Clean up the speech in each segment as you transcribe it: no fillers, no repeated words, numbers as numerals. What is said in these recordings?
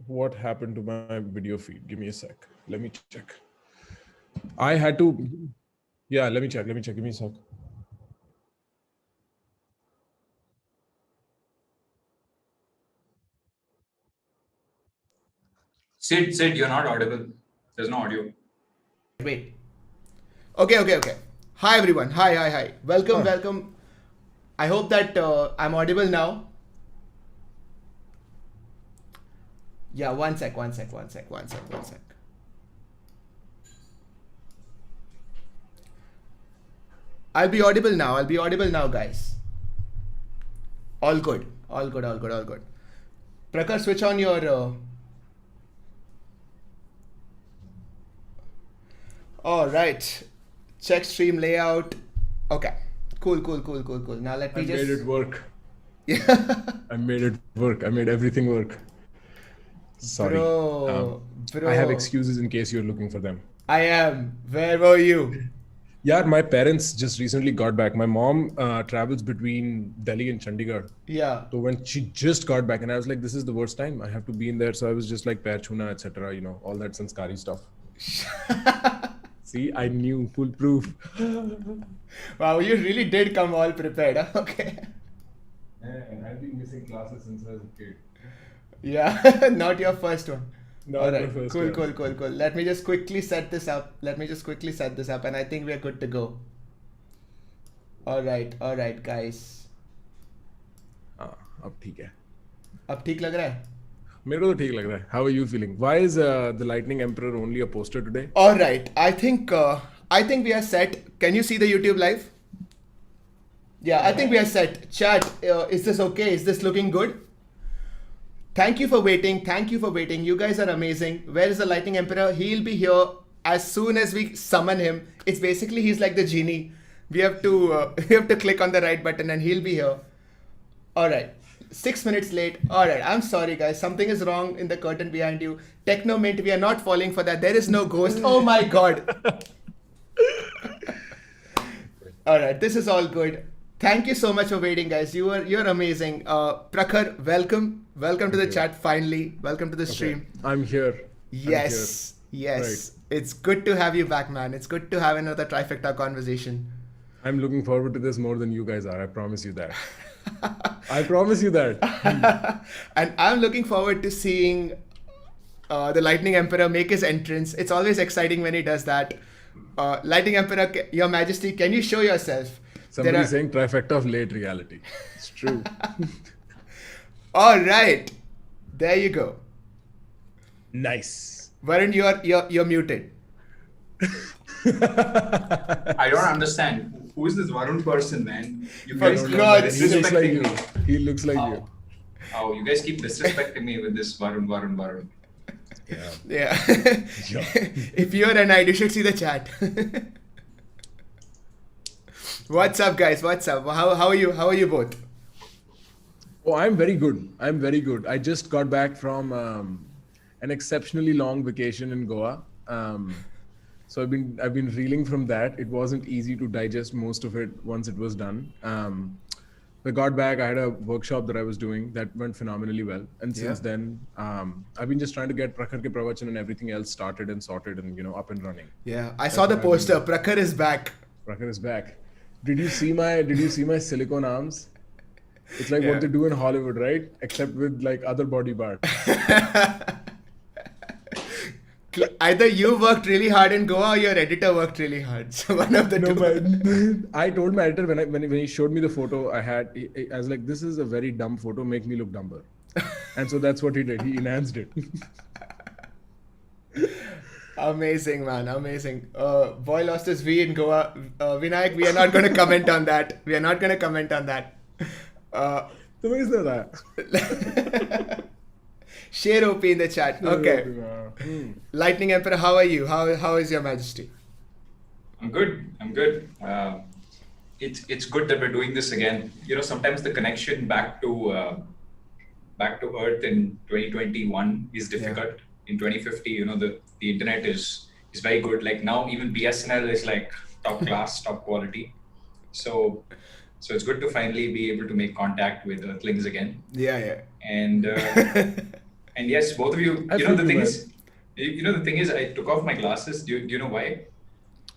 what happened to my video feed. Give me a sec. Let me check. I had to. Yeah, let me check. Give me a sec. Sid, you're not audible. There's no audio. Wait. Okay. Hi everyone. Hi. Huh. Welcome. I hope that I'm audible now. Yeah, one sec. I'll be audible now, guys. All good. Prakar, switch on your. All right. Check stream layout. Okay. Cool. Now let I me just. made it work. Yeah. I made it work. I made everything work. Sorry. Bro. I have excuses in case you're looking for them. I am. Where were you? Yeah, my parents just recently got back. My mom travels between Delhi and Chandigarh. Yeah. So when she just got back, and I was like, this is the worst time. I have to be in there. So I was just like, pair chuna, etc. All that sanskari stuff. See, I knew, foolproof. Wow, you really did come all prepared. Huh? Okay. Man, I've been missing classes since I was a kid. Yeah, not your first one. Not All my right. first Cool. one. Let me just quickly set this up. And I think we're good to go. All right, guys. हाँ, अब ठीक है. अब ठीक लग रहा है? मेरे को तो ठीक लग रहा है. How are you feeling? Why is the Lightning Emperor only a poster today? All right. I think we are set. Can you see the YouTube live? Yeah, I think we are set. Chat, is this okay? Is this looking good? Thank you for waiting. You guys are amazing. Where is the Lightning Emperor? He'll be here as soon as we summon him. It's basically he's like the genie. We have to click on the right button and he'll be here. All right. 6 minutes late. All right. I'm sorry, guys. Something is wrong in the curtain behind you. Technomint, we are not falling for that. There is no ghost. Oh my god. All right. This is all good. Thank you so much for waiting, guys. You're amazing. Prakhar, welcome to the chat. Finally, welcome to the stream. I'm here. Yes. Right. It's good to have you back, man. It's good to have another Trifecta conversation. I'm looking forward to this more than you guys are. I promise you that. I promise you that. And I'm looking forward to seeing the Lightning Emperor make his entrance. It's always exciting when he does that. Lightning Emperor, Your Majesty, can you show yourself? Somebody's saying trifecta of late reality. It's true. All right. There you go. Nice. Varun, you're muted. I don't understand. Who is this Varun person, man? You For guys keep God's He looks like disrespecting you. me. He looks like you. Oh, you guys keep disrespecting me with this Varun. Yeah. Yeah. If you're an idol, you should see the chat. What's up, guys? What's up? How are you? How are you both? Oh, I'm very good. I just got back from an exceptionally long vacation in Goa. So I've been reeling from that. It wasn't easy to digest most of it once it was done. I got back. I had a workshop that I was doing that went phenomenally well. And since then, I've been just trying to get Prakhar ke Pravachan and everything else started and sorted and up and running. Yeah, I saw the poster. Prakhar is back. Prakhar is back. Did you see my silicone arms? It's like what they do in Hollywood, right? Except with like other body parts. Either you worked really hard in Goa or your editor worked really hard. So one of the two. I told my editor when he showed me the photo I was like, this is a very dumb photo, make me look dumber. And so that's what he did. He enhanced it. Amazing, man. Amazing. Boy lost his V in Goa. Vinayak, we are not going to comment on that. तुम्हें किसने बताया? Share OP in the chat. Okay. Lightning Emperor, how are you? How is Your Majesty? I'm good. It's good that we're doing this again. Sometimes the connection back to Earth in 2021 is difficult. In 2050, the internet is very good. Like now, even BSNL is like top class, top quality. So it's good to finally be able to make contact with Earthlings again. Yeah. And And yes, both of you, I you know, feel the you, thing man. is, the thing is, I took off my glasses. Do you know why?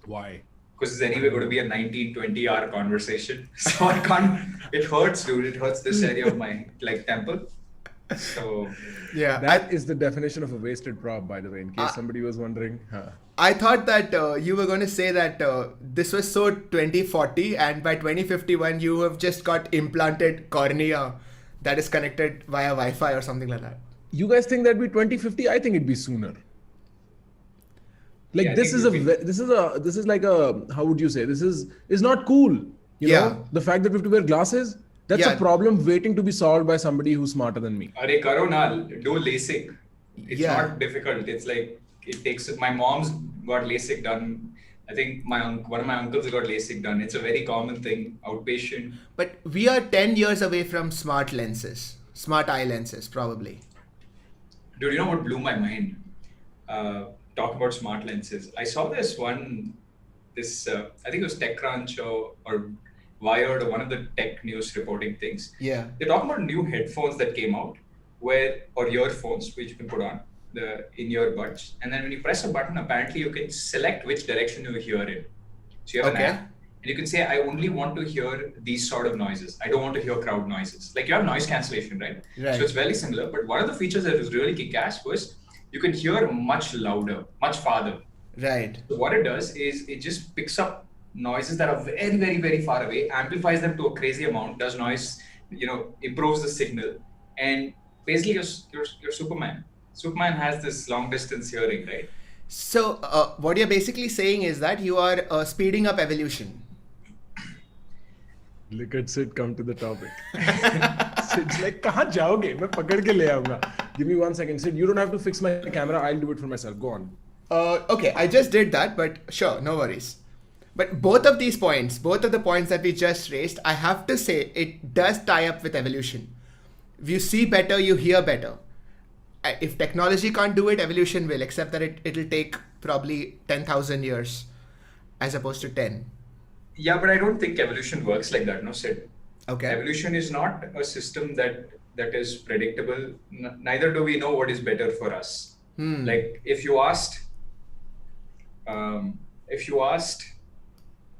Why? Because it's anyway going to be a 19-20 hour conversation. So I can't, it hurts, dude. It hurts this area of my temple. So Yeah. That is the definition of a wasted prop, by the way, in case somebody was wondering. I thought that you were going to say that this was so 2040 and by 2051 you have just got implanted cornea that is connected via Wi-Fi or something like that. You guys think that'd be 2050? I think it'd be sooner. Like Yeah, I this think is this is like a, how would you say? This is not cool. You Yeah. know, the fact that we have to wear glasses, that's Yeah. a problem waiting to be solved by somebody who's smarter than me. Arey karo na, do LASIK. It's Yeah. not difficult. It's like, it takes, my mom's got LASIK done. I think one of my uncles got LASIK done. It's a very common thing, outpatient. But we are 10 years away from smart lenses, smart eye lenses probably. Dude, you know what blew my mind? Talk about smart lenses. I saw this, I think it was TechCrunch or Wired or one of the tech news reporting things. Yeah. They're talking about new headphones that came out, or earphones, which you can put on in your buds. And then when you press a button, apparently you can select which direction you hear it. So you have an app, and you can say, I only want to hear these sort of noises. I don't want to hear crowd noises. Like you have noise cancellation, right? So it's very similar. But one of the features that was really kick-ass was you can hear much louder, much farther. Right. So what it does is it just picks up noises that are very, very, very far away, amplifies them to a crazy amount, does noise, improves the signal, and basically you're Superman. Superman has this long distance hearing, right? So what you're basically saying is that you are speeding up evolution. Look at Sid come to the topic. Sid's like, kahan jaoge? Main pakad ke le aaunga. Give me 1 second. Sid, you don't have to fix my camera. I'll do it for myself. Go on. Okay, I just did that, but sure, no worries. But both of the points that we just raised, I have to say it does tie up with evolution. You see better, you hear better. If technology can't do it, evolution will, except that it'll take probably 10,000 years as opposed to 10. Yeah, but I don't think evolution works like that, no, Sid. Okay. Evolution is not a system that is predictable. Neither do we know what is better for us. Like if you asked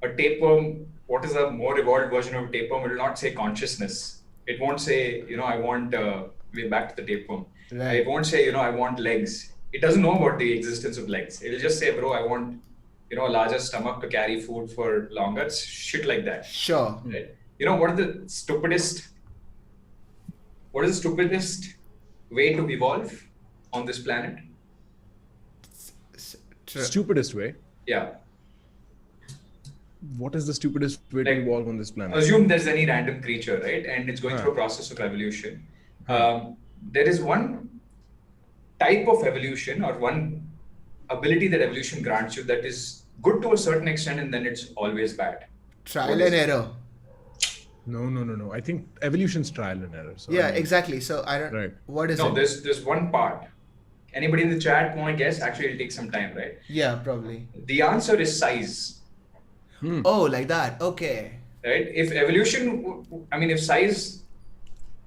a tapeworm, what is a more evolved version of a tapeworm, it will not say consciousness. It won't say, I want, we're back to the tapeworm. Right. It won't say, I want legs. It doesn't know about the existence of legs. It'll just say, bro, I want, a larger stomach to carry food for longer. It's shit like that. Sure. Right? What is the stupidest way to evolve on this planet? Stupidest way? Yeah. What is the stupidest way to evolve on this planet? Assume there's any random creature, right? And it's going through a process of evolution. There is one type of evolution or one ability that evolution grants you that is good to a certain extent and then it's always bad. Trial and error. No. I think evolution's trial and error. So Yeah, exactly. So I don't. Right. What is No, it? there's one part. Anybody in the chat want to guess? Actually, it'll take some time, right? Yeah, probably. The answer is size. Oh, like that. Okay. Right? If if size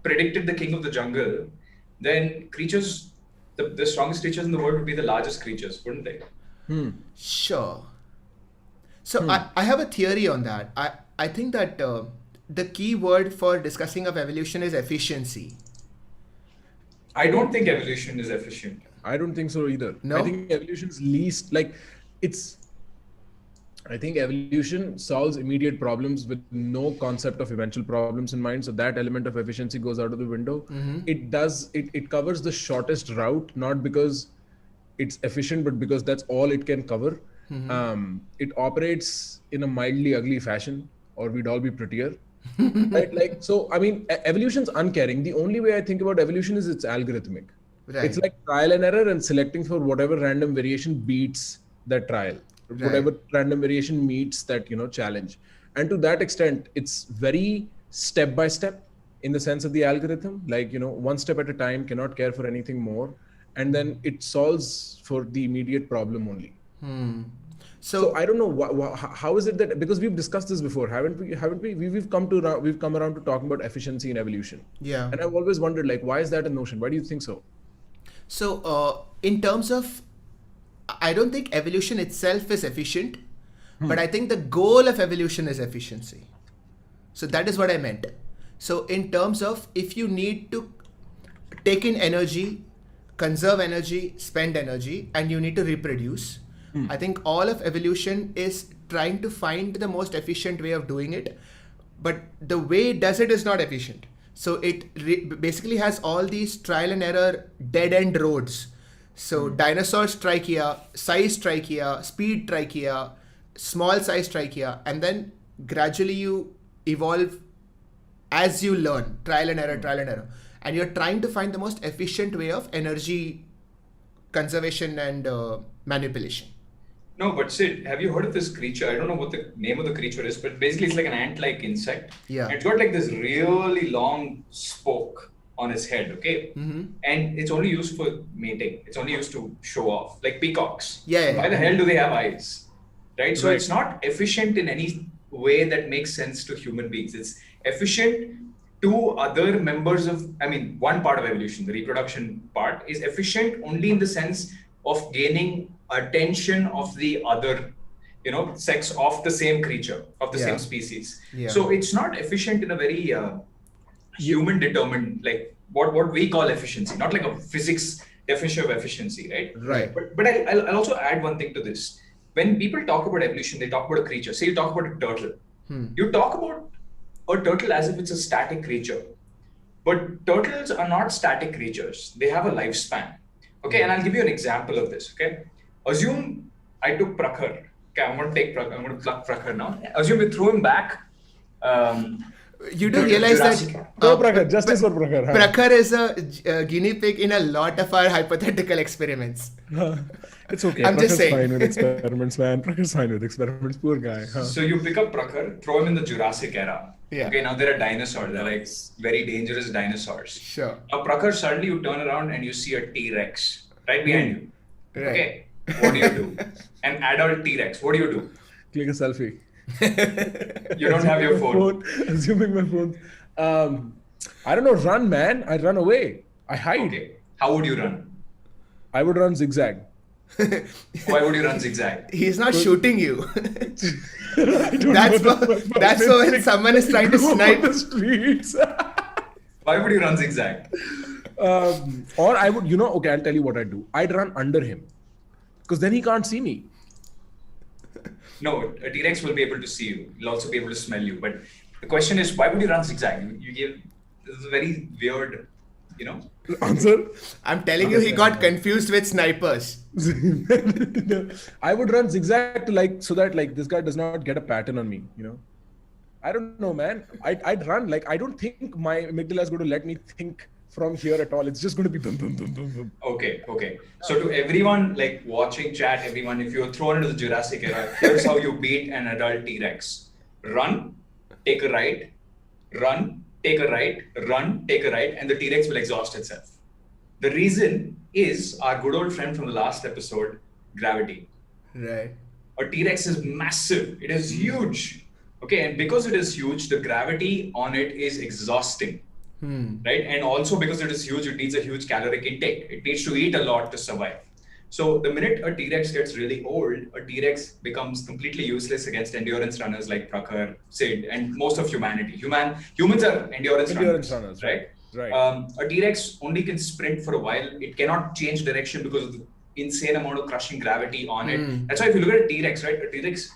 predicted the king of the jungle, then creatures, the strongest creatures in the world would be the largest creatures, wouldn't they? Sure. So I have a theory on that. I think that the key word for discussing of evolution is efficiency. I don't think evolution is efficient. I don't think so either. No? I think evolution's I think evolution solves immediate problems with no concept of eventual problems in mind. So that element of efficiency goes out of the window. It covers the shortest route, not because it's efficient, but because that's all it can cover. It operates in a mildly ugly fashion, or we'd all be prettier. Right? Evolution's uncaring. The only way I think about evolution is it's algorithmic. Right. It's like trial and error and selecting for whatever random variation beats that trial. Right. Whatever random variation meets that, challenge. And to that extent, it's very step by step in the sense of the algorithm, one step at a time, cannot care for anything more. And then it solves for the immediate problem only. So I don't know how is it that, because we've discussed this before, haven't we? We've come around to talking about efficiency in evolution. Yeah. And I've always wondered, why is that a notion? Why do you think so? So, in terms of, I don't think evolution itself is efficient, but I think the goal of evolution is efficiency. So that is what I meant. So in terms of, if you need to take in energy, conserve energy, spend energy, and you need to reproduce, I think all of evolution is trying to find the most efficient way of doing it. But the way it does it is not efficient. So it basically has all these trial and error dead end roads. So dinosaurs try kiya, size try kiya, speed try kiya, small size try kiya, and then gradually you evolve as you learn, trial and error, and you're trying to find the most efficient way of energy conservation and manipulation. No, but Sid, have you heard of this creature? I don't know what the name of the creature is, but basically it's like an ant-like insect. Yeah. And it's got like this really long spoke on its head, okay? And it's only used for mating. It's only used to show off, like peacocks. Yeah. Why the hell do they have eyes? Right? So it's not efficient in any way that makes sense to human beings. It's efficient to other members of, one part of evolution, the reproduction part, is efficient only in the sense of gaining attention of the other, sex of the same creature, of the same species. So it's not efficient in a very human determined, like what we call efficiency, not like a physics definition of efficiency, right? Right. But I'll also add one thing to this. When people talk about evolution, they talk about a creature. Say you talk about a turtle. You talk about a turtle as if it's a static creature. But turtles are not static creatures. They have a lifespan. Okay, and I'll give you an example of this. Okay, assume I took Prakhar. Okay, I'm going to pluck Prakhar now. Assume we throw him back. You do realize Jurassic. that Prakhar, justice for Prakhar. Huh? Prakhar is a guinea pig in a lot of our hypothetical experiments. It's okay. I'm just saying. Fine with experiments, man. Prakhar's fine with experiments. Poor guy. Huh? So you pick up Prakhar, throw him in the Jurassic era. Yeah. Okay, now there are dinosaurs. They're like very dangerous dinosaurs. Sure. Now Prakhar, suddenly you turn around and you see a T-Rex right behind you. Right. Okay, what do you do? An adult T-Rex, what do you do? Click a selfie. You don't have your phone. Assuming my phone. I don't know, run, man. I run away. I hide. Okay, how would you run? I would run zigzag. Why would you run zigzag? He's not shooting you. I don't know That's for when someone is trying to snipe. the streets. Why would you run zigzag? Or I would, okay, I'll tell you what I'd do. I'd run under him. Because then he can't see me. No, a T-Rex will be able to see you. He'll also be able to smell you. But the question is, why would you run zigzag? This is a very weird, Answer? I'm telling you, he got confused with snipers. I would run zigzag to so that this guy does not get a pattern on me, I don't know, man. I'd run. I don't think my amygdala is going to let me think from here at all. It's just going to be boom, boom, boom, boom, boom. Okay. So to everyone watching chat, everyone, if you're thrown into the Jurassic era, here's how you beat an adult T-Rex. Run, take a right, run, take a right, run, take a right, and the T-Rex will exhaust itself. The reason is our good old friend from the last episode, gravity. Right. A T-Rex is massive. It is huge. Okay, and because it is huge, the gravity on it is exhausting. Right? And also because it is huge, it needs a huge caloric intake. It needs to eat a lot to survive. So the minute a T-Rex gets really old, a T-Rex becomes completely useless against endurance runners like Prakhar, Sid, and most of humanity. Humans are endurance runners, right? Right. A T-Rex only can sprint for a while. It cannot change direction because of the insane amount of crushing gravity on it. That's why if you look at a T-Rex, right? A T-Rex,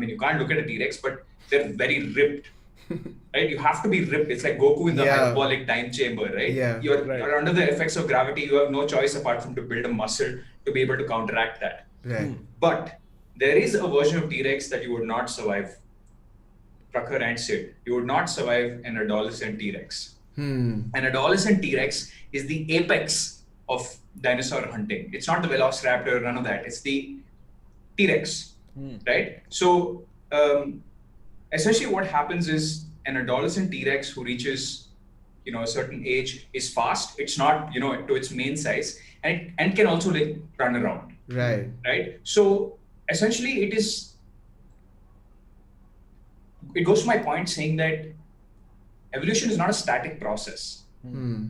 you can't look at a T-Rex, but they're very ripped. Right? You have to be ripped. It's like Goku in the hyperbolic time chamber, right? Yeah. You're under the effects of gravity. You have no choice apart from to build a muscle to be able to counteract that. Right. But there is a version of T-Rex that you would not survive. Prakhar and Sid. You would not survive an adolescent T-Rex. An adolescent T-Rex is the apex of dinosaur hunting. It's not the Velociraptor, none of that. It's the T-Rex, right? So essentially what happens is an adolescent T-Rex who reaches, a certain age is fast. It's not, to its main size and can also run around. Right. Right. So essentially it goes to my point saying that evolution is not a static process,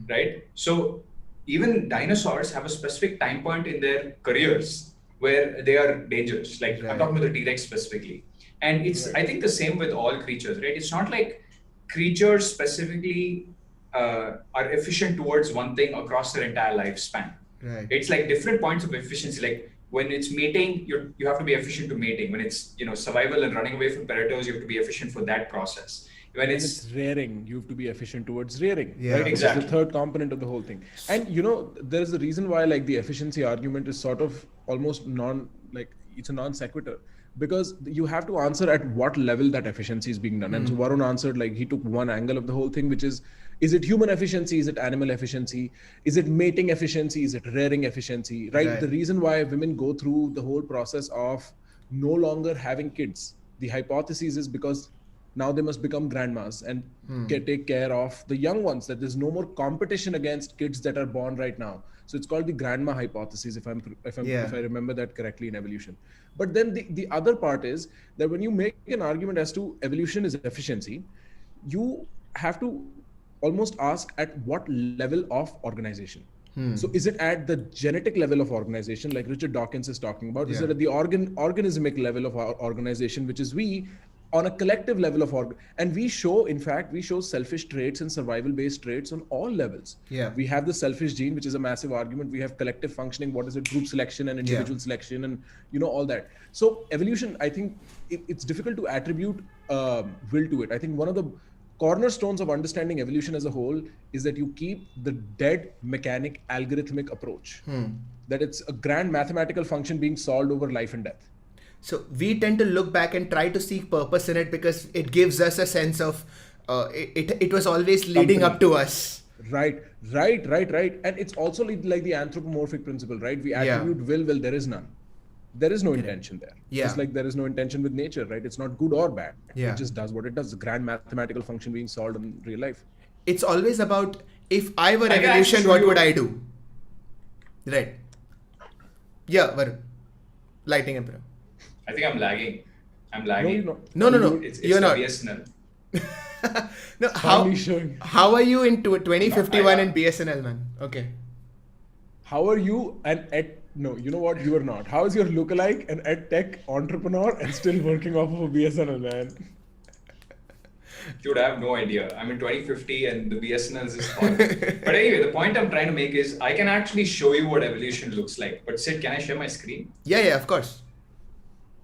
right? So even dinosaurs have a specific time point in their careers where they are dangerous. Like I'm talking about the T-Rex specifically. And it's, I think, the same with all creatures, right? It's not like creatures specifically are efficient towards one thing across their entire lifespan. Right. It's like different points of efficiency. Like when it's mating, you have to be efficient to mating. When it's survival and running away from predators, you have to be efficient for that process. When it's rearing, you have to be efficient towards rearing. Yeah, right? Exactly. It's the third component of the whole thing. And there is a reason why like the efficiency argument is sort of almost it's a non sequitur, because you have to answer at what level that efficiency is being done. And so Varun answered, like, he took one angle of the whole thing, which is it human efficiency? Is it animal efficiency? Is it mating efficiency? Is it rearing efficiency? Right? The reason why women go through the whole process of no longer having kids, the hypothesis is because now they must become grandmas and take care of the young ones, that there's no more competition against kids that are born right now. So it's called the grandma hypothesis, if I remember that correctly in evolution. But then the other part is that when you make an argument as to evolution is efficiency, you have to almost ask at what level of organization. So is it at the genetic level of organization, like Richard Dawkins is talking about? Is it at the organismic level of our organization, which is we, on a collective level of and we show selfish traits and survival based traits on all levels. We have the selfish gene, which is a massive argument. We have collective functioning, what is it, group selection and individual selection, and all that. So evolution, I think it's difficult to attribute will to it. I think one of the cornerstones of understanding evolution as a whole is that you keep the dead mechanic algorithmic approach, that it's a grand mathematical function being solved over life and death. So we tend to look back and try to seek purpose in it because it gives us a sense of it was always leading up to us. Right. And it's also like the anthropomorphic principle, right? We attribute will, there is none. There is no intention there. Just like there is no intention with nature, right? It's not good or bad. It just does what it does. It's a grand mathematical function being solved in real life. It's always about, if I were evolution, what would I do? Right. Yeah, Varun. Lighting and I think I'm lagging. No. It's you're not. BSNL. No, how are you in 2051 in BSNL, man? Okay. How are you no, you know what? You are not. How is your lookalike an ed tech entrepreneur and still working off of a BSNL, man? Dude, I have no idea. I'm in 2050 and the BSNL is calling. But anyway, the point I'm trying to make is I can actually show you what evolution looks like. But Sid, can I share my screen? Yeah, of course.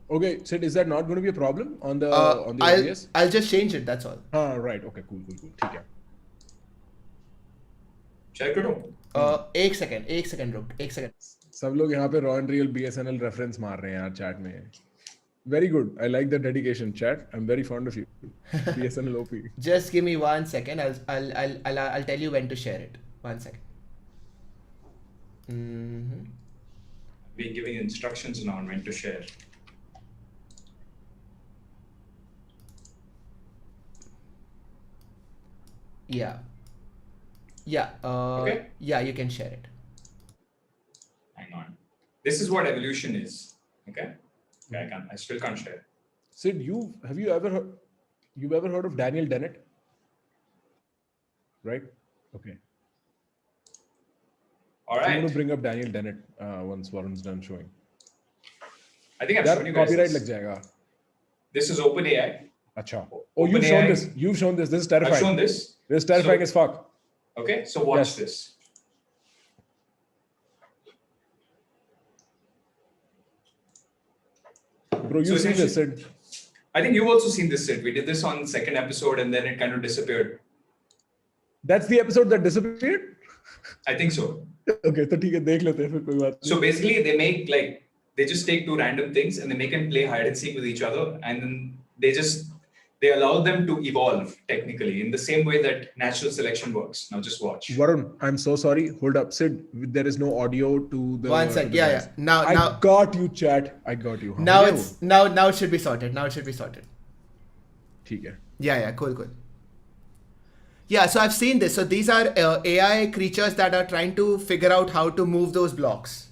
Okay, Sid, is that not going to be a problem on the OBS? I'll just change it, that's all. Right. Okay, cool. ठीक है. Share करूँ? एक second रुक. सब लोग यहाँ पे raw and real BSNL reference मार रहे हैं यार चैट में. Very good. I like the dedication, chat. I'm very fond of you. BSNL OP. Just give me 1 second. I'll tell you when to share it. 1 second. We're giving instructions now on when to share. Yeah. Okay. Yeah, you can share it. Hang on. This is what evolution is. Okay. I still can't share. Sid, have you ever heard of Daniel Dennett? Right? Okay. All right. I'm going to bring up Daniel Dennett once Warren's done showing. I think I've shown you guys copyright this. lag jayega. This is OpenAI. Acha. Oh, you've shown this. This is terrifying. I've shown this. This is terrifying as fuck. Okay, so watch this. Bro, you've seen this, Sid. I think you've also seen this, Sid. We did this on second episode and then it kind of disappeared. That's the episode that disappeared? I think so. Okay, तो ठीक है देख लेते हैं फिर कोई बात नहीं. So basically they just take two random things and they make them play hide and seek with each other, and then they allow them to evolve technically in the same way that natural selection works. Now just watch. Varun, I'm so sorry. Hold up. Sid, there is no audio to the... 1 sec. Yeah. Now I got you, chat. I got you. Now it should be sorted. ठीक है. Yeah. Cool. Yeah, so I've seen this. So these are AI creatures that are trying to figure out how to move those blocks.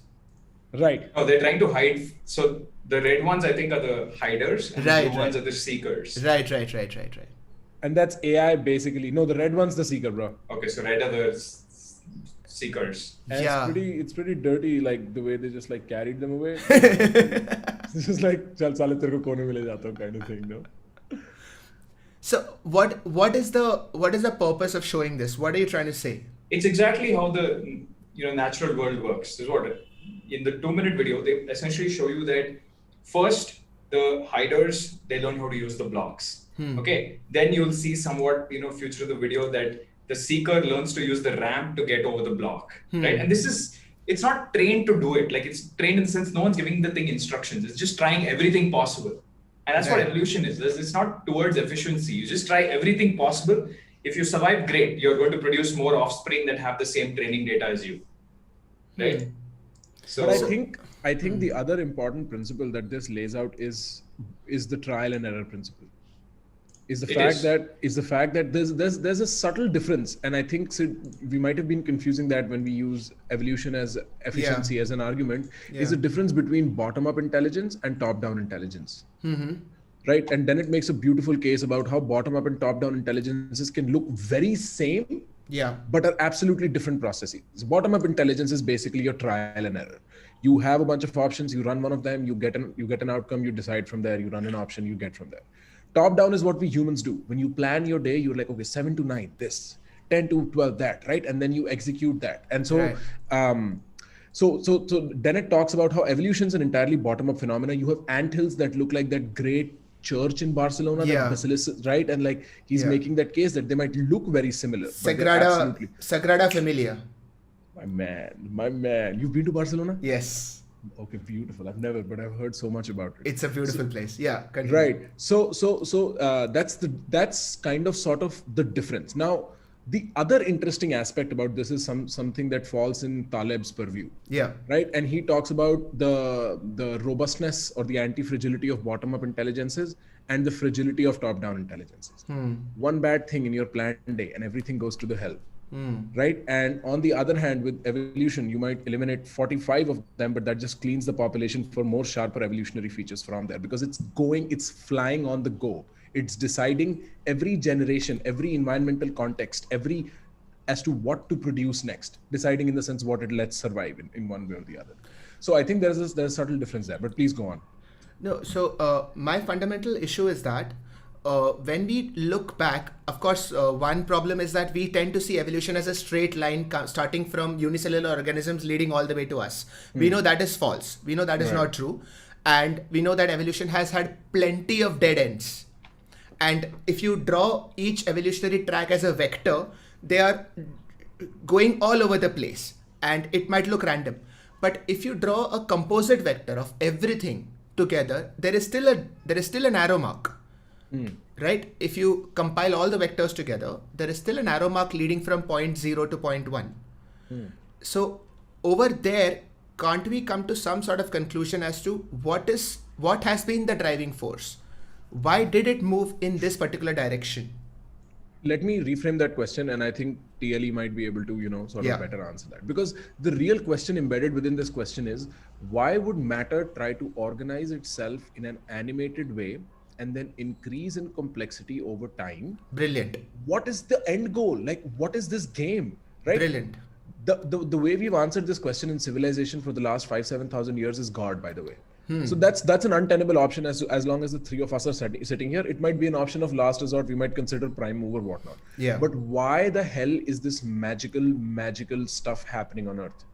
Right. Oh, they're trying to hide. So the red ones, I think, are the hiders, and the blue ones are the seekers. Right. And that's AI basically. No, the red one's the seeker, bro. Okay, so red are the seekers. And Yeah. it's pretty dirty, like the way they just like carried them away. It's just like chal sale tere ko kone mein le jata hu kind of thing, no? So what is the purpose of showing this? What are you trying to say? It's exactly how the natural world works. This is what in the 2-minute video they essentially show you that first the hiders, they learn how to use the blocks. Okay, then you'll see somewhat future of the video that the seeker learns to use the ramp to get over the block, right? And it's not trained to do it. Like it's trained in the sense no one's giving the thing instructions. It's just trying everything possible. And that's what evolution is. It's not towards efficiency. You just try everything possible. If you survive, great. You're going to produce more offspring that have the same training data as you, right? So, but I think the other important principle that this lays out is the trial and error principle. Is the fact that there's a subtle difference, and I think we might have been confusing that when we use evolution as efficiency as an argument. Is the difference between bottom-up intelligence and top-down intelligence, right? And then it makes a beautiful case about how bottom-up and top-down intelligences can look very same, but are absolutely different processes. Bottom-up intelligence is basically your trial and error. You have a bunch of options, you run one of them, you get an outcome, you decide from there, you run an option, you get from there. Top down is what we humans do. When you plan your day, you're like, okay, 7 to 9, this, 10 to 12, that, right? And then you execute that. And so, so then it talks about how evolution is an entirely bottom-up phenomena. You have anthills that look like that great church in Barcelona, that basilica, right? And like he's making that case that they might look very similar. Sagrada Familia. My man. You've been to Barcelona? Yes. Okay, beautiful. I've never, but I've heard so much about it. It's a beautiful place. Yeah, continue. Right. So that's kind of sort of the difference. Now, the other interesting aspect about this is something that falls in Taleb's purview. Yeah. Right. And he talks about the robustness or the anti-fragility of bottom-up intelligences and the fragility of top-down intelligences. One bad thing in your planned day and everything goes to the hell. Right. And on the other hand, with evolution, you might eliminate 45 of them, but that just cleans the population for more sharper evolutionary features from there, because it's flying on the go. It's deciding every generation, every environmental context, as to what to produce next, deciding in the sense what it lets survive in one way or the other. So I think there's a subtle difference there, but please go on. No, so my fundamental issue is that when we look back, of course, one problem is that we tend to see evolution as a straight line starting from unicellular organisms leading all the way to us. We know that is false. We know that is not true. And we know that evolution has had plenty of dead ends. And if you draw each evolutionary track as a vector, they are going all over the place and it might look random. But if you draw a composite vector of everything together, there is still an arrow mark. Right? If you compile all the vectors together, there is still an arrow mark leading from point 0 to point 1. So over there, can't we come to some sort of conclusion as to what has been the driving force? Why did it move in this particular direction? Let me reframe that question, and I think TLE might be able to, sort of better answer that. Because the real question embedded within this question is, why would matter try to organize itself in an animated way and then increase in complexity over time? Brilliant. What is the end goal? Like, what is this game? Right? Brilliant. The way we've answered this question in civilization for the last 5,000-7,000 years is God, by the way. So that's an untenable option as long as the three of us are sitting here. It might be an option of last resort. We might consider prime move or whatnot. Yeah. But why the hell is this magical stuff happening on Earth?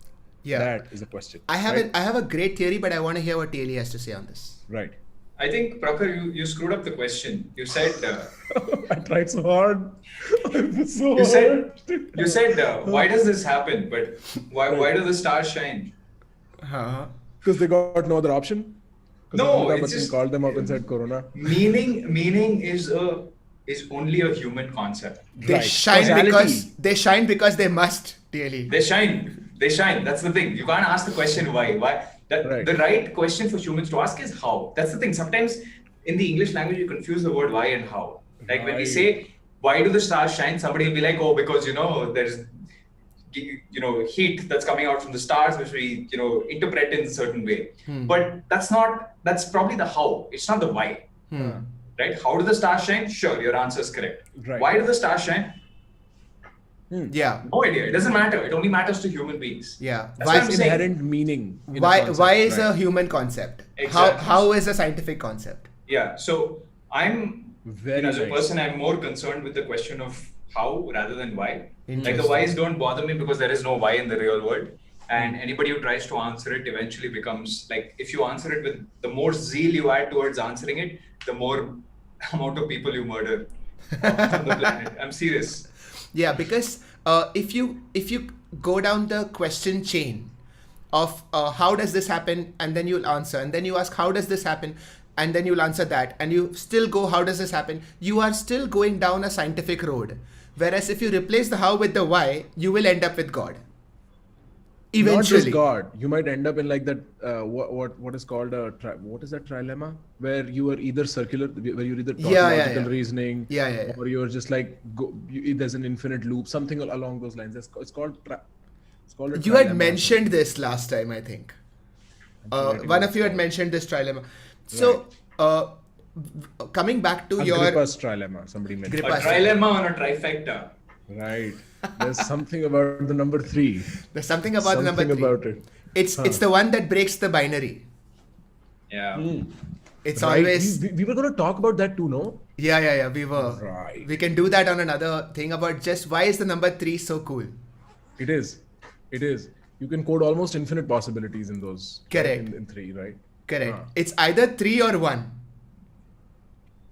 Yeah. That is a question. I have a great theory, but I want to hear what TLE has to say on this. Right. I think, Prakhar, you screwed up the question. You said... I tried so hard. You said, why does this happen? But why do the stars shine? Because they got no other option? No, it's just... called them up and said Corona. Meaning is only a human concept. They shine because they must, TLE. They shine. That's the thing. You can't ask the question why. The right question for humans to ask is how. That's the thing. Sometimes in the English language, you confuse the word why and how. Like when we say, why do the stars shine? Somebody will be like, oh, because, there's, heat that's coming out from the stars, which we, interpret in a certain way. But that's probably the how. It's not the why. Right? How do the stars shine? Sure, your answer is correct. Right. Why do the stars shine? Yeah. No idea. It doesn't matter. It only matters to human beings. Yeah. That's what I'm It's saying. inherent meaning. In a Why concept, is a right? human concept? Exactly. How is a scientific concept? Yeah. So I'm, Very as a nice. person, I'm more concerned with the question of how rather than why. Like the Interesting. whys don't bother me because there is no why in the real world. And anybody who tries to answer it eventually becomes like, if you answer it with the more zeal you add towards answering it, the more amount of people you murder on the planet. I'm serious. Yeah, because if you go down the question chain of how does this happen, and then you'll answer, and then you ask how does this happen, and then you'll answer that, and you still go how does this happen, you are still going down a scientific road. Whereas if you replace the how with the why, you will end up with God. Eventually. Not just God. You might end up in like that. What is called what is that trilemma? Where you are either circular, where you're either tautological reasoning, Yeah. or you're just like there's an infinite loop, something along those lines. It's called a You had trilemma. mentioned this last time, I think. One of you had mentioned this trilemma. So, coming back to your Agrippa's trilemma. Somebody mentioned. A trilemma on a trifecta. Right. There's something about the number 3. There's something about the number 3. Something about it. It's the one that breaks the binary. Yeah. It's Right. always We were going to talk about that too, no? yeah. We were. Right. We can do that on another thing about just why is the number 3 so cool. It is. You can code almost infinite possibilities in those. Correct. In 3, right? Correct. It's either 3 or 1.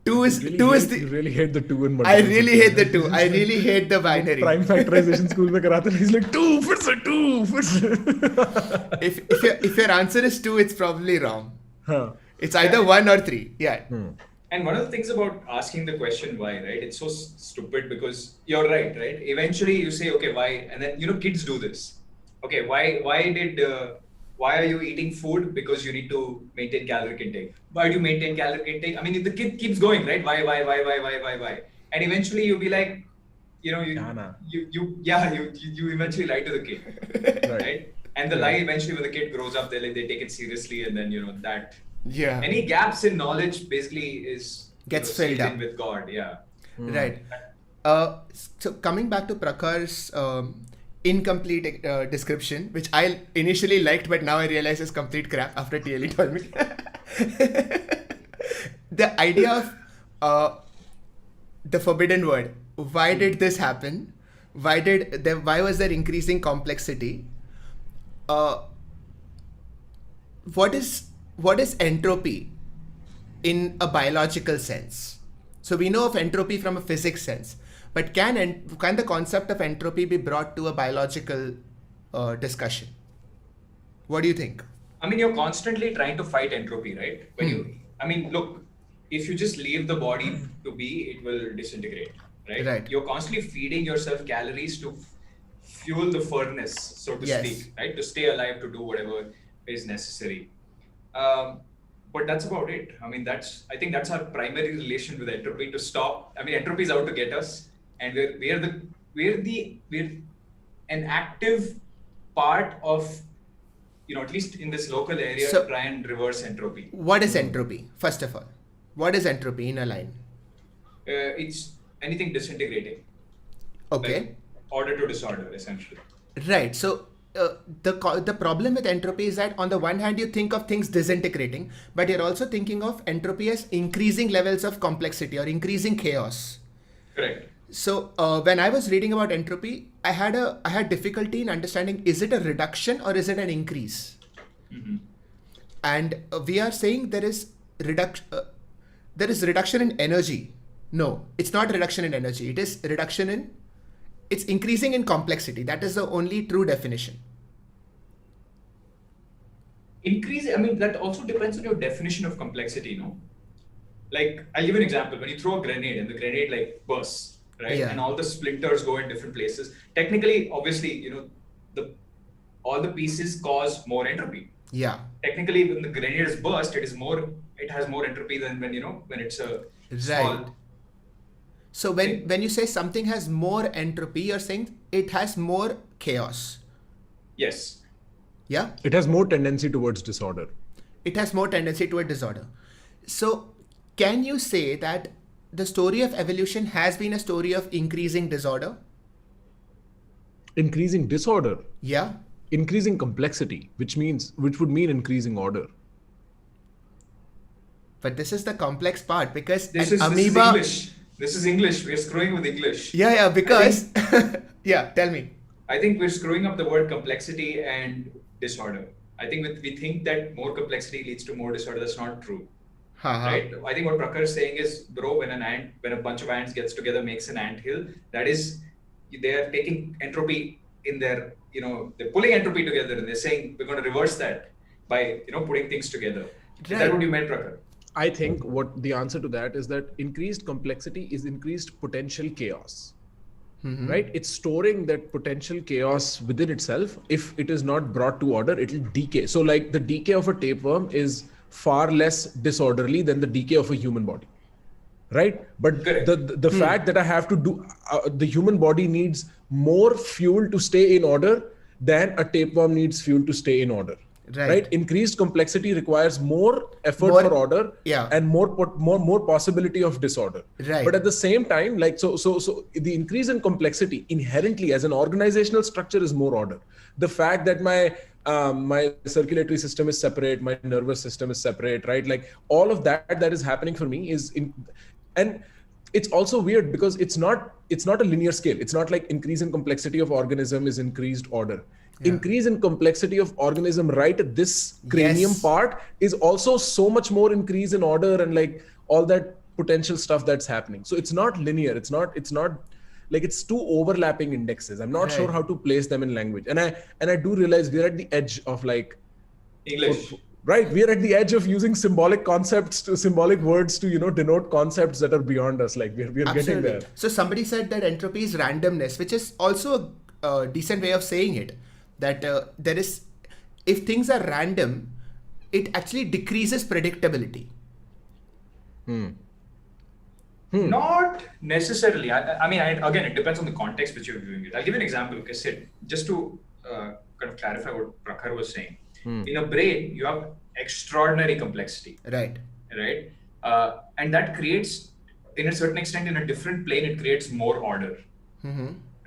2 is You 2 is the. You really hate the 2 in I multiple really hate the 2. situations. I really hate the binary. Prime factorization school में कराते हैं, he's like 2 फिर से 2 फिर से. If your answer is 2, it's probably wrong. हाँ. It's either 1 or 3. Yeah. And one of the things about asking the question why, right? It's so stupid because you're right? Eventually you say, okay, why? And then, kids do this. Okay, why are you eating food? Because you need to maintain caloric intake. Why do you maintain caloric intake? I mean, if the kid keeps going, right? Why? And eventually you'll be like, you eventually lie to the kid, right? And the lie eventually when the kid grows up, they take it seriously, and then that. Yeah. Any gaps in knowledge basically Gets filled up with God. Yeah. Right. So coming back to Prakar's incomplete description, which I initially liked, but now I realize is complete crap after TLE told me. The idea of the forbidden word. Why did this happen? Why was there increasing complexity? What is entropy in a biological sense? So we know of entropy from a physics sense, but can the concept of entropy be brought to a biological discussion? What do you think? I mean, you're constantly trying to fight entropy, right? Look, if you just leave the body to be, it will disintegrate, right? You're constantly feeding yourself calories to fuel the furnace, so to speak, right? To stay alive, to do whatever is necessary. But that's about it. I mean, I think that's our primary relation with entropy, to stop. I mean, entropy is out to get us, and we're an active part of, at least in this local area, to try and reverse entropy. What is entropy? First of all, what is entropy in a line? It's anything disintegrating. Okay. Like order to disorder, essentially. Right. So the problem with entropy is that on the one hand you think of things disintegrating, but you're also thinking of entropy as increasing levels of complexity or increasing chaos. Correct. So when I was reading about entropy, I had difficulty in understanding, is it a reduction or is it an increase? Mm-hmm. And we are saying there is reduction in energy. No, it's not reduction in energy. It is it's increasing in complexity. That is the only true definition. That also depends on your definition of complexity, no? Like, I'll give you an example. When you throw a grenade and the grenade bursts, right? Yeah. And all the splinters go in different places. Technically, obviously, all the pieces cause more entropy. Yeah. Technically, when the grenade is burst, it has more entropy than when it's a small. So when you say something has more entropy, you're saying it has more chaos. Yes. Yeah? It has more tendency towards disorder. It has more tendency toward disorder. So can you say that the story of evolution has been a story of increasing disorder? Increasing disorder, Yeah. increasing complexity, which would mean increasing order. But this is the complex part because This an is amoeba. English. This is English. We're screwing with English. Yeah, I because. think, Yeah, tell me. I think we're screwing up the word complexity and disorder. I think we think that more complexity leads to more disorder. That's not true. Right? I think what Prakhar is saying is, bro, when a bunch of ants gets together, makes an ant hill, that is, they are taking entropy in their, they're pulling entropy together and they're saying, we're going to reverse that by, putting things together. Is that what you meant, Prakhar? I think what the answer to that is that increased complexity is increased potential chaos. Right? It's storing that potential chaos within itself. If it is not brought to order, it will decay. So like the decay of a tapeworm is far less disorderly than the decay of a human body. Right? But the fact that I have to do, the human body needs more fuel to stay in order than a tapeworm needs fuel to stay in order. Right? Increased complexity requires more effort for order and more possibility of disorder. Right. But at the same time, like so the increase in complexity inherently as an organizational structure is more order. The fact that my circulatory system is separate, my nervous system is separate, right? Like all of that is happening for me and it's also weird because it's not a linear scale. It's not like increase in complexity of organism is increased order. Increase in complexity of organism right at this cranium part is also so much more increase in order and like all that potential stuff that's happening. So it's not linear. It's not like it's two overlapping indexes. I'm not sure how to place them in language. And I do realize we're at the edge of like English. Right. We are at the edge of using symbolic words to, denote concepts that are beyond us. Like we're getting there. So somebody said that entropy is randomness, which is also a decent way of saying it. That there is, if things are random, it actually decreases predictability. Not necessarily. I mean, again, it depends on the context which you're viewing it. I'll give you an example. Okay, Sid, just to kind of clarify what Prakhar was saying. In a brain, you have extraordinary complexity. Right. And that creates, in a certain extent, in a different plane, it creates more order.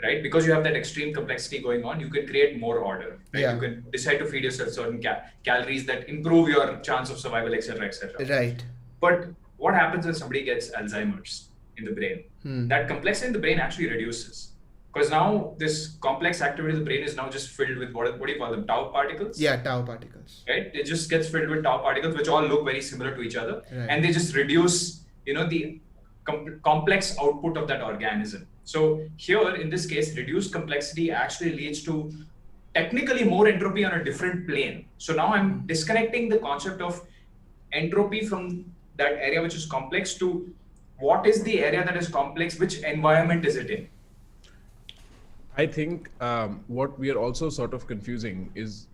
Right? Because you have that extreme complexity going on, you can create more order. Right? You can decide to feed yourself certain calories that improve your chance of survival, etc., etc. Right. But what happens when somebody gets Alzheimer's in the brain? That complexity in the brain actually reduces. Because now this complex activity of the brain is now just filled with what do you call them? Tau particles? Yeah, tau particles. Right? It just gets filled with tau particles, which all look very similar to each other. Right. And they just reduce, the complex output of that organism. So here, in this case, reduced complexity actually leads to technically more entropy on a different plane. So now I'm disconnecting the concept of entropy from that area which is complex to what is the area that is complex, which environment is it in? I think what we are also sort of confusing is,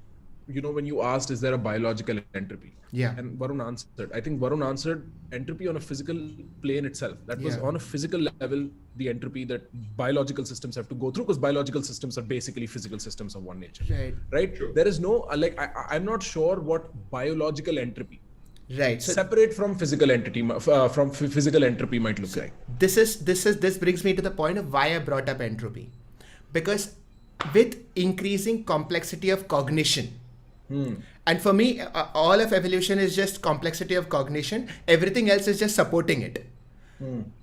when you asked, is there a biological entropy? Yeah. And Varun answered. I think Varun answered entropy on a physical plane itself. That was on a physical level, the entropy that biological systems have to go through, because biological systems are basically physical systems of one nature. Right? Sure. There is no, I'm not sure what biological entropy, so separate from physical entity, from physical entropy might look like. This brings me to the point of why I brought up entropy. Because with increasing complexity of cognition, and for me, all of evolution is just complexity of cognition. Everything else is just supporting it.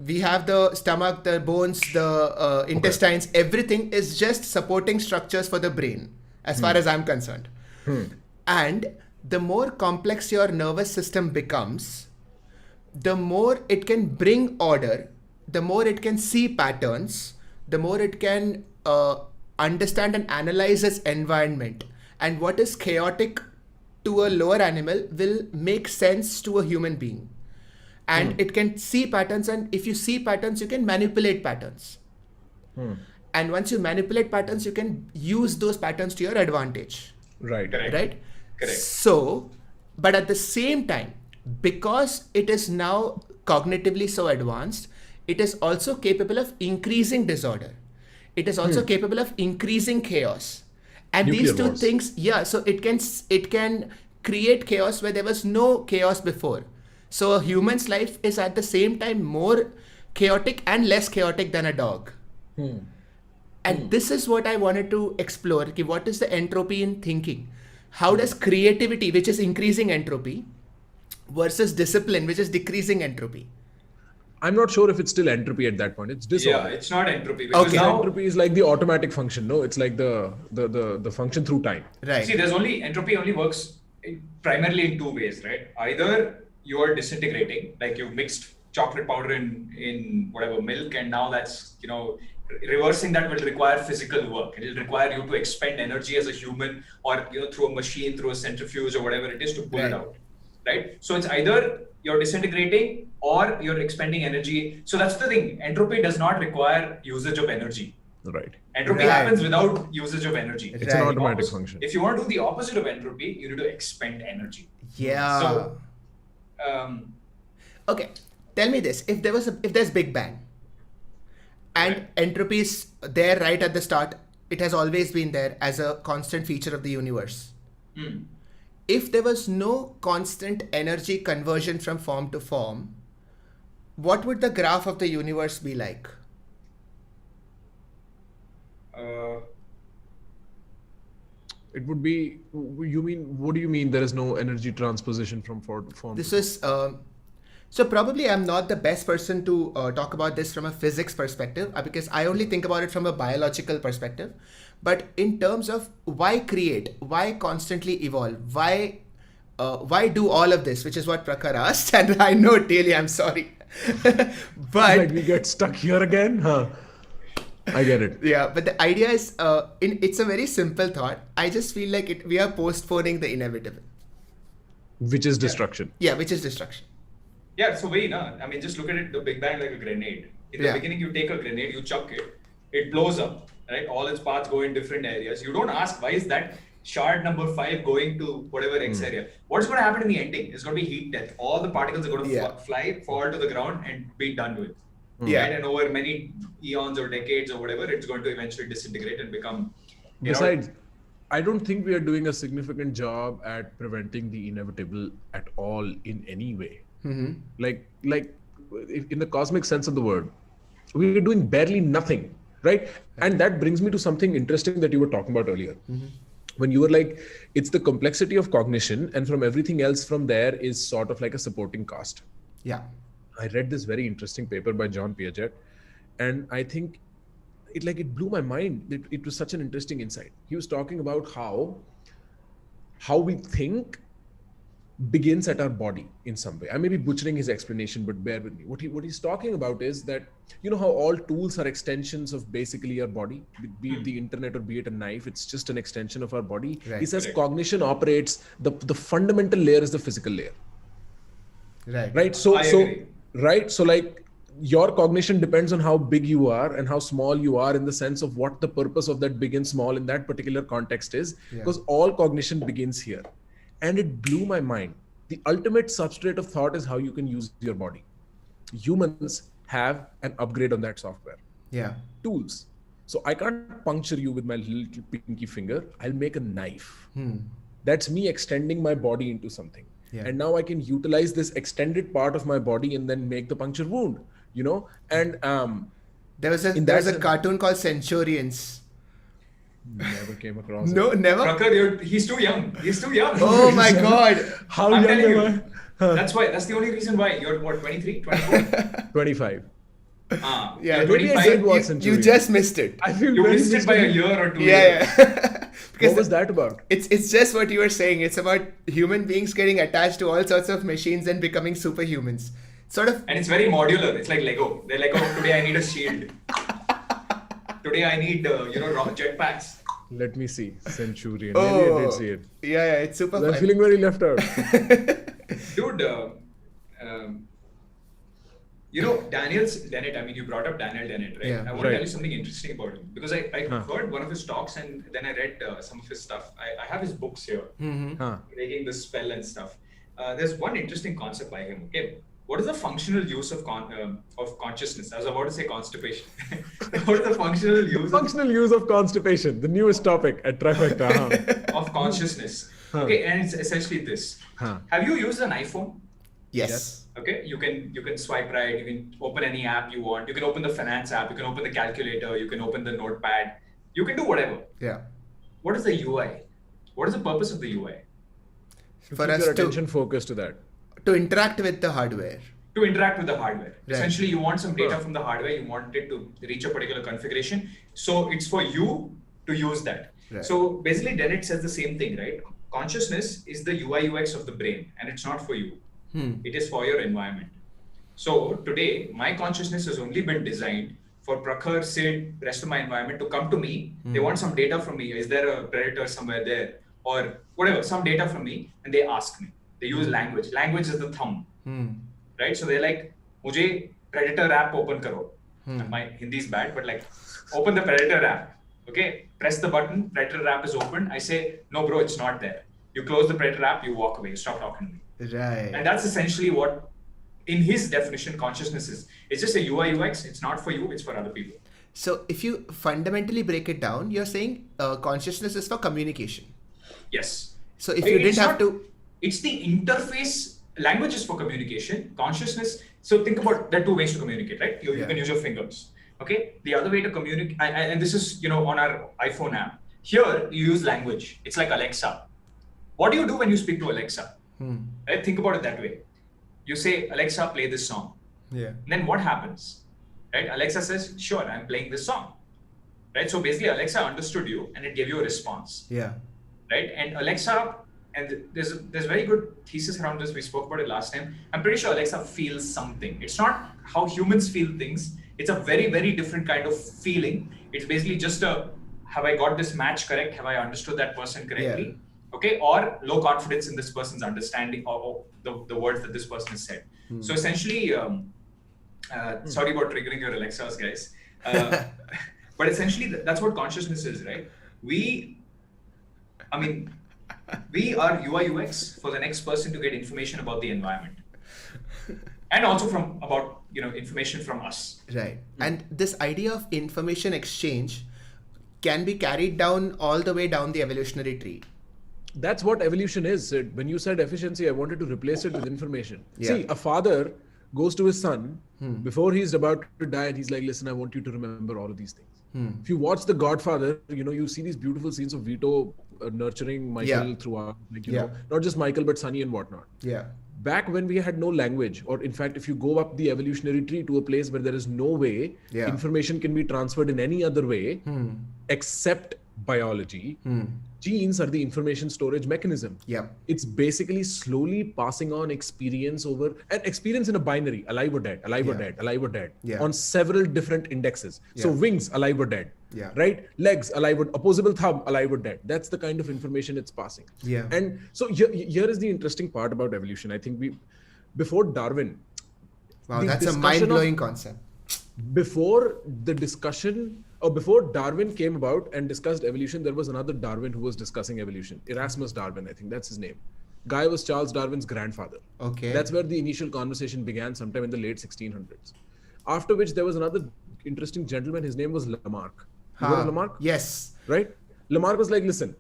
We have the stomach, the bones, the intestines. Everything is just supporting structures for the brain, as far as I'm concerned. And the more complex your nervous system becomes, the more it can bring order, the more it can see patterns, the more it can understand and analyze its environment. And what is chaotic to a lower animal will make sense to a human being. And it can see patterns, and if you see patterns, you can manipulate patterns. And once you manipulate patterns, you can use those patterns to your advantage. Right. Correct. So, but at the same time, because it is now cognitively so advanced, it is also capable of increasing disorder. It is also capable of increasing chaos. And Nuclear these two wars. things, so it can create chaos where there was no chaos before. So a human's life is at the same time more chaotic and less chaotic than a dog. And this is what I wanted to explore. Okay, what is the entropy in thinking? How does creativity, which is increasing entropy, versus discipline, which is decreasing entropy? I'm not sure if it's still entropy at that point. It's disorder. Yeah, it's not entropy. Because Okay. now, Entropy is like the automatic function. No, it's like the function through time. Right. see, entropy only works primarily in two ways, right? Either you are disintegrating, like you mixed chocolate powder in whatever milk, and now that's, reversing that will require physical work. It will require you to expend energy as a human, or through a machine, through a centrifuge or whatever it is, to pull it out, right? So it's either you're disintegrating or you're expending energy. So that's the thing. Entropy does not require usage of energy. Right. Entropy happens without usage of energy. It's an automatic function. If you want to do the opposite of entropy, you need to expend energy. Yeah. So, okay, tell me this: if there's Big Bang, and entropy is there right at the start, it has always been there as a constant feature of the universe. If there was no constant energy conversion from form to form, what would the graph of the universe be like? It would be. You mean? What do you mean? There is no energy transposition from form to form? This is so probably I'm not the best person to talk about this from a physics perspective, because I only think about it from a biological perspective. But in terms of why create, why constantly evolve, why do all of this, which is what Prakhar asked, and I know, Daily, I'm sorry, but like we get stuck here again, huh? I get it. Yeah, but the idea is, it's a very simple thought. I just feel like we are postponing the inevitable. Which is destruction. Yeah, which is destruction. Yeah, so I mean, just look at it, the Big Bang like a grenade. In the beginning, you take a grenade, you chuck it, it blows up, right? All its parts go in different areas. You don't ask, why is that shard number 5 going to whatever X area? What's going to happen in the ending? It's going to be heat death. All the particles are going to fly, fall to the ground, and be done with. Yeah. Right? And over many eons or decades or whatever, it's going to eventually disintegrate and become. Besides, I don't think we are doing a significant job at preventing the inevitable at all in any way. Like in the cosmic sense of the word, we are doing barely nothing, right? And that brings me to something interesting that you were talking about earlier. When you were like, it's the complexity of cognition, and from everything else from there is sort of like a supporting cast. Yeah. I read this very interesting paper by John Piaget, and I think it blew my mind. It was such an interesting insight. He was talking about how we think begins at our body in some way. I may be butchering his explanation, but bear with me. What he's talking about is that, how all tools are extensions of basically our body, be it the internet or be it a knife, it's just an extension of our body. Right. He says cognition operates, the fundamental layer is the physical layer. Right. So like your cognition depends on how big you are and how small you are, in the sense of what the purpose of that big and small in that particular context is, because all cognition begins here. And it blew my mind. The ultimate substrate of thought is how you can use your body. Humans have an upgrade on that software. Yeah. Tools. So I can't puncture you with my little pinky finger. I'll make a knife. That's me extending my body into something. Yeah. And now I can utilize this extended part of my body and then make the puncture wound, And there was a cartoon called Centurions. Never came across No, it. never. Prakhar, he's too young. Oh my God. How I'm young telling you. am I? That's the only reason why. You're what, 23, 24? 25. Yeah, Yeah, you're maybe I 25. did watch You Centurions. just missed it. I feel You very missed it by a mistaken. year or 2 years. Yeah. What was that about? It's just what you were saying. It's about human beings getting attached to all sorts of machines and becoming superhumans. Sort of. And it's very modular. It's like Lego. They're like, oh, today I need a shield. Today I need, jetpacks. Let me see. Centurion. Oh, Maybe I did see it. Yeah, it's super I'm fun. feeling very left out. Dude, Daniel Dennett, I mean, you brought up Daniel Dennett, right? Yeah. I want to tell you something interesting about him, because I heard one of his talks and then I read some of his stuff. I have his books here, Breaking the Spell and stuff. There's one interesting concept by him, okay? What is the functional use of consciousness? I was about to say constipation. What is the functional use Functional use of constipation, the newest topic at Trifecta. of consciousness? Okay, and it's essentially this. Have you used an iPhone? Yes. Okay, you can swipe right, you can open any app you want, you can open the finance app, you can open the calculator, you can open the notepad, you can do whatever. Yeah. What is the UI? What is the purpose of the UI? To For keep us your attention focused to that. to interact with the hardware. To interact with the hardware. Right. Essentially, you want some data Huh. from the hardware, you want it to reach a particular configuration. So it's for you to use that. Right. So basically, Dennett says the same thing, right? Consciousness is the UI UX of the brain, and it's not for you. It is for your environment. So today, my consciousness has only been designed for Prakhar, Sid, rest of my environment to come to me. They want some data from me. Is there a predator somewhere there? Or whatever, some data from me, and they ask me. They use language. Language is the thumb. Right? So they're like, "Mujhe Predator app open karo." My Hindi is bad, but like, open the Predator app. Okay, press the button, Predator app is open. I say, "No, bro, it's not there." You close the Predator app, you walk away, you stop talking to me. Right. And that's essentially what, in his definition, consciousness is. It's just a UI UX. It's not for you, it's for other people. So if you fundamentally break it down, you're saying consciousness is for communication. Yes. So if you didn't have to... It's the interface. Language is for communication. Consciousness. So think about, there are two ways to communicate, right? You can use your fingers. Okay. The other way to communicate, and this is, on our iPhone app. Here, you use language. It's like Alexa. What do you do when you speak to Alexa? Right? Think about it that way. You say, Alexa, play this song. Yeah. And then what happens? Right? Alexa says, sure, I'm playing this song. Right? So basically, Alexa understood you and it gave you a response. Yeah. Right? And Alexa, and there's very good thesis around this. We spoke about it last time. I'm pretty sure Alexa feels something. It's not how humans feel things. It's a very, very different kind of feeling. It's basically just have I got this match correct? Have I understood that person correctly? Yeah. Okay, or low confidence in this person's understanding or the words that this person has said. So essentially, sorry about triggering your Alexas, guys. But essentially, that's what consciousness is, right? We are UI UX for the next person to get information about the environment. And also about information from us. Right. And this idea of information exchange can be carried down all the way down the evolutionary tree. That's what evolution is, Sid. When you said efficiency, I wanted to replace it with information. Yeah. See, a father goes to his son before he's about to die and he's like, listen, I want you to remember all of these things. If you watch The Godfather, you see these beautiful scenes of Vito nurturing Michael throughout, not just Michael, but Sonny and whatnot. Yeah. Back when we had no language, or in fact, if you go up the evolutionary tree to a place where there is no way information can be transferred in any other way except biology, genes are the information storage mechanism. Yeah. It's basically slowly passing on experience over, and experience in a binary, alive or dead, alive or dead, alive or dead, on several different indexes. So wings, alive or dead, right? Legs, alive or opposable thumb, alive or dead. That's the kind of information it's passing. Yeah. And so here is the interesting part about evolution. I think before Darwin. Wow, that's a mind-blowing concept. Before Darwin came about and discussed evolution, there was another Darwin who was discussing evolution. Erasmus Darwin, I think that's his name. Guy was Charles Darwin's grandfather. Okay. That's where the initial conversation began sometime in the late 1600s. After which there was another interesting gentleman. His name was Lamarck. You heard of Lamarck? Yes. Right? Lamarck was like, listen,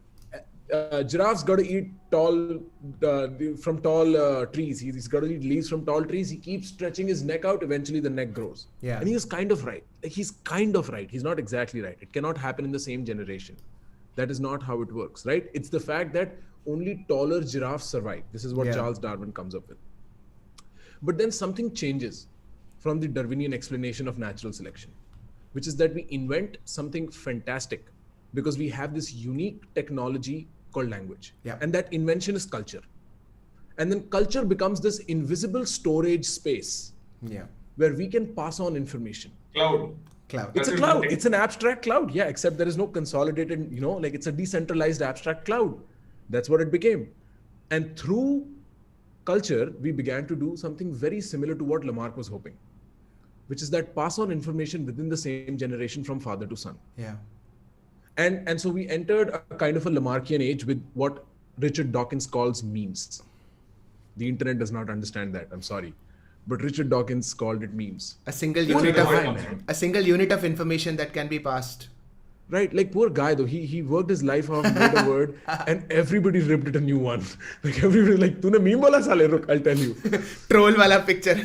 giraffes got to eat from tall trees. He's got to eat leaves from tall trees. He keeps stretching his neck out. Eventually, the neck grows. Yeah. And he is kind of right. He's kind of right. He's not exactly right. It cannot happen in the same generation. That is not how it works, right? It's the fact that only taller giraffes survive. This is what Charles Darwin comes up with. But then something changes from the Darwinian explanation of natural selection, which is that we invent something fantastic because we have this unique technology called language. Yeah. And that invention is culture. And then culture becomes this invisible storage space where we can pass on information. Cloud. It's a cloud. It's an abstract cloud. Yeah, except there is no consolidated, it's a decentralized abstract cloud. That's what it became. And through culture, we began to do something very similar to what Lamarck was hoping, which is that pass on information within the same generation from father to son. Yeah. And so we entered a kind of a Lamarckian age with what Richard Dawkins calls memes. The internet does not understand that. I'm sorry. But Richard Dawkins called it memes. A single unit of information that can be passed. Right, like poor guy though. He worked his life off, made a word, and everybody ripped it a new one. Like everybody like, "Tune meme bola sale, look, I'll tell you." Troll wala picture.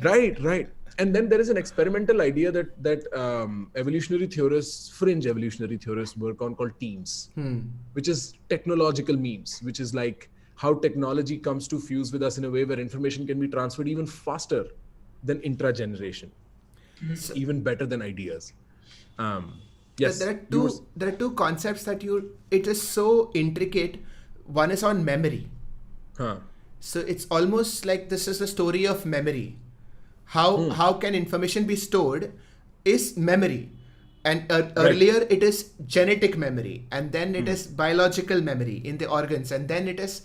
Right. And then there is an experimental idea that evolutionary theorists, fringe evolutionary theorists, work on called teams, which is technological memes, which is like how technology comes to fuse with us in a way where information can be transferred even faster than intra-generation, even better than ideas. Yes, There are two concepts that it is so intricate. One is on memory. So it's almost like this is the story of memory. How can information be stored is memory, and earlier it is genetic memory, and then it is biological memory in the organs, and then it is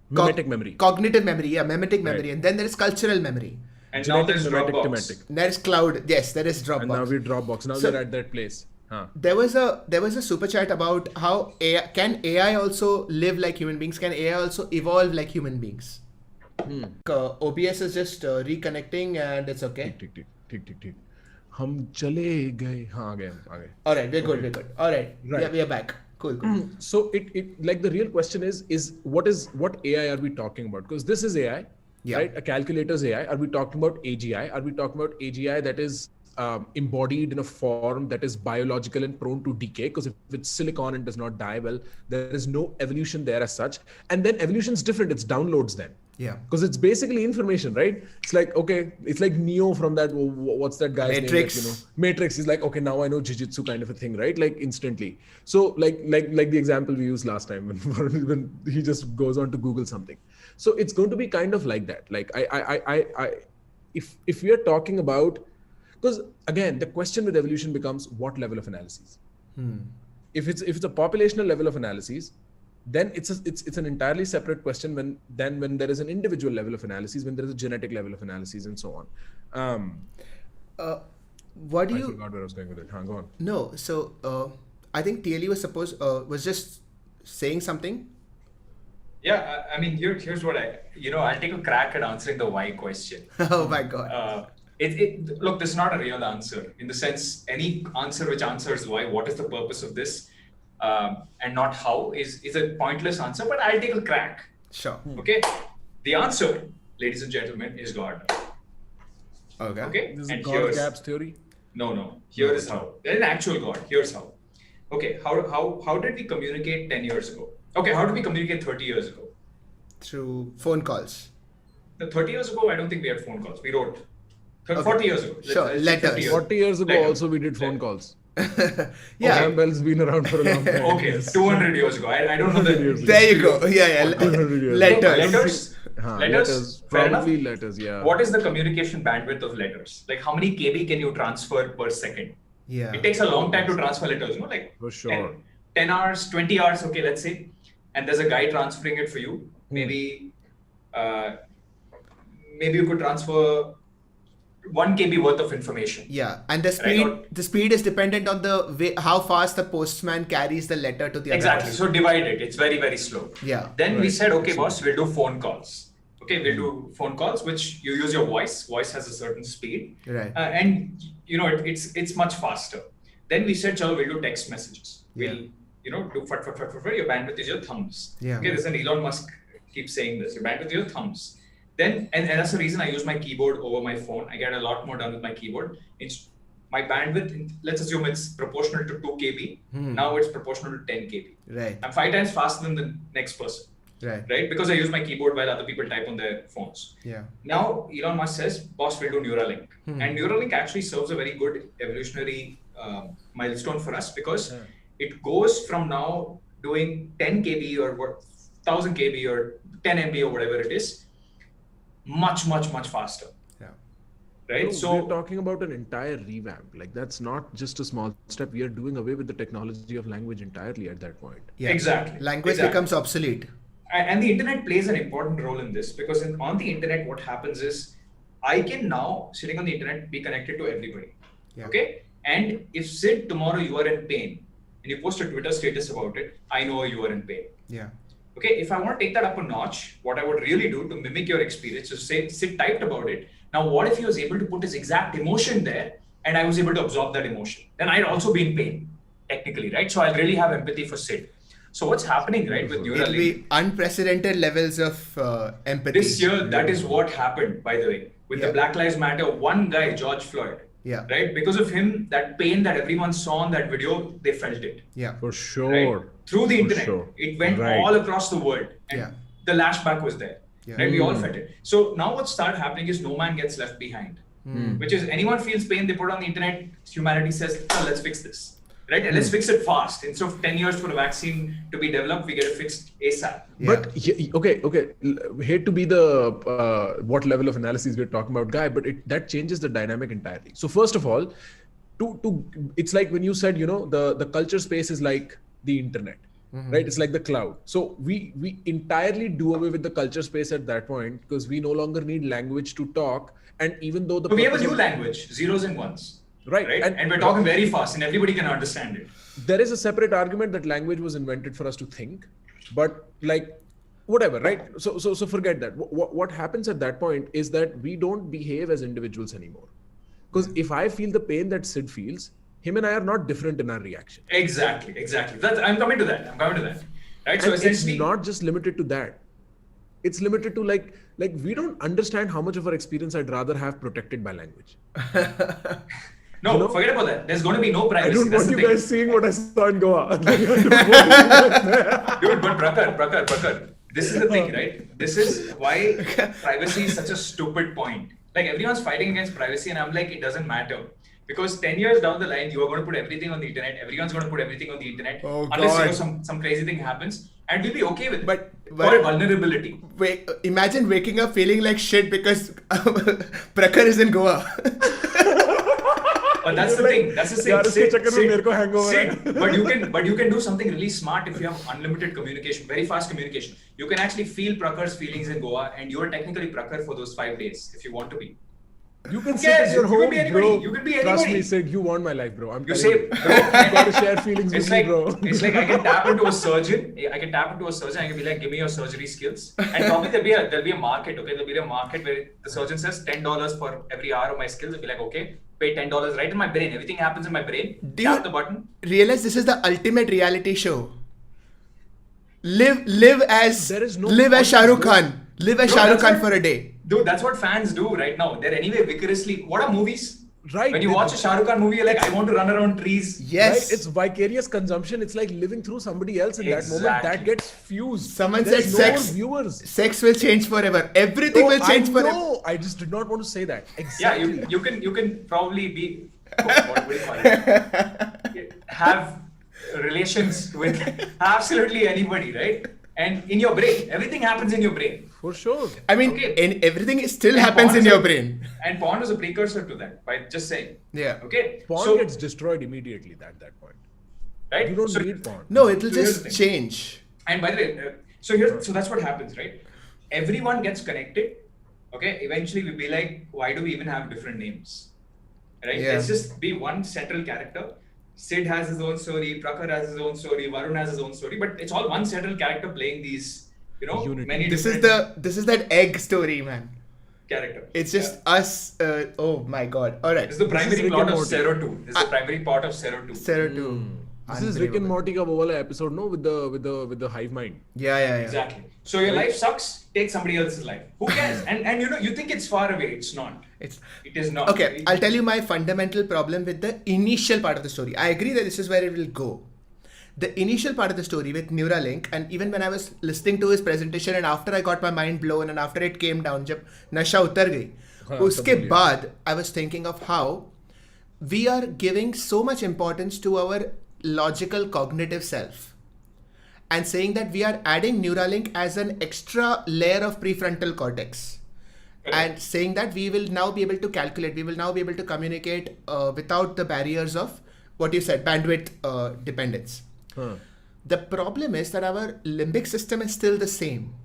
mimetic memory, cognitive memory, mimetic memory, and then there is cultural memory. And now there's Dropbox. There is cloud. Yes, there is Dropbox. And now we're Dropbox. Now we're at that place. There was a super chat about how can AI also live like human beings? Can AI also evolve like human beings? OBS is just reconnecting and it's okay. ठीक. हम चले गए. हाँ आ गए. All right, we're good. All right. Yeah, we are back. Cool. So it like the real question is what AI are we talking about? Because this is AI. Yeah. Right? A calculator's AI. Are we talking about AGI? Are we talking about AGI that is embodied in a form that is biological and prone to decay? Because if it's silicon and does not die, well, there is no evolution there as such. And then evolution is different. It's downloads then. Yeah. Because it's basically information, right? It's like, okay, it's like Neo from that, what's that guy's Matrix. name? Matrix is like, okay, now I know Jiu-Jitsu kind of a thing, right? Like instantly. So like the example we used last time when he just goes on to Google something. So it's going to be kind of like that. Like if we are talking about, because again, the question with evolution becomes what level of analysis? If it's a populational level of analysis, then it's an entirely separate question when there is an individual level of analysis, when there is a genetic level of analysis, and so on. What do I you? forgot where I was going with it. Go on. No, so I think TLE was just saying something. Yeah, I mean, here's what I'll take a crack at answering the why question. Oh my God. Look, this is not a real answer in the sense any answer which answers why, what is the purpose of this, and not how is a pointless answer, but I'll take a crack. Sure. Okay. The answer, ladies and gentlemen, is God. Okay. This is and God gaps theory? No. Here is how. There is an actual God. Here's how. Okay. How did we communicate 10 years ago? Okay. How did we communicate 30 years ago? Through phone calls. 30 years ago, I don't think we had phone calls. We wrote. 40 years ago. Sure, letters. 40 years ago also we did phone calls. Yeah. Campbell's been around for a long time. Okay, yes. 200 years ago. I don't know the... There you go. Yeah. 200 years. Letters. Letters. Probably letters, yeah. What is the communication bandwidth of letters? Like how many KB can you transfer per second? Yeah. It takes a long time to transfer letters, like for sure. 10 hours, 20 hours, okay, let's say. And there's a guy transferring it for you. Maybe you could transfer 1 KB worth of information. Yeah, and the speed is dependent on the way how fast the postman carries the letter to the other Exactly. person. So divide it. It's very, very slow. Yeah. Then we said, okay, boss, we'll do phone calls. Okay, we'll do phone calls, which you use your voice. Voice has a certain speed. Right. And it's much faster. Then we said, chalo, we'll do text messages. We'll do fat. Your bandwidth is your thumbs. Yeah. Okay, there's an Elon Musk keeps saying this. Your bandwidth is your thumbs. Then, and that's the reason I use my keyboard over my phone. I get a lot more done with my keyboard. It's my bandwidth, let's assume it's proportional to 2 KB. Now it's proportional to 10 KB. Right. I'm 5 times faster than the next person. Right? Because I use my keyboard while other people type on their phones. Yeah. Now, Elon Musk says, boss, we'll do Neuralink. And Neuralink actually serves a very good evolutionary milestone for us because it goes from now doing 10 KB or 1000 KB or 10 MB or whatever it is, much faster. Yeah. Right. So we're talking about an entire revamp. Like that's not just a small step. We are doing away with the technology of language entirely at that point. Yeah. Exactly. Language becomes obsolete. And the internet plays an important role in this because on the internet, what happens is I can now, sitting on the internet, be connected to everybody. Yeah. Okay. And if Sid, tomorrow you are in pain and you post a Twitter status about it, I know you are in pain. Yeah. Okay, if I want to take that up a notch, what I would really do to mimic your experience is say, Sid typed about it. Now, what if he was able to put his exact emotion there and I was able to absorb that emotion, then I'd also be in pain, technically, right? So I'll really have empathy for Sid. So what's happening, right, with It'll Neuralink? be unprecedented levels of empathy. This year, that is what happened, by the way, with the Black Lives Matter. One guy, George Floyd, right? Because of him, that pain that everyone saw in that video, they felt it. Yeah, for sure. Right? Through the internet, it went all across the world, and the lashback was there. Right? We all felt it. So now what started happening is no man gets left behind. Which is anyone feels pain, they put it on the internet. Humanity says, oh, let's fix this, right? And let's fix it fast. Instead of 10 years for a vaccine to be developed, we get it fixed ASAP. But okay. Hate to be the what level of analysis we're talking about guy, but that changes the dynamic entirely. So first of all, it's like when you said, the culture space is like the internet, right? It's like the cloud. So we entirely do away with the culture space at that point because we no longer need language to talk. And even though we have a new language, zeros and ones. Right? And we're talking very fast and everybody can understand it. There is a separate argument that language was invented for us to think, but like whatever, right? So forget that. What happens at that point is that we don't behave as individuals anymore. Because if I feel the pain that Sid feels, him and I are not different in our reaction. Exactly. I'm coming to that. Right? So it's not just limited to that. It's limited to like we don't understand how much of our experience I'd rather have protected by language. No, forget about that. There's going to be no privacy. I don't want you guys seeing what I saw in Goa. Dude, but Prakar, this is the thing, right? This is why privacy is such a stupid point. Like everyone's fighting against privacy and I'm like, it doesn't matter. Because 10 years down the line, you are going to put everything on the internet. Everyone's going to put everything on the internet. Unless some crazy thing happens. And we'll be okay with it. But for vulnerability. Wait, imagine waking up feeling like shit because Prakar is in Goa. But that's the thing. That's the thing. But you can do something really smart if you have unlimited communication, very fast communication. You can actually feel Prakar's feelings in Goa, and you are technically Prakar for those 5 days if you want to be. You can sit at your home, bro. You can be anybody. Trust me, Sid, you want my life, bro. You say, bro, you got to share feelings with me, bro. It's like I can tap into a surgeon. I can be like, give me your surgery skills. And probably there'll be a market, okay? There'll be a market where the surgeon says $10 for every hour of my skills. I'll be like, okay, pay $10 right in my brain. Everything happens in my brain. Tap the button. Realize this is the ultimate reality show. Live as Shah Rukh Khan. Live as Shah Rukh Khan for a day. Dude, that's what fans do right now. They're anyway vigorously. What are movies? Right. When you watch a Shah Rukh Khan movie, you're like, I want to run around trees. Yes. Right? It's vicarious consumption. It's like living through somebody else in that moment. That gets fused. Someone said sex will change forever. Everything will change forever. No, I just did not want to say that. Exactly. Yeah, you can probably be what do you call it? Have relations with absolutely anybody, right? And in your brain, everything happens in your brain. For sure. I mean, everything still happens in your brain. And porn is a precursor to that, by just saying. Yeah. Okay. Porn gets destroyed immediately at that point. Right? You don't need porn. No, it'll just change. And by the way, so that's what happens, right? Everyone gets connected. Okay. Eventually we'll be like, why do we even have different names? Right? Yeah. Let's just be one central character. Sid has his own story, Prakar has his own story, Varun has his own story, but it's all one central character playing these, many This is that egg story, man. Character. It's just us. Oh my god! All right. This is the primary plot of Zero 2. This is the primary plot of Zero 2. Zero 2. This is Rick and Morty ka wo wala episode, no, with the hive mind. Yeah. Exactly. So your life sucks. Take somebody else's life. Who cares? And you think it's far away. It's not. It is not. Okay, I'll tell you my fundamental problem with the initial part of the story. I agree that this is where it will go. The initial part of the story with Neuralink, and even when I was listening to his presentation and after I got my mind blown and after it came down, jab nasha utar gayi, uske baad I was thinking of how we are giving so much importance to our logical cognitive self and saying that we are adding Neuralink as an extra layer of prefrontal cortex. And saying that we will now be able to calculate, we will now be able to communicate without the barriers of what you said, bandwidth dependence. The problem is that our limbic system is still the same.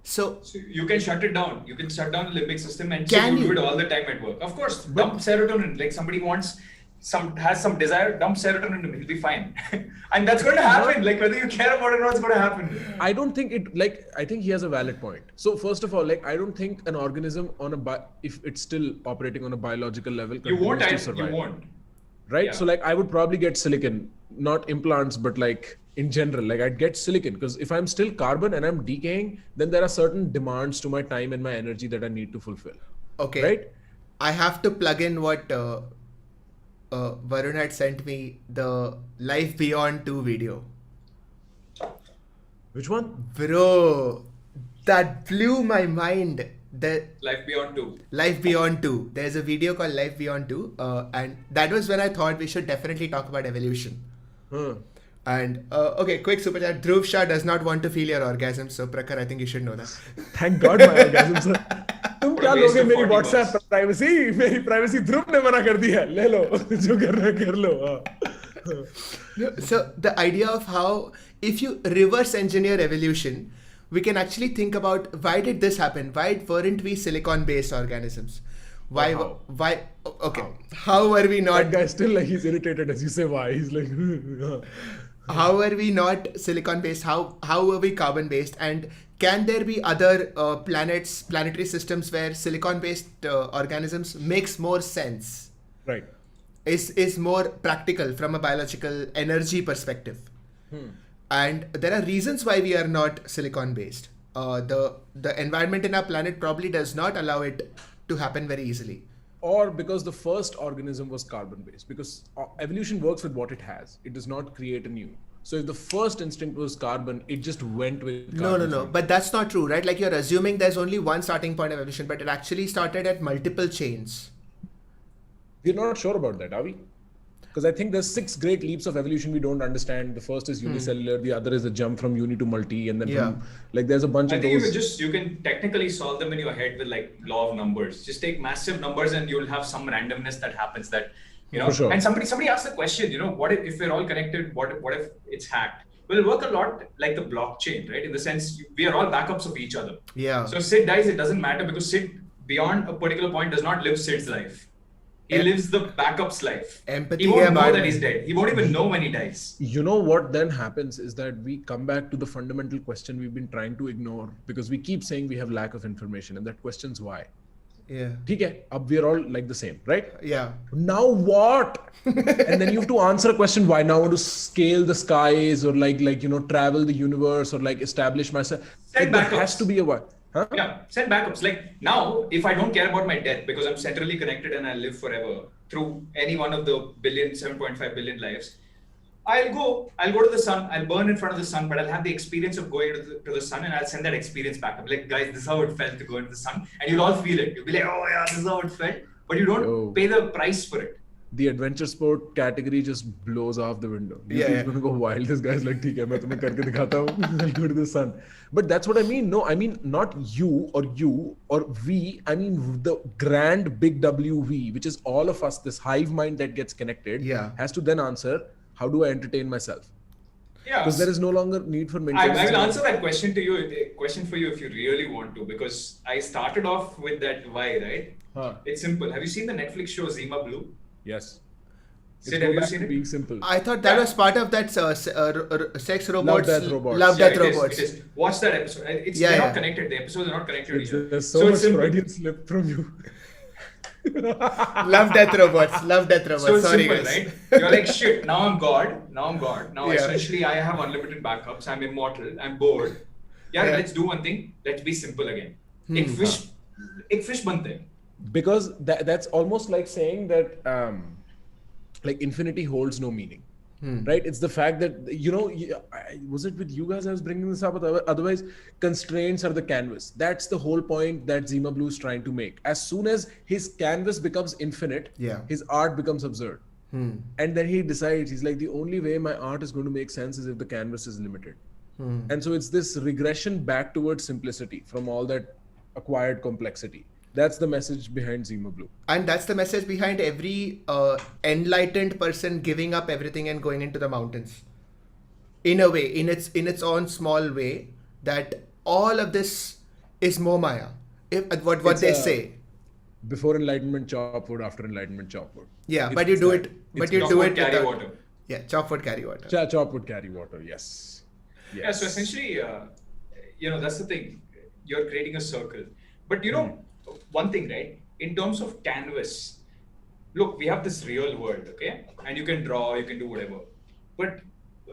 So you can shut it down. You can shut down the limbic system and so you do it all the time at work. Of course, dump serotonin. Like somebody wants some desire, dump serotonin in him, he'll be fine. And that's going to happen. Like whether you care about it or not, it's going to happen. I don't think it, like, I think he has a valid point. So first of all, like, I don't think an organism if it's still operating on a biological level, You won't. continues to survive. You won't. Right? Yeah. So like, I would probably get silicon, not implants, but like in general, like I'd get silicon, because if I'm still carbon and I'm decaying, then there are certain demands to my time and my energy that I need to fulfill. Okay. Right? I have to plug in what Varun had sent me, the Life Beyond 2 video. Which one? Bro, that blew my mind. The Life Beyond 2. Life Beyond 2. There's a video called Life Beyond 2. And that was when I thought we should definitely talk about evolution. Huh. And okay, quick super chat. Dhruv Shah does not want to feel your orgasm. So Prakhar, I think you should know that. Thank God my orgasm, sir. तुम क्या waste लोगे of मेरी 40 WhatsApp bucks. Privacy? मेरी privacy ध्रुव ने मना कर दी है. ले लो, जो करना है कर लो. हाँ. So the idea of how, if you reverse engineer evolution, we can actually think about why did this happen? Why weren't we silicon-based organisms? Why? How? Why? Okay. How were we not? That guy still like he's irritated as you say why. He's like, How were we not silicon-based? How were we carbon-based? And can there be other planetary systems where silicon-based organisms makes more sense? right. Is more practical from a biological energy perspective. And there are reasons why we are not silicon based. The environment in our planet probably does not allow it to happen very easily. Or because the first organism was carbon based, because evolution works with what it has. It does not create a new. So if the first instinct was carbon, it just went with carbon. No. But that's not true, right? Like you're assuming there's only one starting point of evolution, but it actually started at multiple chains. We're not sure about that, are we? Because I think there's 6 great leaps of evolution we don't understand. The first is unicellular, the other is the jump from uni to multi, and then from, like there's a bunch I of think those. you can technically solve them in your head with like law of numbers. Just take massive numbers and you'll have some randomness that happens that, you know. For sure. And somebody asked the question, you know, what if we're all connected? What if it's hacked? Well, it'll work a lot like the blockchain, right? In the sense we are all backups of each other. Yeah. So if Sid dies, it doesn't matter because Sid beyond a particular point does not live Sid's life. He lives the backup's life. Empathy He won't है know बाद that में. he's dead. He won't even know when he dies. You know what then happens is that we come back to the fundamental question we've been trying to ignore because we keep saying we have lack of information, and that question's why. Yeah. ठीक है, अब we're all like the same, right? Yeah. Now what? And then you have to answer a question why. Now I want to scale the skies or like you know travel the universe or like establish myself. Set Like, there backups. has to be a why. Huh? Yeah, set backups. Like now, if I don't care about my death because I'm centrally connected and I live forever through any one of the 7.5 billion lives, I'll go to the sun, I'll burn in front of the sun, but I'll have the experience of going to the sun and I'll send that experience back. I'm like, guys, this is how it felt to go into the sun. And you'll all feel it. You'll be like, oh yeah, this is how it felt. But you don't pay the price for it. The adventure sport category just blows off the window. Yeah, He's yeah. going to go wild. This guy's like, ठीक है, मैं तुम्हें करके दिखाता हूँ. I'll go to the sun. But that's what I mean. No, I mean not you or we. I mean the grand big WV, which is all of us. This hive mind that gets connected has to then answer, how do I entertain myself? Yeah. Because there is no longer need for I maintenance. will answer that question to you. A question for you if you really want to, because I started off with that why, right? Huh. It's simple. Have you seen the Netflix show Zima Blue? Yes. Sid, It's have go you back seen to it? being simple. I thought that was part of that sex robots. Death Robots. Love, Yeah, Death it is, Robots. it is. Watch that episode. They're not connected. The episodes are not connected to each other. There's so much it's simple. Freudian slip from you. Love Death Robots. Love Death Robots. So it's Sorry, simple, guys. right? You're like, shit, now I'm God. Now essentially I have unlimited backups. I'm immortal. I'm bored. Yeah, let's do one thing. Let's be simple again. Ek fish bante hain. Because that's almost like saying that like infinity holds no meaning, right? It's the fact that, you know, was it with you guys I was bringing this up? Otherwise, constraints are the canvas. That's the whole point that Zima Blue is trying to make. As soon as his canvas becomes infinite, his art becomes absurd. And then he decides, he's like, the only way my art is going to make sense is if the canvas is limited. And so it's this regression back towards simplicity from all that acquired complexity. That's the message behind Zima Blue. And that's the message behind every enlightened person giving up everything and going into the mountains. In a way, in its own small way, that all of this is more Maya. What they say. before enlightenment, chop wood. After enlightenment, chop wood. Yeah, but you do it. But you Chop do wood, it. carry without- water. Yeah, chop wood, carry water. Chop wood, carry water. Yes. Yeah, so essentially, that's the thing. You're creating a circle. But one thing, right? In terms of canvas, look, we have this real world, okay? And you can draw, you can do whatever. But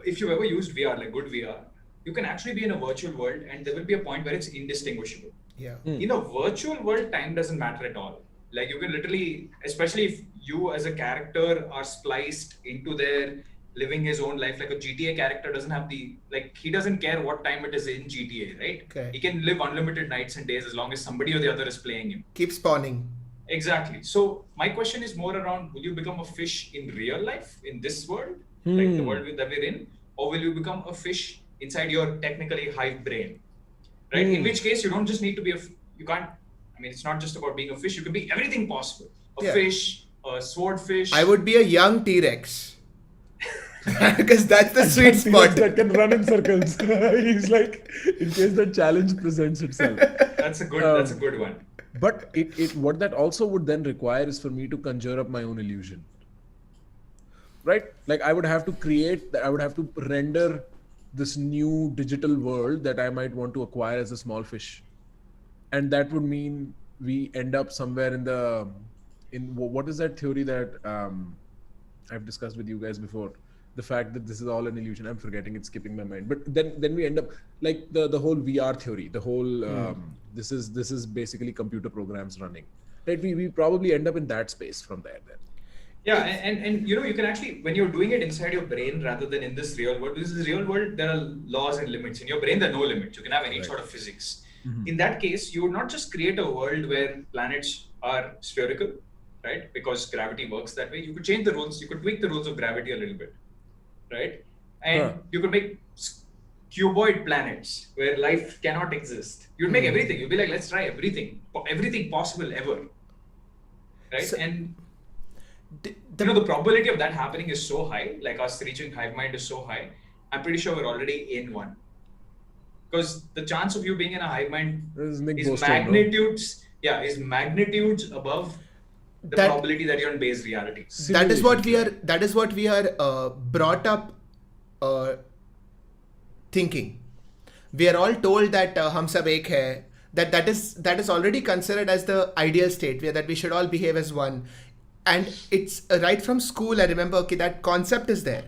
if you've ever used VR, like good VR, you can actually be in a virtual world and there will be a point where it's indistinguishable. Yeah. In a virtual world, time doesn't matter at all. Like you can literally, especially if you as a character are spliced into there, living his own life, like a GTA character doesn't have he doesn't care what time it is in GTA, right? Okay. He can live unlimited nights and days as long as somebody or the other is playing him. Keep spawning. Exactly. So my question is more around, will you become a fish in real life, in this world, like the world that we're in, or will you become a fish inside your technically hive brain, right? In which case, you don't just need to be it's not just about being a fish. You can be everything possible. A fish, a swordfish. I would be a young T-Rex. Because that's the sweet spot. That can run in circles. He's like, in case that challenge presents itself. That's a good one. But what that also would then require is for me to conjure up my own illusion. Right? Like I would have to render this new digital world that I might want to acquire as a small fish. And that would mean we end up somewhere in what is that theory that I've discussed with you guys before? The fact that this is all an illusion. I'm forgetting, it's skipping my mind. But then we end up like the whole VR theory, the whole this is basically computer programs running. Right? We probably end up in that space from there then. Yeah, and you can actually, when you're doing it inside your brain rather than in this real world, because in this real world there are laws and limits. In your brain there are no limits. You can have any sort of physics. In that case, you would not just create a world where planets are spherical, right? Because gravity works that way. You could change the rules. You could tweak the rules of gravity a little bit, right? And you could make cuboid planets where life cannot exist. You'd make everything. You'd be like, let's try everything possible ever, right? So, and the probability of that happening is so high. Like us reaching hive mind is so high. I'm pretty sure we're already in one. Because the chance of you being in a hive mind is magnitudes above the probability that you're in base reality. That is what we are brought up thinking. We are all told that hum sab ek hai. That is already considered as the ideal state, that we should all behave as one. And it's right from school. I remember that concept is there.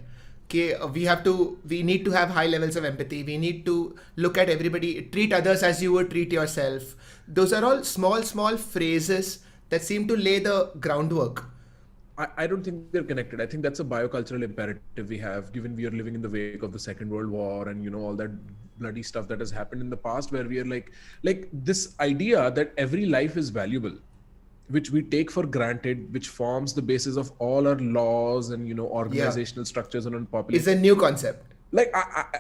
We need to have high levels of empathy. We need to look at everybody, treat others as you would treat yourself. Those are all small phrases that seem to lay the groundwork. I don't think they're connected. I think that's a biocultural imperative we have, given we are living in the wake of the Second World War and all that bloody stuff that has happened in the past, where we are like this idea that every life is valuable, which we take for granted, which forms the basis of all our laws and organizational structures and on population. It's a new concept. Like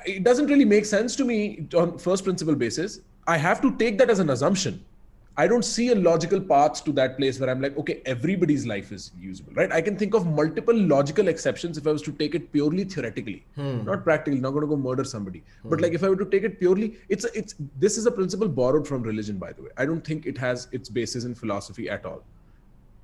it doesn't really make sense to me on first principle basis. I have to take that as an assumption. I don't see a logical path to that place where I'm like, okay, everybody's life is usable, right? I can think of multiple logical exceptions if I was to take it purely theoretically, not practically, not going to go murder somebody. But like if I were to take it purely, this is a principle borrowed from religion, by the way. I don't think it has its basis in philosophy at all.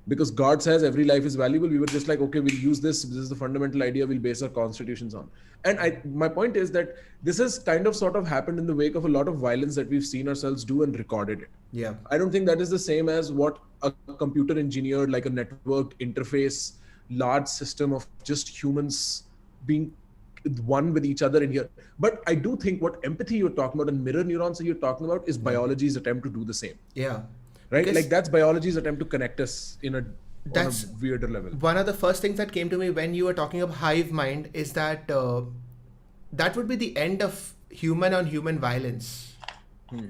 Because God says every life is valuable. We were just like, okay, we'll use this. This is the fundamental idea we'll base our constitutions on. And my point is that this has kind of sort of happened in the wake of a lot of violence that we've seen ourselves do and recorded it. Yeah. I don't think that is the same as what a computer engineered, like a networked interface, large system of just humans being one with each other in here. But I do think what empathy you're talking about and mirror neurons that you're talking about is biology's attempt to do the same. Yeah. Right? Because like that's biology's attempt to connect us on a weirder level. One of the first things that came to me when you were talking of hive mind is that that would be the end of human on human violence.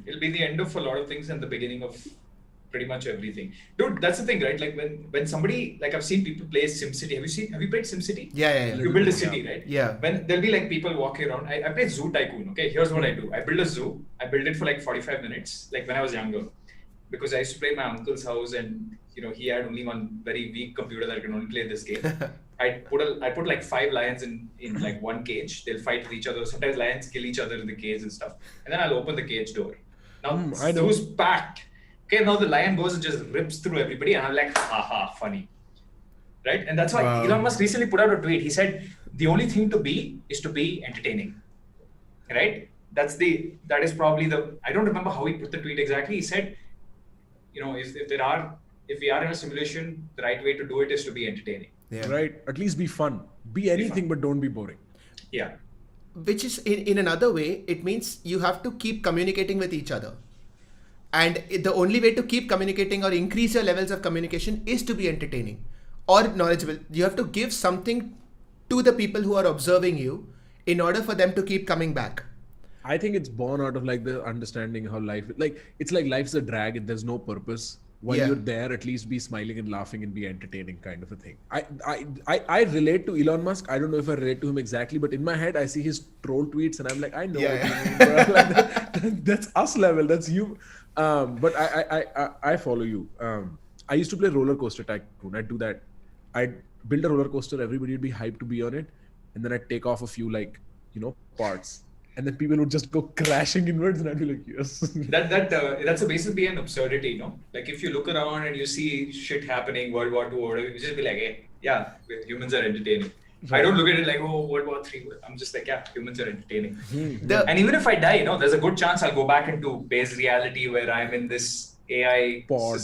It'll be the end of a lot of things and the beginning of pretty much everything. Dude, that's the thing, right? Like when somebody, like I've seen people play SimCity. Have you played SimCity? Yeah. You build a city, right? Yeah. When there'll be like people walking around. I play Zoo Tycoon, okay? Here's what I do. I build a zoo. I build it for like 45 minutes, like when I was younger. Because I used to play at my uncle's house and he had only one very weak computer that can only play this game. I put like 5 lions in like one cage. They'll fight with each other. Sometimes lions kill each other in the cage and stuff. And then I'll open the cage door. Now zoo's packed. Okay, now the lion goes and just rips through everybody, and I'm like, haha, funny. Right? And that's why Elon Musk recently put out a tweet. He said, the only thing to be is to be entertaining. Right? That is probably I don't remember how he put the tweet exactly. He said, if we are in a simulation, the right way to do it is to be entertaining. Yeah. Right? At least be fun. Be anything, but don't be boring. Yeah. Which is, in another way, it means you have to keep communicating with each other. And the only way to keep communicating or increase your levels of communication is to be entertaining or knowledgeable. You have to give something to the people who are observing you in order for them to keep coming back. I think it's born out of like the understanding how it's like life's a drag. There's no purpose. While you're there, at least be smiling and laughing and be entertaining, kind of a thing. I relate to Elon Musk. I don't know if I relate to him exactly, but in my head, I see his troll tweets and I'm like, I know what you mean. But I'm like, that's us level. That's you. But I follow you. I used to play Roller Coaster Tycoon. I'd do that. I'd build a roller coaster. Everybody would be hyped to be on it. And then I'd take off a few parts. And then people would just go crashing inwards and I'd be like, yes. That's basically an absurdity, no? Like if you look around and you see shit happening, World War II, or whatever, you just be like, hey, yeah, humans are entertaining. Right. I don't look at it like, oh, World War III. I'm just like, yeah, humans are entertaining. And even if I die, there's a good chance I'll go back into base reality where I'm in this AI pod.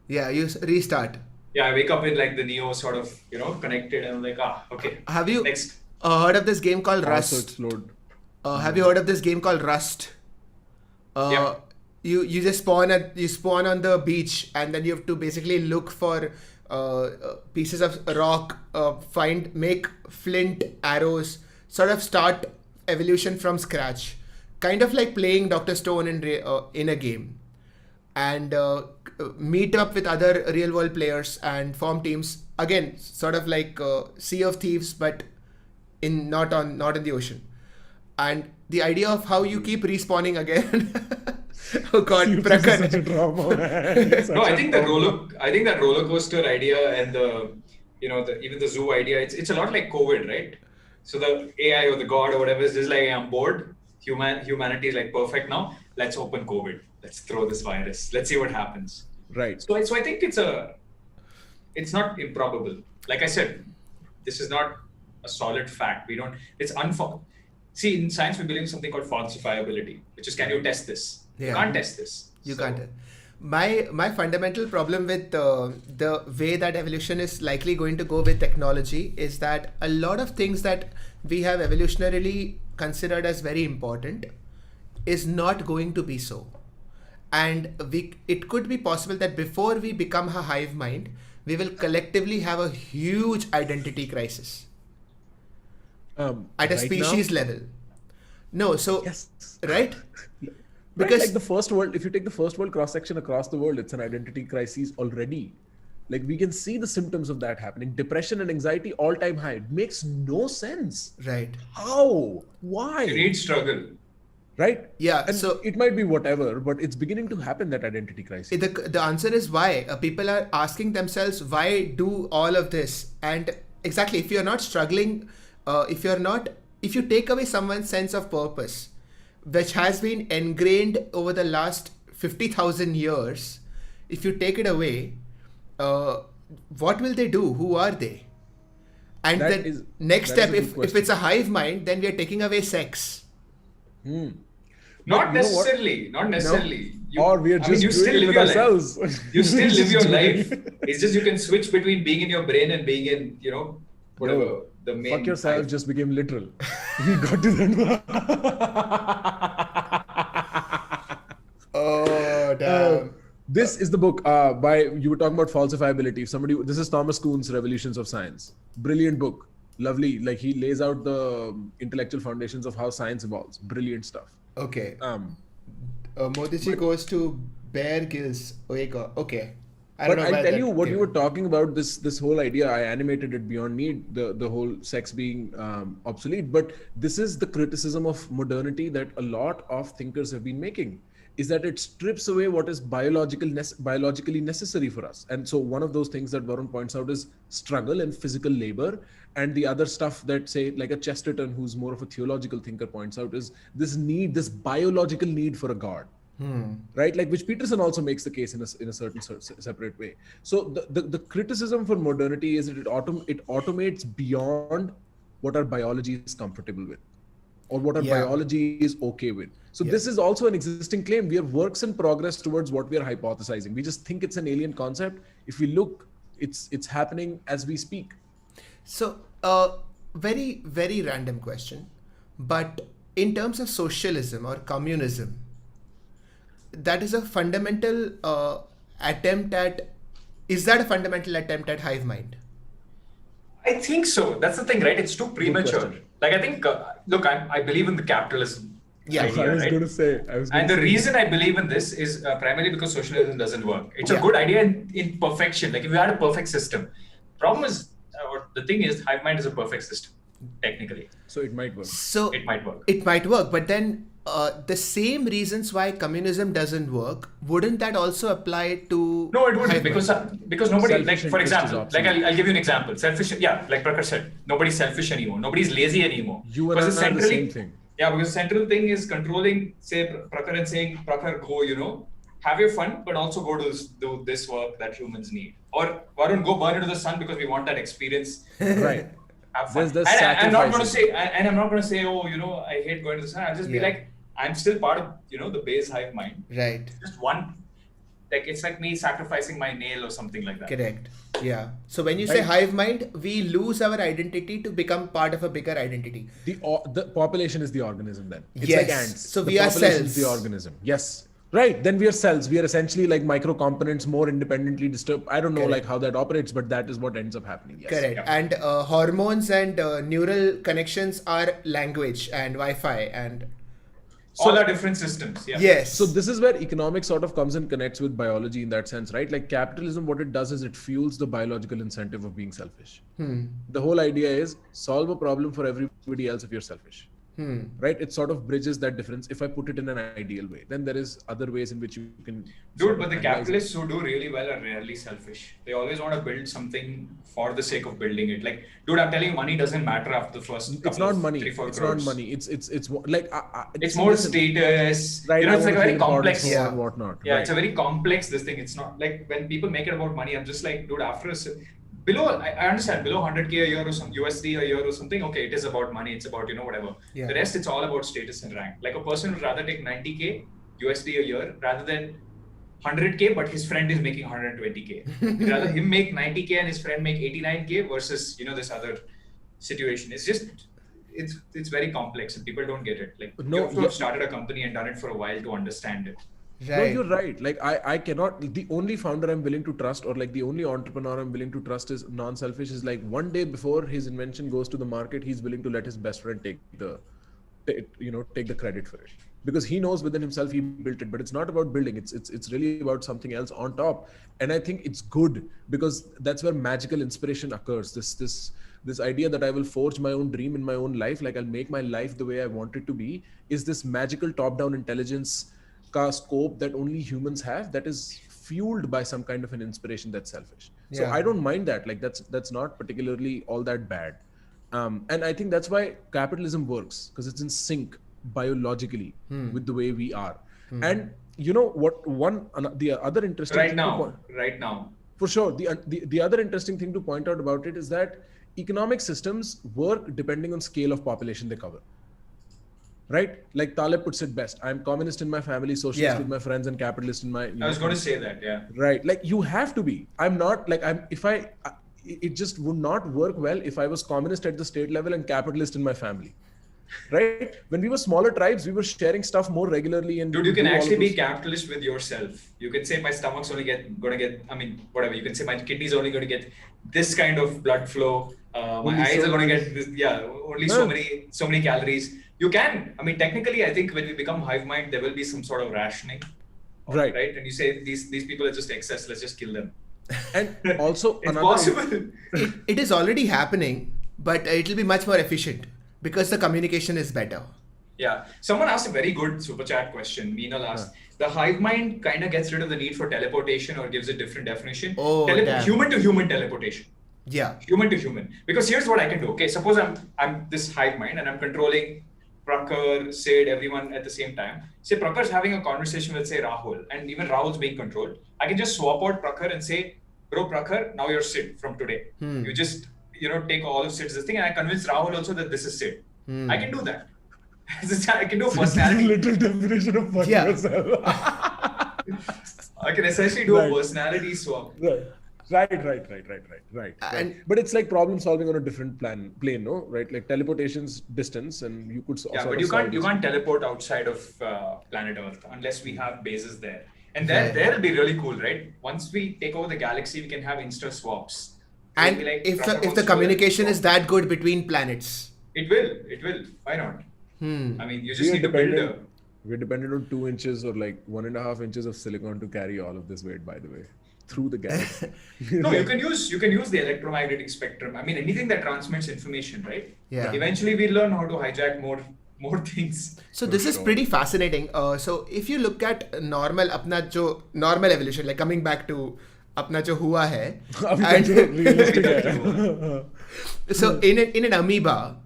Yeah, you restart. Yeah, I wake up in like the Neo sort of, connected and I'm like, okay. Have you next. Heard of this game called Rust? Explode. Have you heard of this game called Rust? Yeah. You just spawn on the beach and then you have to basically look for pieces of rock, make flint arrows, sort of start evolution from scratch, kind of like playing Dr. Stone in a game, and meet up with other real world players and form teams again, sort of like Sea of Thieves, but not in the ocean. And the idea of how you keep respawning again. Oh God, Prakar. Such a drama, man. No, I think that roller coaster idea and even the zoo idea, it's a lot like COVID, right? So the AI or the God or whatever is just like, I'm bored. Humanity is like perfect now. Let's open COVID. Let's throw this virus. Let's see what happens. Right. So I think it's not improbable. Like I said, this is not a solid fact. See, in science, we believe in something called falsifiability, which is, can you test this? Yeah. You can't test this. You can't. My fundamental problem with the way that evolution is likely going to go with technology is that a lot of things that we have evolutionarily considered as very important is not going to be so. And it could be possible that before we become a hive mind, we will collectively have a huge identity crisis. At a species level. No, so yes. Right? Because like the first world, if you take the first world cross section across the world, it's an identity crisis already. Like we can see the symptoms of that happening. Depression and anxiety all-time high. It makes no sense. Right. How? Why? Great struggle. Right? Yeah. And so it might be whatever, but it's beginning to happen, that identity crisis. The answer is why. People are asking themselves, why do all of this? And exactly, if you're not struggling, if you take away someone's sense of purpose, which has been ingrained over the last 50,000 years, if you take it away, what will they do? Who are they? And then next step, if it's a hive mind, then we are taking away sex. Not necessarily. No? Or we are just you still live your ourselves. Life. You still live your life. It's just you can switch between being in your brain and being in, whatever. No. The main fuck yourself just became literal. We got to that. Oh, damn. This is the book you were talking about falsifiability. This is Thomas Kuhn's Revolutions of Science. Brilliant book. Lovely. Like he lays out the intellectual foundations of how science evolves. Brilliant stuff. Okay. Modici goes to Bear Grylls. Okay. But I'll tell you what you were talking about, this whole idea, I animated it beyond need, the whole sex being obsolete. But this is the criticism of modernity that a lot of thinkers have been making, is that it strips away what is biologically necessary for us. And so one of those things that Varun points out is struggle and physical labor. And the other stuff that, say, like a Chesterton, who's more of a theological thinker, points out is this biological need for a God. right? Like which Peterson also makes the case in a certain separate way. So the criticism for modernity is that it automates beyond what our biology is comfortable with, or what our biology is okay with. So this is also an existing claim. We are works in progress towards what we are hypothesizing. We just think it's an alien concept. If we look, it's happening as we speak. So, very, very random question, but in terms of socialism or communism, that is a fundamental attempt at, is that a fundamental attempt at hive mind? I think so. That's the thing, right? It's too premature. Like, I think, look, I believe in the capitalism idea, I was right? going to say. And the reason I believe in this is primarily because socialism doesn't work. It's a good idea in perfection. Like, if you had a perfect system, problem is, or the thing is, hive mind is a perfect system, technically. So it might work. So it might work. It might work, but then the same reasons why communism doesn't work, wouldn't that also apply to? No, it wouldn't, because nobody, like, for example, like I'll give you an example. Selfish, like Prakash said, nobody's selfish anymore. Nobody's lazy anymore. You and I are the same thing. Yeah, because the central thing is controlling, say, Prakar and saying, Prakar, go, have your fun, but also go do this work that humans need. Or why don't go burn into the sun because we want that experience. Right. Have fun. And I'm not going to say, oh, I hate going to the sun. I'll just be like, I'm still part of, the base hive mind. Right. Just one, like, it's like me sacrificing my nail or something like that. Correct. Yeah. So when you say hive mind, we lose our identity to become part of a bigger identity. The population is the organism then. It's like ants. So we are cells. Is the organism. Yes. Right. Then we are cells. We are essentially like micro components, more independently disturbed. I don't know like how that operates, but that is what ends up happening. Yes. Correct. Yeah. And hormones and neural connections are language and Wi-Fi and all are different systems. Yeah. Yes. So this is where economics sort of comes and connects with biology in that sense, right? Like capitalism, what it does is it fuels the biological incentive of being selfish. The whole idea is solve a problem for everybody else if you're selfish. Right? It sort of bridges that difference. If I put it in an ideal way, then there is other ways in which you can. Dude, but the capitalists who do really well are rarely selfish. They always want to build something for the sake of building it. Like, dude, I'm telling you, money doesn't matter after the first. It's not money. 3-4 it's crores. not money. It's like it's more status. Right? It's like a very complex. And whatnot. Yeah, it's a very complex. This thing. It's not like when people make it about money. I'm just like, dude, after below, I understand, below 100K a year or some USD a year or something, okay, it is about money, it's about, whatever. Yeah. The rest, it's all about status and rank. Like a person would rather take 90K USD a year rather than 100K, but his friend is making 120K. Rather him make 90K and his friend make 89K versus, this other situation. It's just, it's very complex and people don't get it. Like, you have to have started a company and done it for a while to understand it. Right. No, you're right. Like I cannot, the only founder I'm willing to trust or like the only entrepreneur I'm willing to trust is non-selfish is like one day before his invention goes to the market, he's willing to let his best friend take the credit for it. Because he knows within himself he built it, but it's not about building. It's really about something else on top. And I think it's good because that's where magical inspiration occurs. This idea that I will forge my own dream in my own life, like I'll make my life the way I want it to be, is this magical top-down intelligence scope that only humans have, that is fueled by some kind of an inspiration that's selfish. So I don't mind that. Like that's not particularly all that bad. And I think that's why capitalism works, because it's in sync biologically with the way we are. And the other interesting right now for sure, the other interesting thing to point out about it is that economic systems work depending on scale of population they cover. Right? Like Taleb puts it best. I'm communist in my family, socialist with my friends, and capitalist in my... I was going to say that, yeah. Right. Like you have to be. I'm not like, it just would not work well if I was communist at the state level and capitalist in my family. Right? When we were smaller tribes, we were sharing stuff more regularly. And dude, you can actually be capitalist with yourself. You can say my stomach's only whatever. You can say my kidney's only going to get this kind of blood flow. My eyes are going to get this, only so many calories. You can. Technically, I think when we become hive mind, there will be some sort of rationing. Right. And you say these people are just excess, let's just kill them. And also, it's possible. It is already happening, but it will be much more efficient because the communication is better. Yeah. Someone asked a very good super chat question. Meenal asked, the hive mind kind of gets rid of the need for teleportation or gives a different definition. Human to human teleportation. Yeah. Human to human. Because here's what I can do. Okay, suppose I'm this hive mind and I'm controlling Prakhar, Sid, everyone at the same time. Say Prakhar's having a conversation with, say, Rahul, and even Rahul's being controlled. I can just swap out Prakhar and say, bro, Prakhar, now you're Sid from today. You just, take all of Sid's this thing, and I convince Rahul also that this is Sid. I can do that. I can do a personality. Little definition of fuck yourself. I can essentially do a personality swap. Right. But it's like problem solving on a different plane, no? Right? Like teleportation's distance, and you could. But you can't teleport outside of planet Earth unless we have bases there. And there'll be really cool, right? Once we take over the galaxy, we can have insta swaps. And like, if the communication is that good between planets, it will. Why not? I mean, you just need to build a. We're dependent on 2 inches or like 1.5 inches of silicon to carry all of this weight, by the way, through the galaxy. No, you can use the electromagnetic spectrum. I mean, anything that transmits information, right? Yeah. Eventually, we learn how to hijack more things. So this is pretty fascinating. So if you look at normal evolution, like coming back to अपना जो हुआ है, so in an amoeba,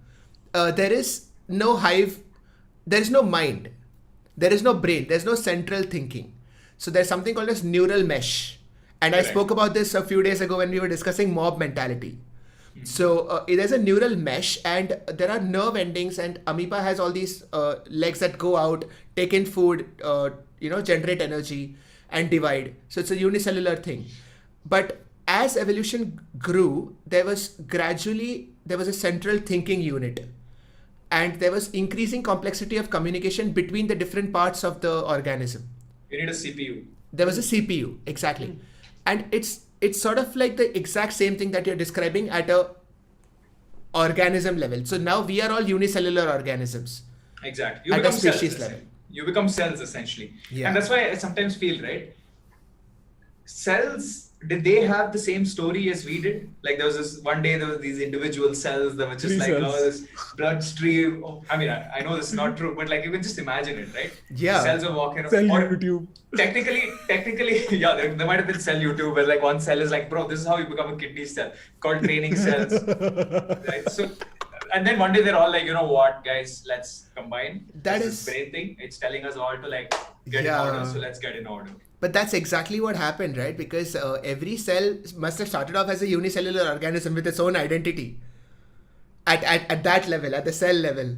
there is no hive, there is no mind, there is no brain, there's no central thinking. So there's something called as neural mesh. And I spoke about this a few days ago when we were discussing mob mentality. So there's a neural mesh and there are nerve endings, and amoeba has all these legs that go out, take in food, generate energy and divide. So it's a unicellular thing. But as evolution grew, there was a central thinking unit. And there was increasing complexity of communication between the different parts of the organism. You need a CPU. There was a CPU, exactly. And it's sort of like the exact same thing that you're describing at a organism level. So now we are all unicellular organisms. Exactly. You become species level. You become cells essentially. Yeah. And that's why I sometimes feel, right? Cells, did they have the same story as we did? Like there were these individual cells that were just this bloodstream. I mean, I know this is not true, but like you can just imagine it, right? Yeah. The cells are walking around. Cell YouTube. Technically, yeah, there might have been cell YouTube where like one cell is like, bro, this is how you become a kidney cell, called training cells. Right? So, and then one day they're all like, you know what, guys, let's combine. This brain thing. It's telling us all to like get in order, so let's get in order. But that's exactly what happened, right? Because every cell must have started off as a unicellular organism with its own identity at that level, at the cell level.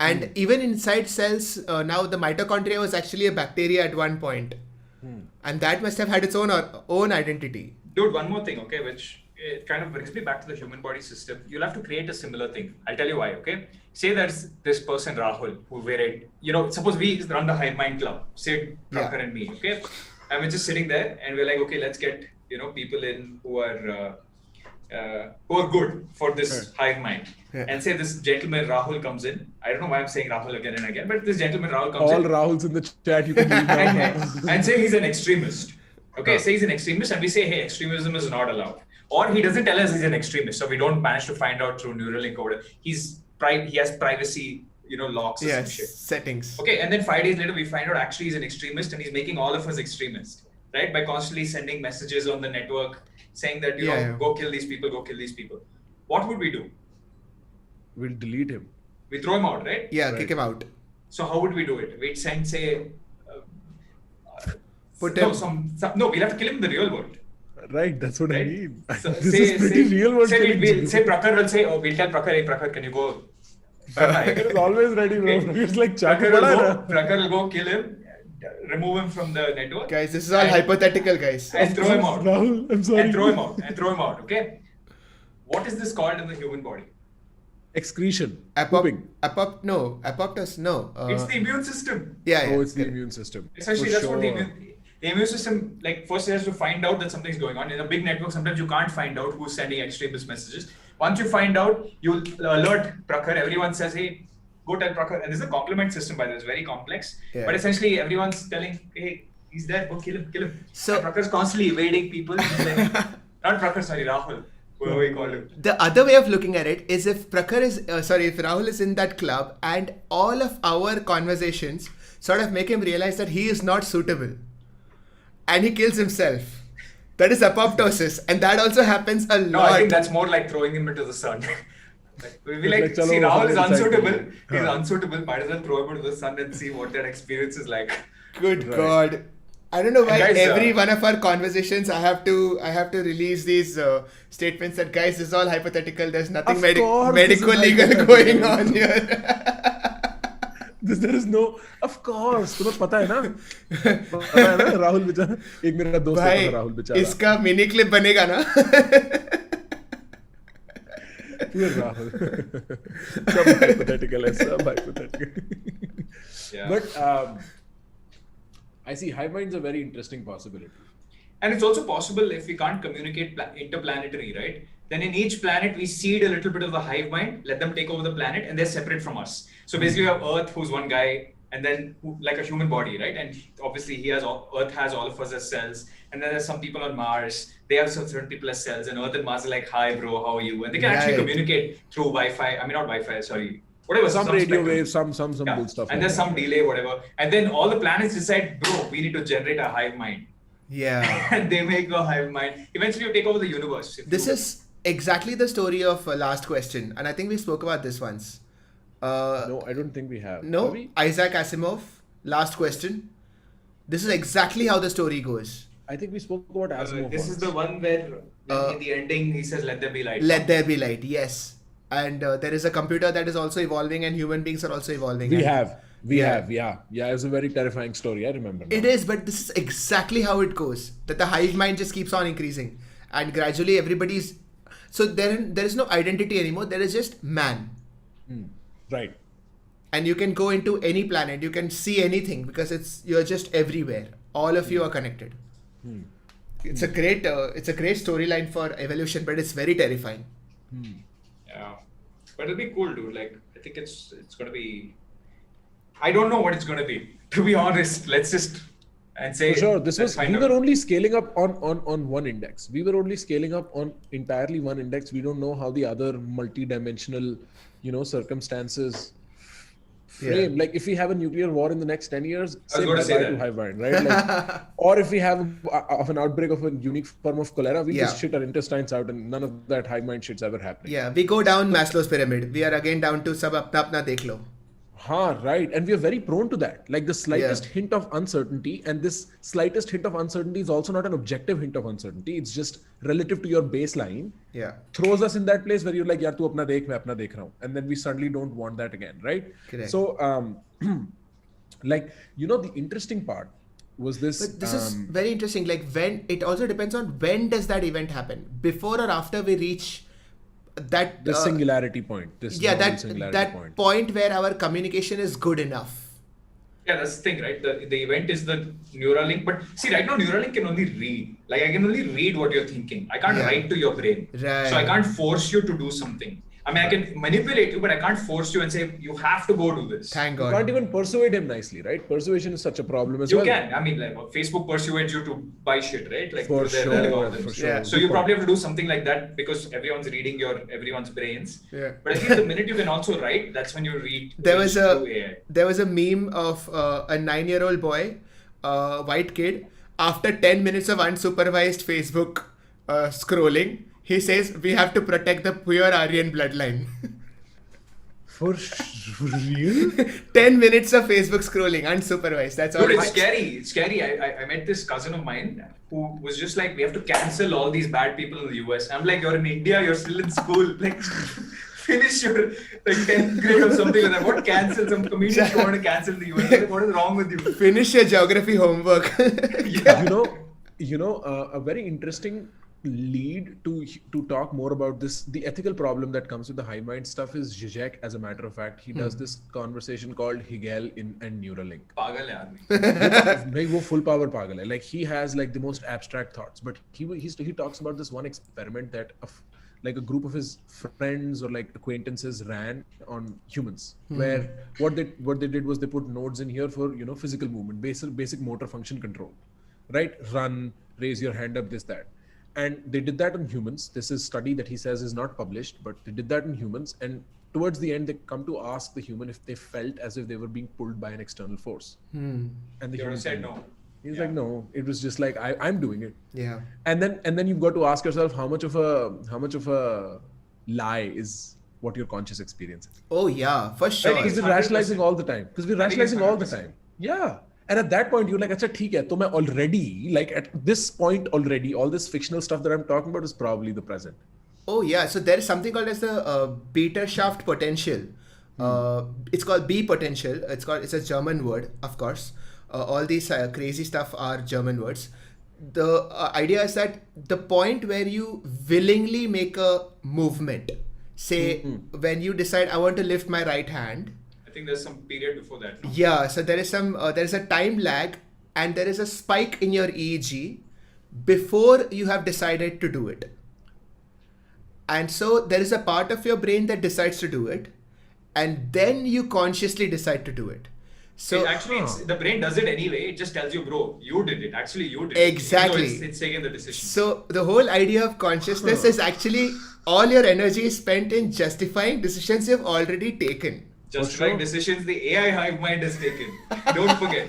And even inside cells, now the mitochondria was actually a bacteria at one point. And that must have had its own identity. Dude, one more thing, okay, which it kind of brings me back to the human body system. You'll have to create a similar thing. I'll tell you why, okay? Say there's this person, Rahul, who suppose we run the Hive Mind Club, say Prakhar and me, okay? And we're just sitting there and we're like, okay, let's get, people in who are good for this hive mind. Yeah. And say this gentleman Rahul comes in. I don't know why I'm saying Rahul again and again, but this gentleman Rahul comes in. All Rahuls in the chat, you can leave and say he's an extremist. Okay, say he's an extremist and we say, hey, extremism is not allowed. Or he doesn't tell us he's an extremist, so we don't manage to find out through Neuralink or whatever. He has privacy, locks or some shit. Settings. Okay, and then 5 days later we find out actually he's an extremist and he's making all of us extremists, right? By constantly sending messages on the network saying that, go kill these people, go kill these people. What would we do? We'll delete him. We throw him out, right? Yeah, kick him out. So how would we do it? We'd send, say... we'll have to kill him in the real world. Right, that's what I mean. So this is pretty real world. Say Prakhar will say, we'll tell Prakhar, hey Prakhar, can you go? Prakhar is always ready, bro. It's like Prakhar will go kill him, remove him from the network. Guys, this is all hypothetical, guys. And throw him out. Rahul, I'm sorry. And throw him out, okay? What is this called in the human body? Excretion. Apoptosis, no. It's the immune system. It's the immune system. Essentially, that's what the immune system, like, first it has to find out that something's going on. In a big network, sometimes you can't find out who's sending extremist messages. Once you find out, you'll alert Prakhar. Everyone says, hey, go tell Prakhar. And this is a compliment system, by the way. It's very complex. Yeah. But essentially, everyone's telling, hey, he's there, go kill him. So Prakhar's constantly evading people. Like, not Prakhar, sorry, Rahul. Whoever we call him. The other way of looking at it is if Rahul is in that club and all of our conversations sort of make him realize that he is not suitable. And he kills himself. That is apoptosis. And that also happens a lot. No, I think that's more like throwing him into the sun. Like, we'll be like, Chalo, see, Rahul is decide unsuitable. karo. He's Huh. unsuitable. Might as well throw him into the sun and see what that experience is like. Good Right. God. I don't know why And guys, every one of our conversations I have to release these statements that guys, this is all hypothetical. There's nothing Of course, this is medical legal hypothetical. going on here. There is no, of course, तुम्हें पता है ना राहुल बेचारा एक मेरा दोस्त होता था राहुल भाई बेचारा इसका मिनी क्लिप बनेगा ना पूरा राहुल सब hypothetical है सब hypothetical Yeah. but I see hive mind is a very interesting possibility. And it's also possible if we can't communicate interplanetary, right? Then in each planet, we seed a little bit of the hive mind, let them take over the planet, and they're separate from us. So basically, you have Earth, who's one guy, and then like a human body, right? And obviously, Earth has all of us as cells. And then there's some people on Mars, they have some certain people as cells. And Earth and Mars are like, hi, bro, how are you? And they can actually Right. communicate through Wi-Fi. I mean, not Wi-Fi, sorry. Whatever. Some radio spectrum. waves, some bull stuff. And like there's that. some delay, whatever. And then all the planets decide, bro, we need to generate a hive mind. Yeah. And they make a hive mind. Eventually, you take over the universe. This is exactly the story of Last Question. And I think we spoke about this once. No, I don't think we have. No, Have we? Isaac Asimov, Last Question. This is exactly how the story goes. I think we spoke about Asimov. This is the one where in the ending he says, let there be light. Let there be light, yes. And there is a computer that is also evolving and human beings are also evolving. We And have. Yeah. Yeah. It was a very terrifying story. I remember. Now. It is, but this is exactly how it goes. That the hive mind just keeps on increasing. And gradually everybody's... So there is no identity anymore. There is just man. Right. And you can go into any planet. You can see anything because you're just everywhere. All of you are connected. It's a great storyline for evolution, but it's very terrifying. Yeah. But it'll be cool, dude. Like, I think it's gonna be... I don't know what it's gonna be. To be honest, let's just... And say... For sure. We were only scaling up on one index. We were only scaling up on entirely one index. We don't know how the other multi-dimensional, circumstances frame. Yeah. Like if we have a nuclear war in the next 10 years, I was going to say that. to hive mind, right? Like, or if we have an outbreak of a unique form of cholera, we just shit our intestines out and none of that hive mind shit's ever happening. Yeah, we go down Maslow's pyramid. We are again down to sab apna apna dekh lo. Right. And we are very prone to that. Like the slightest hint of uncertainty, and this slightest hint of uncertainty is also not an objective hint of uncertainty. It's just relative to your baseline. Yeah. Throws us in that place where you're like, yaar, tu apna dekh, main apna dekh raha hu. And then we suddenly don't want that again, right? Correct. So, the interesting part was this. But this is very interesting. Like when it also depends on when does that event happen? Before or after we reach that the singularity point. That point where our communication is good enough. Yeah, that's the thing, right? The event is the Neuralink. But see, right now, Neuralink can only read. Like, I can only read what you're thinking. I can't write to your brain. Right. So I can't force you to do something. I mean, I can manipulate you, but I can't force you and say, you have to go do this. Thank You God. can't even persuade him nicely, right? Persuasion is such a problem as You well. can. I mean, like, Facebook persuades you to buy shit, right? Like, For through their sure. algorithms. For sure. Yeah. So you probably have to do something like that because everyone's reading everyone's brains. Yeah. But I think the minute you can also write, that's when you read. There was through AI. a meme of a 9-year-old boy, white kid, after 10 minutes of unsupervised Facebook scrolling, he says, we have to protect the pure Aryan bloodline. For real? 10 minutes of Facebook scrolling, unsupervised. That's all. Dude, it's scary. It's scary. I met this cousin of mine who was just like, we have to cancel all these bad people in the US. I'm like, you're in India, you're still in school. Like, finish your 10th grade or something like that. What cancel? Some comedian you want to cancel the US. Like, what is wrong with you? Finish your geography homework. A very interesting lead to talk more about this. The ethical problem that comes with the hive mind stuff is Zizek, as a matter of fact. He does this conversation called Hegel and Neuralink. Pagal hai aadmi. Like, wo full power pagal hai. Like he has like the most abstract thoughts, but he talks about this one experiment that like a group of his friends or like acquaintances ran on humans, where what they did was they put nodes in here for physical movement, basic motor function control, right? Run, raise your hand up, this, that. And they did that on humans. This is a study that he says is not published, but they did that on humans. And towards the end, they come to ask the human if they felt as if they were being pulled by an external force. And the human said no. He's like, no. It was just like I'm doing it. Yeah. And then you've got to ask yourself how much of a lie is what your conscious experience is. Oh yeah, for sure. Because we're rationalizing all the time. Yeah. And at that point, you're like, acha, theek hai. So मैं already, like at this point already, all this fictional stuff that I'm talking about is probably the present. Oh yeah, so there is something called as the beta shaft potential. It's called B potential. It's a German word, of course. All these crazy stuff are German words. The idea is that the point where you willingly make a movement, say when you decide I want to lift my right hand. I think there's some period before that. No? Yeah, so there is a time lag and there is a spike in your EEG before you have decided to do it. And so there is a part of your brain that decides to do it, and then you consciously decide to do it. So actually, the brain does it anyway. It just tells you, bro, you did it. Actually, you did exactly. it. It's taking the decision. So the whole idea of consciousness is actually all your energy is spent in justifying decisions you've already taken. Justifying decisions the AI hive mind has taken. Don't forget.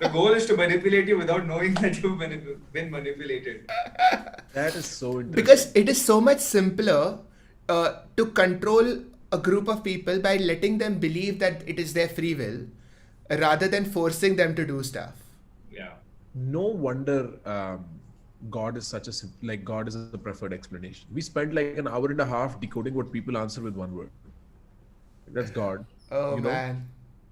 The goal is to manipulate you without knowing that you've been manipulated. That is so interesting. Because it is so much simpler to control a group of people by letting them believe that it is their free will rather than forcing them to do stuff. Yeah. No wonder God is God is the preferred explanation. We spent like an hour and a half decoding what people answer with one word. That's God. Oh man.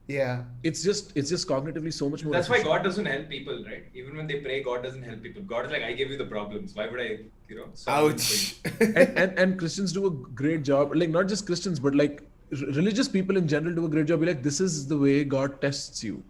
Yeah. It's just cognitively so much more. That's why God doesn't help people, right? Even when they pray, God doesn't help people. God is like, I gave you the problems. Why would I, solve Ouch. and Christians do a great job. Like not just Christians, but like religious people in general do a great job. Be like, this is the way God tests you.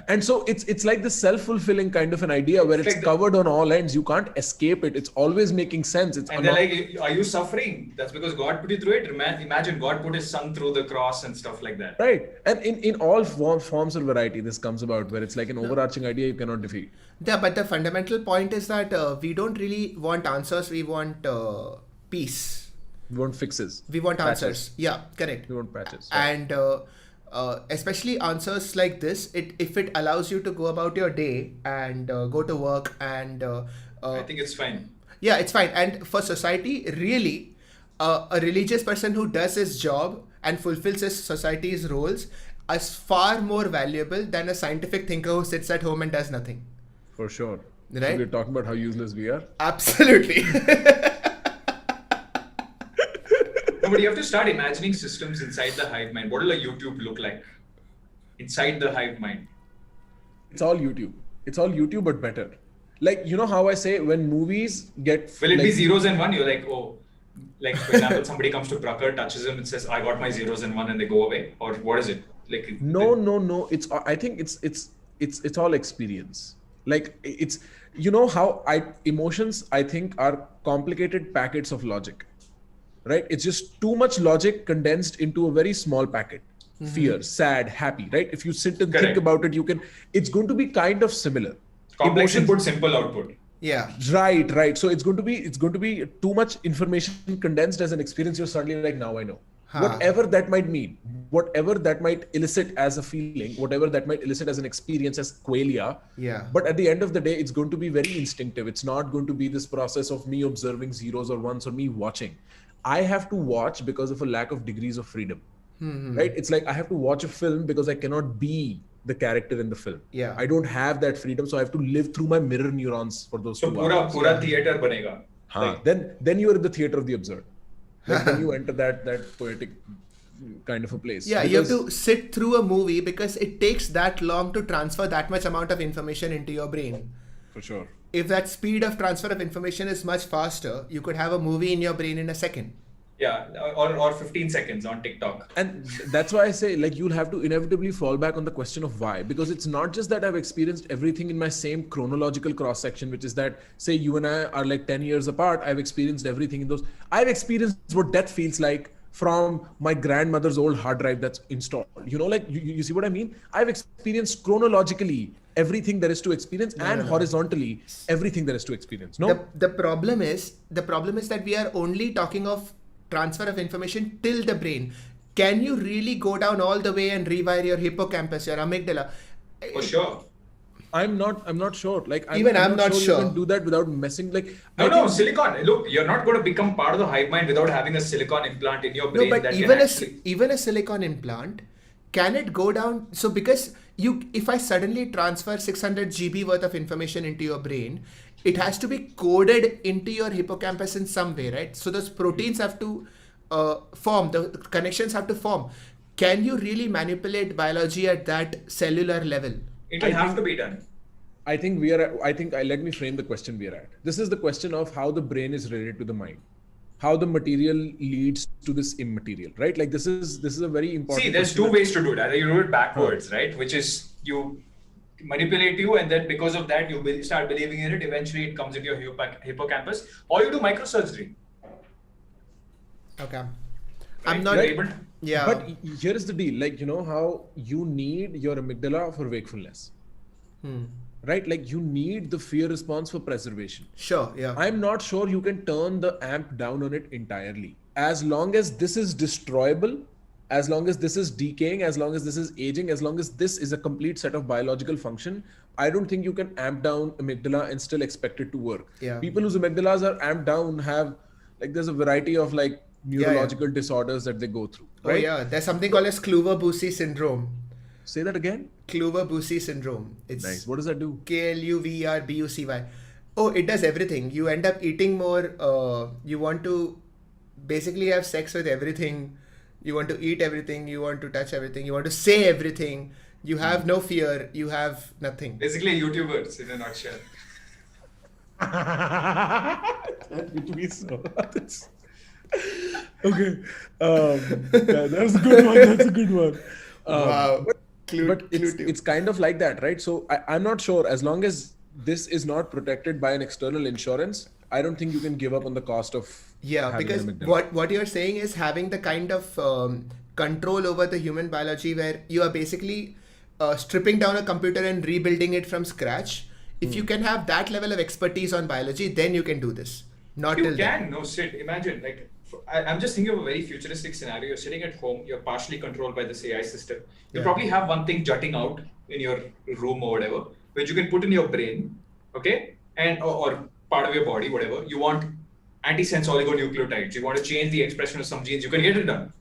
And so it's like this self-fulfilling kind of an idea where it's like covered on all ends. You can't escape it. It's always making sense. And they're like, are you suffering? That's because God put you through it. Imagine God put his son through the cross and stuff like that. Right. And in all forms of variety, this comes about where it's like an overarching idea you cannot defeat. Yeah, but the fundamental point is that we don't really want answers. We want peace. We want fixes. We want patches. answers. Yeah, correct. We want patches. And especially answers like this, if it allows you to go about your day and go to work and I think it's fine. Yeah, it's fine. And for society, really, a religious person who does his job and fulfills his society's roles is far more valuable than a scientific thinker who sits at home and does nothing. For sure. Right? So we're talking about how useless we are. Absolutely. No, but you have to start imagining systems inside the hive mind. What will a YouTube look like inside the hive mind? It's all YouTube, but better. Like, you know how I say when movies get... Will it be zeros and one? You're like, oh, like for example, somebody comes to Prakhar, touches him and says, I got my zeros and one, and they go away? Or what is it? Like No. I think it's all experience. Like it's, you know how emotions, I think, are complicated packets of logic. Right? It's just too much logic condensed into a very small packet. Mm-hmm. Fear, sad, happy, right? If you sit and think about it, it's going to be kind of similar. Complex input, simple output. Yeah. Right. So it's going to be too much information condensed as an experience. You're suddenly like, now I know. Whatever that might mean, whatever that might elicit as a feeling, whatever that might elicit as an experience, as qualia. Yeah. But at the end of the day, it's going to be very instinctive. It's not going to be this process of me observing zeros or ones or me watching. I have to watch because of a lack of degrees of freedom. Mm-hmm. Right? It's like I have to watch a film because I cannot be the character in the film. Yeah. I don't have that freedom, so I have to live through my mirror neurons for those 2 hours. So pura theater banega. Then you are in the theater of the absurd. Like when you enter that poetic kind of a place. Yeah, you have to sit through a movie because it takes that long to transfer that much amount of information into your brain. For sure. If that speed of transfer of information is much faster, you could have a movie in your brain in a second. Yeah, or 15 seconds on TikTok. And that's why I say, like, you'll have to inevitably fall back on the question of why. Because it's not just that I've experienced everything in my same chronological cross-section, which is that, say, you and I are like 10 years apart. I've experienced everything in those. I've experienced what death feels like from my grandmother's old hard drive that's installed. You know, like, you see what I mean? I've experienced chronologically everything there is to experience and horizontally everything there is to experience. No? The problem is that we are only talking of transfer of information till the brain. Can you really go down all the way and rewire your hippocampus, your amygdala? For sure. I'm not sure. Like I'm not sure. You can do that without messing. Like no, silicon. Look, you're not going to become part of the hive mind without having a silicon implant in your brain. No, but that even a silicon implant, can it go down? So because if I suddenly transfer 600 GB worth of information into your brain, it has to be coded into your hippocampus in some way, right? So those proteins have to form, the connections have to form. Can you really manipulate biology at that cellular level? It will have to be done. I think let me frame the question we are at. This is the question of how the brain is related to the mind, how the material leads to this immaterial, right? Like this is a very important. See, there's two ways to do that. You do it backwards, right? Which is you manipulate you, and then because of that, you start believing in it. Eventually, it comes into your hippocampus, or you do microsurgery. Okay. Right? I'm not able. Yeah. But here is the deal. Like, you know how you need your amygdala for wakefulness. Right? Like you need the fear response for preservation. Sure, yeah. I'm not sure you can turn the amp down on it entirely. As long as this is destroyable, as long as this is decaying, as long as this is aging, as long as this is a complete set of biological function, I don't think you can amp down amygdala and still expect it to work. Yeah. People whose amygdalas are amped down have, like, there's a variety of like neurological disorders that they go through. Right? Oh yeah, there's something called as Kluver-Bucy syndrome. Say that again. Kluver-Bucy syndrome. It's Nice. What does that do? Kluverbucy. Oh, it does everything. You end up eating more. You want to basically have sex with everything. You want to eat everything. You want to touch everything. You want to say everything. You have no fear. You have nothing. Basically, YouTubers in a nutshell. That would be so. Okay. That's a good one. That's a good one. Wow. But it's kind of like that, right? So I'm not sure, as long as this is not protected by an external insurance, I don't think you can give up on the cost of because what you're saying is having the kind of control over the human biology where you are basically stripping down a computer and rebuilding it from scratch. If you can have that level of expertise on biology, then you can do this. Not you till can. then. No shit. Imagine, like, I'm just thinking of a very futuristic scenario. You're sitting at home, you're partially controlled by this AI system. You probably have one thing jutting out in your room or whatever, which you can put in your brain, okay? And or part of your body, whatever. You want antisense oligonucleotides. You want to change the expression of some genes. You can get it done.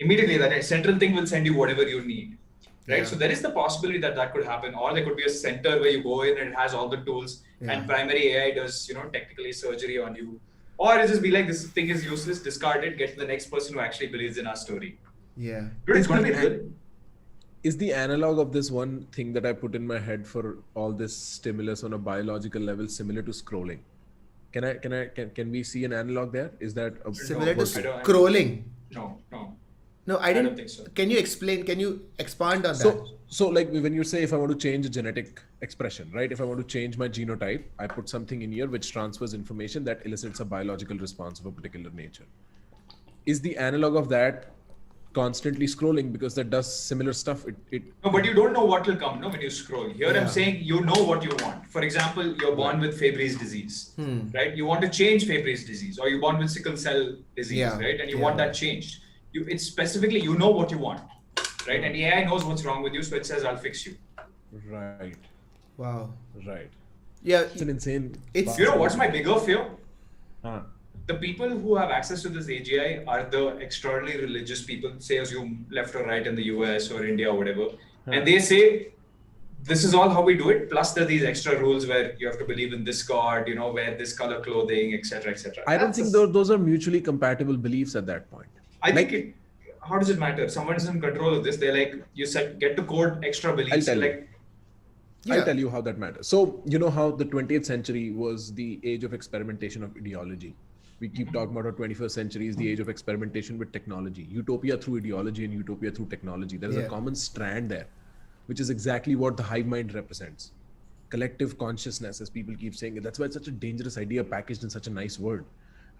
Immediately, that central thing will send you whatever you need. Right? Yeah. So there is the possibility that could happen. Or there could be a center where you go in and it has all the tools and primary AI does, technically surgery on you. Or it just be like, this thing is useless, discard it, get to the next person who actually believes in our story. Yeah. Dude, it's going to be good. Is the analog of this one thing that I put in my head for all this stimulus on a biological level similar to scrolling? Can we see an analog there? Is that similar to scrolling? No, I don't think so. Can you explain? Can you expand on that? So like when you say, if I want to change a genetic expression, right? If I want to change my genotype, I put something in here which transfers information that elicits a biological response of a particular nature. Is the analog of that constantly scrolling because that does similar stuff? No, but you don't know what will come when you scroll. Here I'm saying you know what you want. For example, you're born with Fabry's disease, right? You want to change Fabry's disease, or you're born with sickle cell disease, right? And you want that changed. It's specifically, you know what you want, right? And AI knows what's wrong with you, so it says, I'll fix you. Right. Wow. Right. Yeah. It's an insane... what's my bigger fear? Huh. The people who have access to this AGI are the extraordinarily religious people, say assume left or right in the US or India or whatever. And they say, this is all how we do it. Plus there are these extra rules where you have to believe in this God, wear this color clothing, etc., etc. I don't think those are mutually compatible beliefs at that point. I think how does it matter? Someone is in control of this. They're like, you said, get to code extra beliefs. I'll tell you how that matters. So, you know how the 20th century was the age of experimentation of ideology. We keep talking about our 21st century is the age of experimentation with technology. Utopia through ideology and utopia through technology. There is a common strand there, which is exactly what the hive mind represents. Collective consciousness, as people keep saying. That's why it's such a dangerous idea packaged in such a nice word.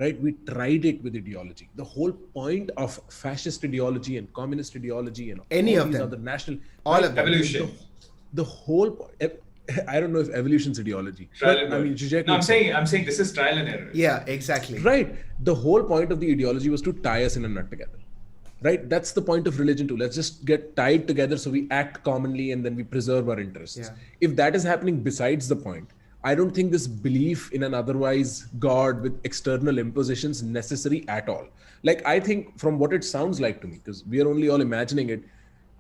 Right? We tried it with ideology. The whole point of fascist ideology and communist ideology and any all of these them, other national... all of them. Evolution. The whole point... I don't know if evolution's ideology. I'm saying this is trial and error. Yeah, exactly. Right. The whole point of the ideology was to tie us in a nut together. right? That's the point of religion too. Let's just get tied together so we act commonly and then we preserve our interests. Yeah. If that is happening besides the point, I don't think this belief in an otherwise God with external impositions necessary at all. Like, I think from what it sounds like to me, because we are only all imagining it,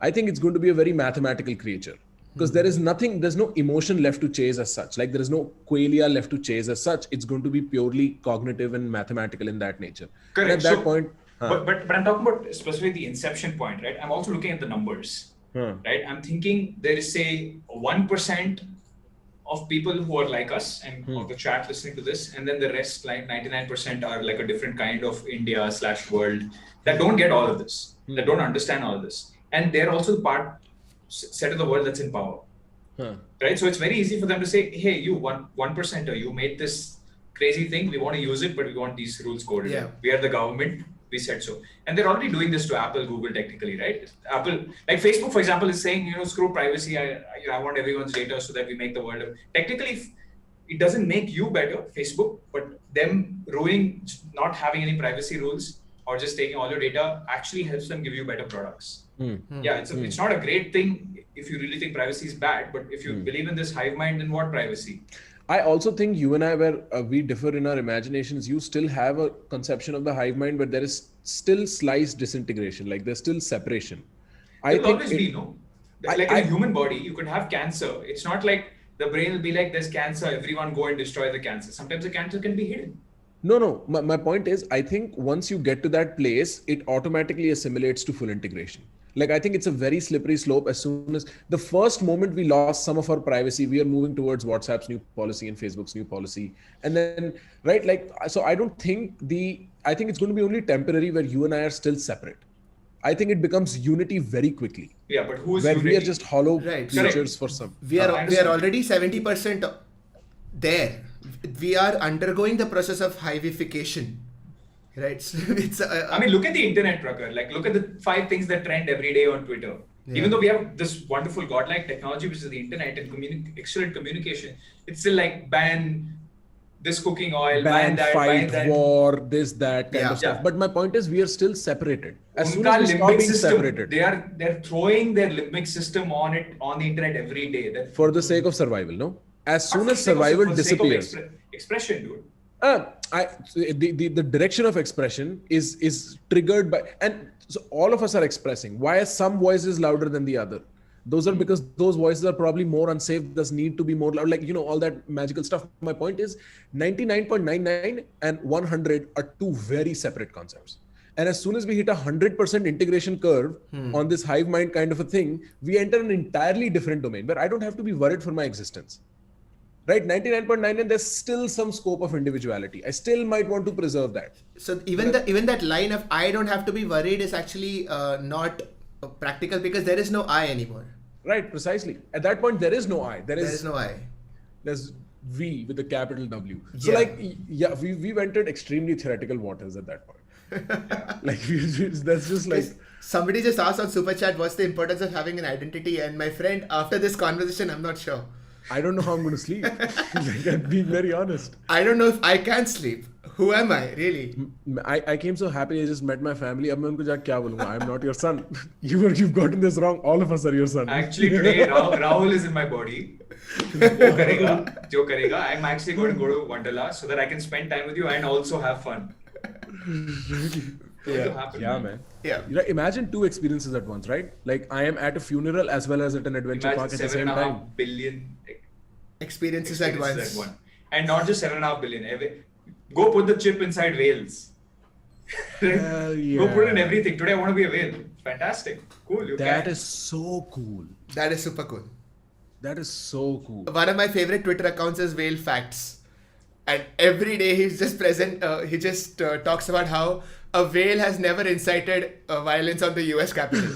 I think it's going to be a very mathematical creature. Because there is nothing, there's no emotion left to chase as such. Like, there is no qualia left to chase as such. It's going to be purely cognitive and mathematical in that nature. Correct. And at that point, but I'm talking about specifically the inception point, right? I'm also looking at the numbers, right? I'm thinking there is, say, 1% of people who are like us and of the chat listening to this, and then the rest, like 99%, are like a different kind of India/world that don't get all of this, that don't understand all of this, and they're also the set of the world that's in power, right? So it's very easy for them to say, "Hey, you 1%er, you made this crazy thing. We want to use it, but we want these rules coded. Yeah. We are the government. We said so." And they're already doing this to Apple, Google, technically, right? Apple, like Facebook, for example, is saying, screw privacy. I want everyone's data so that we make the world. Technically, it doesn't make you better, Facebook, but them ruining, not having any privacy rules or just taking all your data actually helps them give you better products. Yeah, it's not a great thing if you really think privacy is bad, but if you believe in this hive mind, then what privacy? I also think you and I, where we differ in our imaginations, you still have a conception of the hive mind, but there is still slight disintegration, like there's still separation. There'll always be, no? Like in a human body, you could have cancer. It's not like the brain will be like, there's cancer, everyone go and destroy the cancer. Sometimes the cancer can be hidden. No. My point is, I think once you get to that place, it automatically assimilates to full integration. Like, I think it's a very slippery slope. As soon as the first moment we lost some of our privacy, we are moving towards WhatsApp's new policy and Facebook's new policy. And then, right, like, so I don't think I think it's going to be only temporary where you and I are still separate. I think it becomes unity very quickly. Yeah, but who is where unity? we are just hollow Right. creatures for some. We are already 70% there. We are undergoing the process of hivification. Right. So it's I mean, look at the internet, Prakar. Like, look at the 5 things that trend every day on Twitter. Yeah. Even though we have this wonderful godlike technology, which is the internet and excellent communication, it's still like ban this cooking oil, ban that, fight, ban that. war, this, that kind of stuff. But my point is, we are still separated. As soon as we stop being separated, they're throwing their limbic system on the internet every day. For the sake of survival, no? As soon as survival disappears. Expression, dude. The direction of expression is triggered by, and so all of us are expressing. Why are some voices louder than the other? Those are because those voices are probably more unsafe, thus need to be more loud, like, all that magical stuff. My point is 99.99 and 100 are 2 very separate concepts. And as soon as we hit 100% integration curve on this hive mind kind of a thing, we enter an entirely different domain where I don't have to be worried for my existence. Right, 99.9, and there's still some scope of individuality. I still might want to preserve that. So even that line of I don't have to be worried is actually not practical, because there is no I anymore. Right, precisely. At that point, there is no I. There is no I. There's we with a capital W. So we've entered extremely theoretical waters at that point. Like, that's just like... Somebody just asked on Super Chat, what's the importance of having an identity? And my friend, after this conversation, I'm not sure. I don't know how I'm going to sleep. Like, I'm being very honest. I don't know if I can sleep. Who am I, really? I came so happy. I just met my family. Ab main unko ja kya bolunga? I'm not your son. You've gotten this wrong. All of us are your son. Actually, today Rahul is in my body. Jo karega. I'm actually going to go to Wonderla so that I can spend time with you and also have fun. Yeah, man. Yeah. Imagine 2 experiences at once, right? Like, I am at a funeral as well as at an adventure park at the same time. 7.5 billion experiences at once. And not just 7.5 billion. Go put the chip inside whales. Go put it in everything. Today I want to be a whale. Fantastic. Cool. That is so cool. That is super cool. That is so cool. One of my favorite Twitter accounts is Whale Facts. And every day he's just present. He just talks about how a whale has never incited violence on the US Capitol.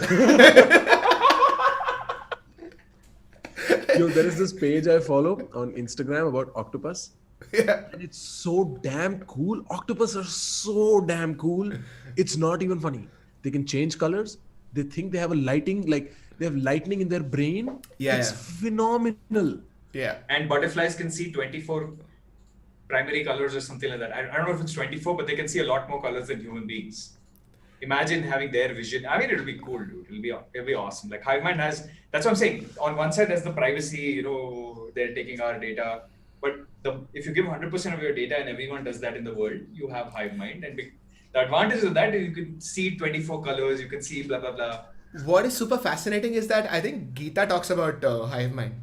There is this page I follow on Instagram about octopus. Yeah. And it's so damn cool. Octopus are so damn cool. It's not even funny. They can change colors. They think they have lightning in their brain. Yeah. It's phenomenal. Yeah. And butterflies can see 24 primary colors or something like that. I don't know if it's 24, but they can see a lot more colors than human beings. Imagine having their vision. I mean, it'll be cool, dude. It'll be awesome. Like hive mind has. That's what I'm saying. On one side, there's the privacy. They're taking our data. But if you give 100% of your data and everyone does that in the world, you have hive mind. And the advantage of that is you can see 24 colors. You can see blah blah blah. What is super fascinating is that I think Gita talks about hive mind.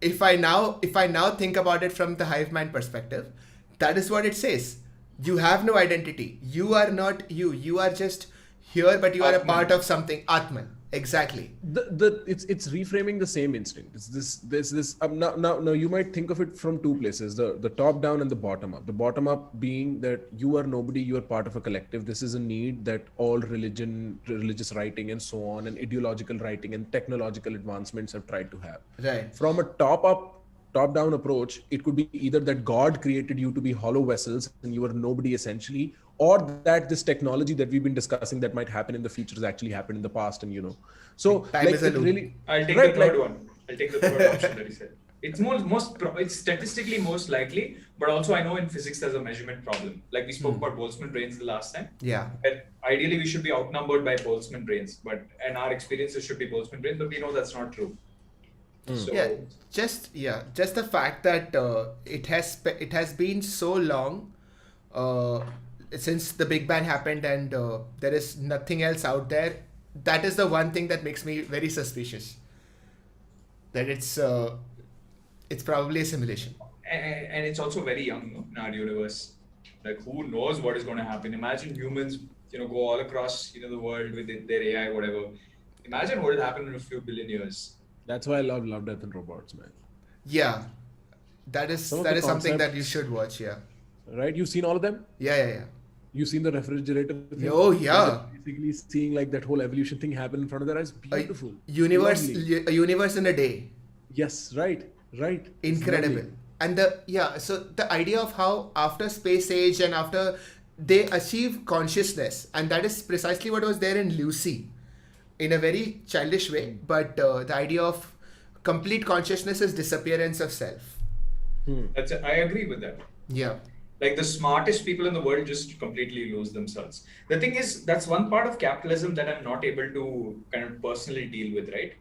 If I now think about it from the hive mind perspective, that is what it says. You have no identity. You are not you. You are just here, but you are a part of something. Atman. Exactly. It's reframing the same instinct. There's this now you might think of it from two places: the top down and the bottom up. The bottom up being that you are nobody, you are part of a collective. This is a need that all religious writing and so on, and ideological writing and technological advancements have tried to have. Right. From a top down approach, it could be either that God created you to be hollow vessels and you are nobody essentially, or that this technology that we've been discussing that might happen in the future has actually happened in the past, and so Time like is a it loop. really. I'll take Right, the third like- one. I'll take the third option that he said. It's it's statistically most likely, but also I know in physics there's a measurement problem. Like we spoke about Boltzmann brains the last time. Yeah. But ideally we should be outnumbered by Boltzmann brains, and our experiences should be Boltzmann brains, but we know that's not true. So Just the fact that it has been so long since the Big Bang happened, and there is nothing else out there. That is the one thing that makes me very suspicious. That it's probably a simulation. and it's also very young in our universe. Like who knows what is going to happen? Imagine humans, go all across the world with their AI, whatever. Imagine what will happen in a few billion years. That's why I love Death and Robots, man. Yeah, that is Some of the something that you concepts- should watch. Yeah. Right? You've seen all of them? Yeah. You've seen the refrigerator thing? Oh, yeah. Basically seeing like that whole evolution thing happen in front of their eyes. Beautiful. Lovely. A universe in a day. Yes, right. It's Incredible. lovely. And so the idea of how after space age and after they achieve consciousness, and that is precisely what was there in Lucy, in a very childish way, but the idea of complete consciousness is disappearance of self. I agree with that. Yeah. Like the smartest people in the world just completely lose themselves. The thing is, that's one part of capitalism that I'm not able to kind of personally deal with, right?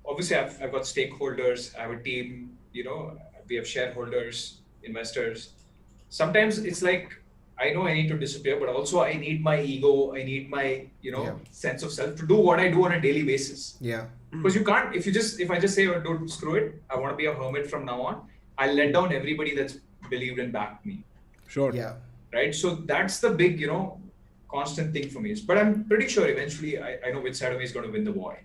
Obviously, I've got stakeholders, I have a team, we have shareholders, investors. Sometimes it's like, I know I need to disappear, but also I need my ego, I need my, sense of self to do what I do on a daily basis. Yeah. Because you can't, if I just say, oh, dude, screw it, I want to be a hermit from now on, I'll let down everybody that's believed and backed me. Sure. Yeah. Right? So that's the big, constant thing for me. But I'm pretty sure eventually I know which side of me is going to win the war.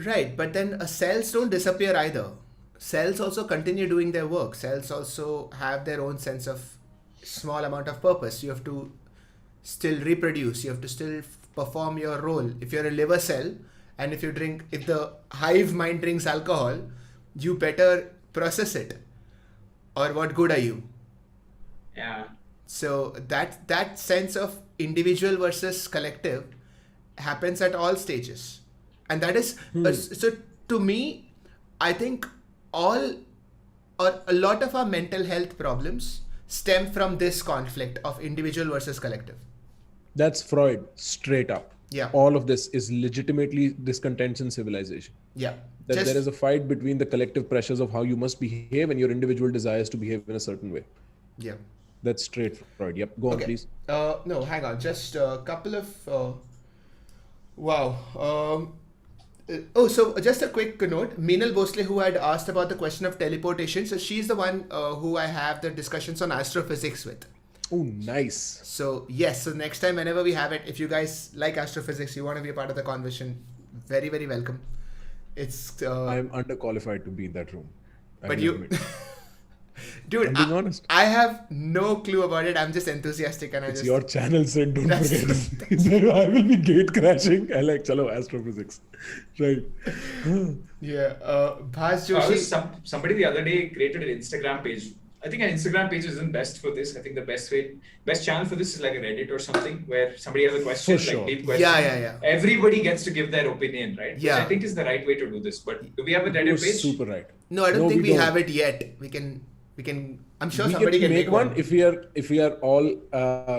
Right, but then cells don't disappear either. Cells also continue doing their work. Cells also have their own sense of small amount of purpose. You have to still reproduce. You have to still perform your role. If you're a liver cell, and if the hive mind drinks alcohol, you better process it. Or what good are you? Yeah. So that sense of individual versus collective happens at all stages. And that is, so to me, I think a lot of our mental health problems stem from this conflict of individual versus collective. That's Freud, straight up. Yeah. All of this is legitimately discontents in civilization. Yeah. That there is a fight between the collective pressures of how you must behave and your individual desires to behave in a certain way. Yeah. That's straight Freud. Yep. Go on, please. No, hang on. Just a couple of... wow. So just a quick note. Meenal Bhosle, who had asked about the question of teleportation, so she's the one who I have the discussions on astrophysics with. Oh, nice. So yes, so next time whenever we have it, if you guys like astrophysics, you want to be a part of the conversation, very, very welcome. It's I'm underqualified to be in that room. but you dude, I'm being honest. I have no clue about it. I'm just enthusiastic and It's your channel, Sid. Don't That's- forget. I will be gate crashing. I like chalo astrophysics. Right. Yeah. Bhas So Joshi. somebody the other day created an Instagram page. I think an Instagram page isn't best for this. I think the best channel for this is like a Reddit or something where somebody has a question, For sure. like deep question. Yeah. Everybody gets to give their opinion, right? Yeah. Which I think is the right way to do this. But do we have a Reddit You're page? super right. No, I don't No, think we we don't. have it yet. We can I'm sure We somebody can make one if we are all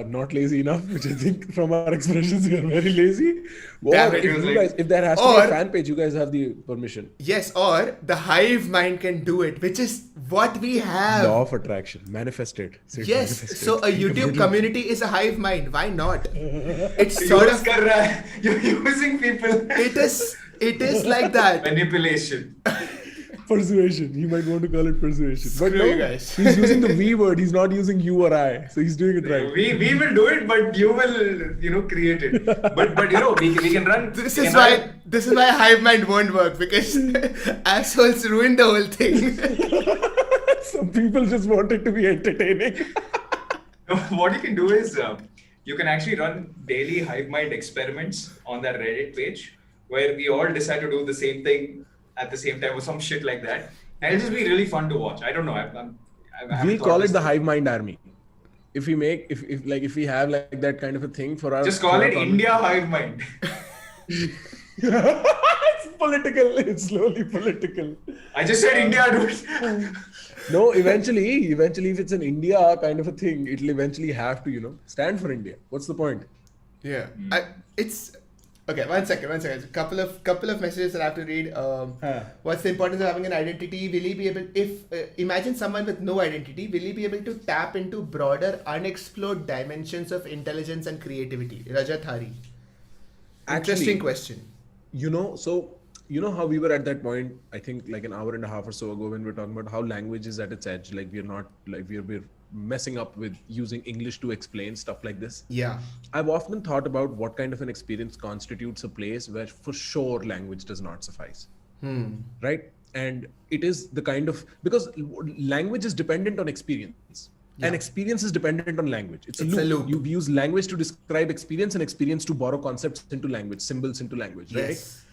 not lazy enough, which I think from our expressions we are very lazy. Or Damn it. if there has to be a fan page, you guys have the permission. Yes, or the hive mind can do it, which is what we have. Law of attraction, manifested. Yes, Manifested. so a YouTube community is a hive mind. Why not? It's sort of. You're using people. It is like that. Manipulation. Persuasion. He might want to call it persuasion. But Screw no, you guys. he's using the V word. He's not using you or I. So he's doing it right. We will do it, but you will, create it. But we can run. This is why hive mind won't work, because assholes ruin the whole thing. Some people just want it to be entertaining. What you can do is you can actually run daily hive mind experiments on that Reddit page where we all decide to do the same thing at the same time or some shit like that. And it'll just be really fun to watch. I don't know. We'll call it the hive mind army. If we have like that kind of a thing for our... Just call it India hive mind. It's political. It's slowly political. I just said India, dude. No, eventually, if it's an India kind of a thing, it'll eventually have to, stand for India. What's the point? Yeah, it's okay. One second. A couple of messages that I have to read. What's the importance of having an identity? Will he be able? Imagine someone with no identity, will he be able to tap into broader, unexplored dimensions of intelligence and creativity? Rajat Hari. Interesting question. So how we were at that point, I think like an hour and a half or so ago when we were talking about how language is at its edge, like we're messing up with using English to explain stuff like this. Yeah. I've often thought about what kind of an experience constitutes a place where for sure language does not suffice. Right? And it is the kind of, because language is dependent on experience. Yeah. And experience is dependent on language. It's a loop. You use language to describe experience and experience to borrow concepts into language, symbols into language, right? Yes.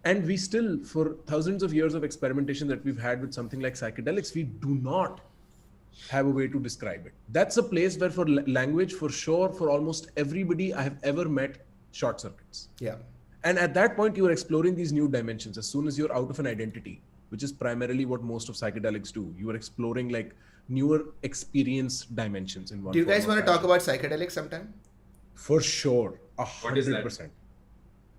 And we still, for thousands of years of experimentation that we've had with something like psychedelics, we do not have a way to describe it. That's a place where for language, for sure, for almost everybody I have ever met, short circuits. Yeah. And at that point, you are exploring these new dimensions. As soon as you're out of an identity, which is primarily what most of psychedelics do, you are exploring like newer experience dimensions in one. Do you guys want to talk about psychedelics sometime? For sure. 100%. What is that?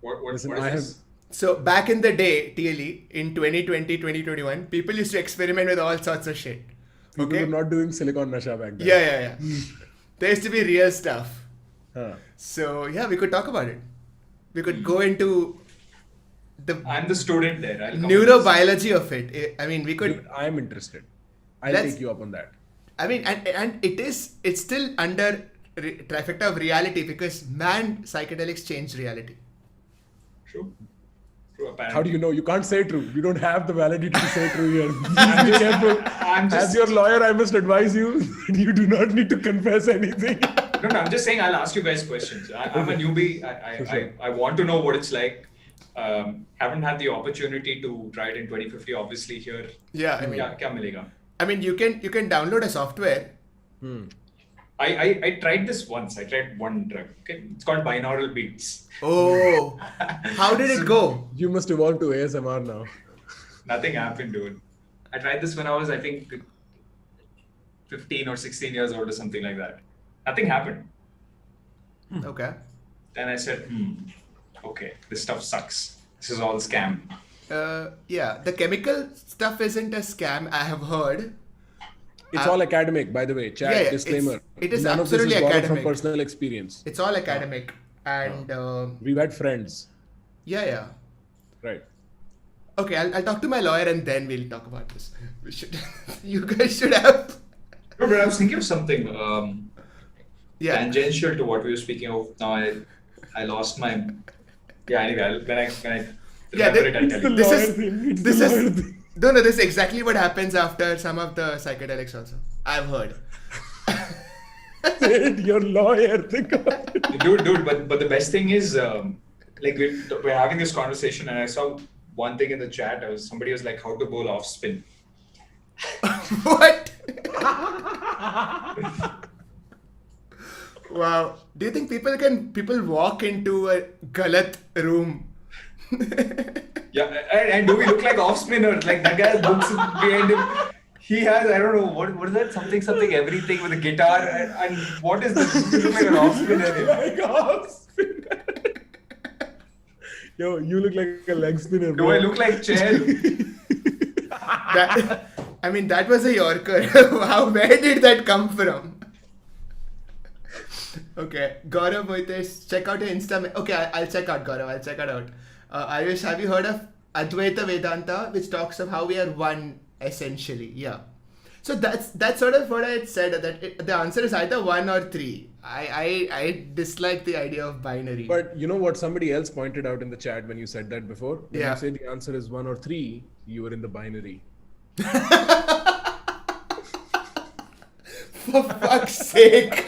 What is this? So back in the day, TLE, in 2020, 2021, people used to experiment with all sorts of shit. People were not doing silicon nasha back then. Yeah. There used to be real stuff. Huh. So yeah, we could talk about it. We could go into I'm the student there. I'll neurobiology of it. I mean, we could... Dude, I'm interested. I'll take you up on that. I mean, and it's still under trifecta of reality, because psychedelics change reality. True. How do you know? You can't say true. You don't have the validity to say true here. Please be careful. As your lawyer, I must advise you that you do not need to confess anything. No, I'm just saying I'll ask you guys questions. I'm a newbie. I want to know what it's like. Haven't had the opportunity to try it in 2050, obviously here. Yeah, I mean, kya milega? I mean, you can download a software. I tried this once. I tried one drug. Okay, it's called binaural beats. Oh, how did it go? You must evolve to ASMR now. Nothing happened, dude. I tried this when I was, I think, 15 or 16 years old or something like that. Nothing happened. Okay. Then I said, okay, this stuff sucks. This is all scam. Yeah, the chemical stuff isn't a scam, I have heard. It's all academic, by the way. Chat disclaimer. It is None absolutely of this is academic. from personal experience. It's all academic. And we've had friends. Yeah. Right. Okay, I'll talk to my lawyer and then we'll talk about this. You guys should have. No, but I was thinking of something tangential to what we were speaking of. Now I lost my. Yeah. Anyway, when I remember it, I'll tell you. This is. No, this is exactly what happens after some of the psychedelics also. I've heard. Your lawyer, think about it. Dude, but the best thing is, like we're having this conversation and I saw one thing in the chat. Somebody was like, how to bowl off spin. What? Wow. Do you think people walk into a galat room? Yeah, and do we look like off spinner? Like that guy's books behind him. He has, I don't know, what is that? Something, everything with a guitar. And what is this? You look like an off spinner. Like a off spinner. Yo, you look like a leg spinner, bro. Do I look like Chair? That was a Yorker. Where did that come from? Okay, Gaurav Moitesh, check out your Insta. Okay, I'll check out Gaurav. I'll check it out. Ayush, have you heard of Advaita Vedanta, which talks of how we are one essentially? Yeah. So that's sort of what I had said. That the answer is either 1 or 3. I dislike the idea of binary. But you know what somebody else pointed out in the chat when you said that before? When Yeah. you say the answer is 1 or 3, you were in the binary. For fuck's sake.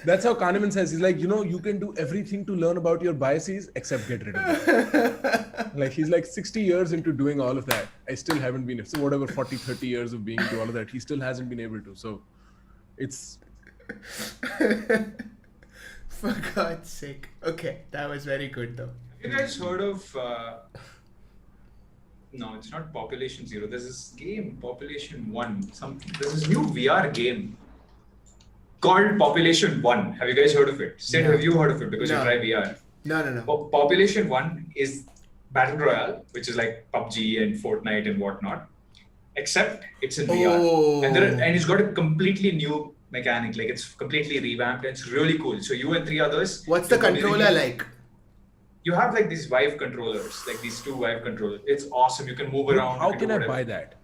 That's how Kahneman says. He's like, you can do everything to learn about your biases except get rid of them. Like, he's like 60 years into doing all of that. I still haven't been, so whatever, 40, 30 years of being into all of that, he still hasn't been able to. So it's... For God's sake. Okay, that was very good though. Have you guys heard of... No, it's not Population Zero. There's this game, Population 1. There's this new VR game called Population 1. Have you guys heard of it? Sid, No. have you heard of it? Because No. you try VR. No. Population 1 is Battle Royale, which is like PUBG and Fortnite and whatnot. Except it's in VR. Oh. And it's got a completely new mechanic. Like, it's completely revamped and it's really cool. So you and 3 others... What's the controller like? You have like these Vive controllers, like these 2 Vive controllers. It's awesome. You can move around. How you can do I whatever. buy that?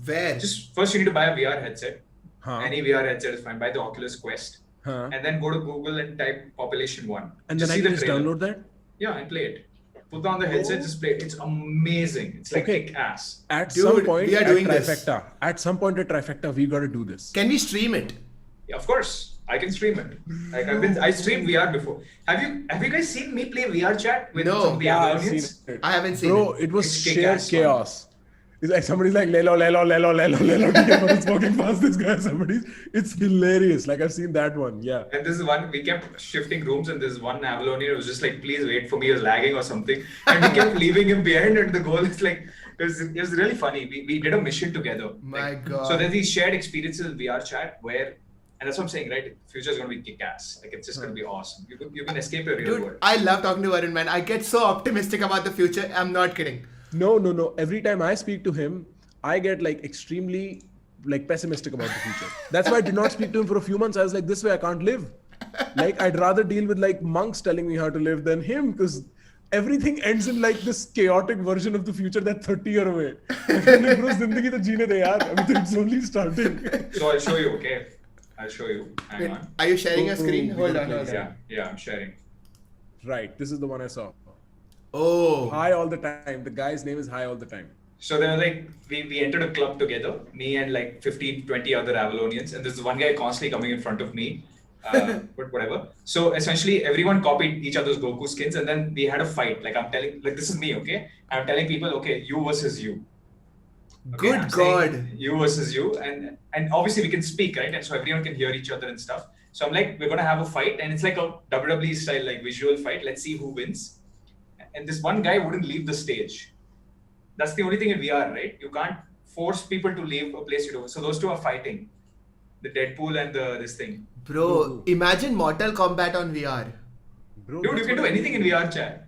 Where? Just first you need to buy a VR headset. Huh? Any VR headset is fine. Buy the Oculus Quest. Huh? And then go to Google and type Population 1. And just then I see can the just trailer. download that? Yeah, and play it. Put on the headset, just play it. It's amazing. It's like Okay. kick ass. At Dude, some point we are at doing Trifecta. this. At some point at Trifecta, we got to do this. Can we stream it? Yeah, of course. I can stream it. Like I streamed VR before. Have you guys seen me play VR chat with No. some of the I've Avalonians? seen it. I haven't seen Bro, it. it was It's sheer kick-ass fun. chaos. It's like somebody's like, lelo. It's walking past this guy. It's hilarious. Like, I've seen that one. Yeah. And this is one, we kept shifting rooms and this one Avalonian was just like, please wait for me, he was lagging or something. And we kept leaving him behind and the goal is like, it was really funny. We did a mission together. My God. So there's these shared experiences in VR chat where, and that's what I'm saying, right? The future is going to be kick-ass. Like, it's just going to be awesome. You can escape your real Dude, world. I love talking to Varun, man. I get so optimistic about the future. I'm not kidding. No. Every time I speak to him, I get like extremely like pessimistic about the future. That's why I did not speak to him for a few months. I was like, this way I can't live. Like, I'd rather deal with like monks telling me how to live than him, because everything ends in like this chaotic version of the future that's 30 years away. I'm like, bro, zindagi to jeene de yaar. I mean, it's only starting. So I'll show you, okay? I'll show you. Hang Wait, on. are you sharing your screen? Oh, Hold we on. gotta Hold play. on. Yeah, I'm sharing. Right. This is the one I saw. Oh. High all the time. The guy's name is High all the time. So they were like, we entered a club together, me and like 15, 20 other Avalonians. And there's one guy constantly coming in front of me, but whatever. So essentially everyone copied each other's Goku skins and then we had a fight. Like, I'm telling, like, this is me, okay? I'm telling people, okay, you versus you. Okay, I'm Good saying God. You versus you. And obviously we can speak, right? And so everyone can hear each other and stuff. So I'm like, we're going to have a fight. And it's like a WWE style, like visual fight. Let's see who wins. And this one guy wouldn't leave the stage. That's the only thing in VR, right? You can't force people to leave a place you do. So those two are fighting. The Deadpool and this thing. Bro, imagine Mortal Kombat on VR. Bro, Dude, you that's can do what I anything in mean. VR chat.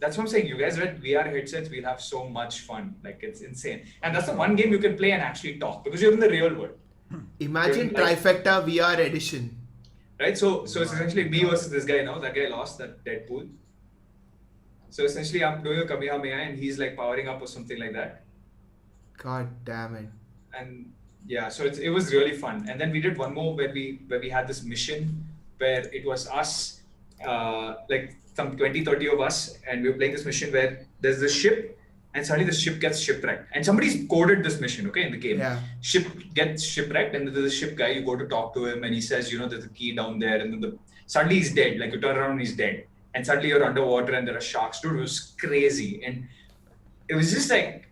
That's what I'm saying. You guys read VR headsets, we'll have so much fun. Like, it's insane. And that's the one game you can play and actually talk because you're in the real world. Imagine Like- Trifecta VR edition. Right? So it's essentially me versus this guy now. That guy lost, that Deadpool. So essentially I'm doing a Kamehameha and he's like powering up or something like that. God damn it. And yeah, so it was really fun. And then we did one more where we had this mission where it was us, like some 20, 30 of us, and we were playing this mission where there's this ship and suddenly the ship gets shipwrecked. And somebody's coded this mission, okay, in the game. Yeah. Ship gets shipwrecked and there's a ship guy, you go to talk to him and he says, there's a key down there, and then suddenly he's dead. Like, you turn around and he's dead. And suddenly you're underwater and there are sharks. Dude, it was crazy. And it was just like,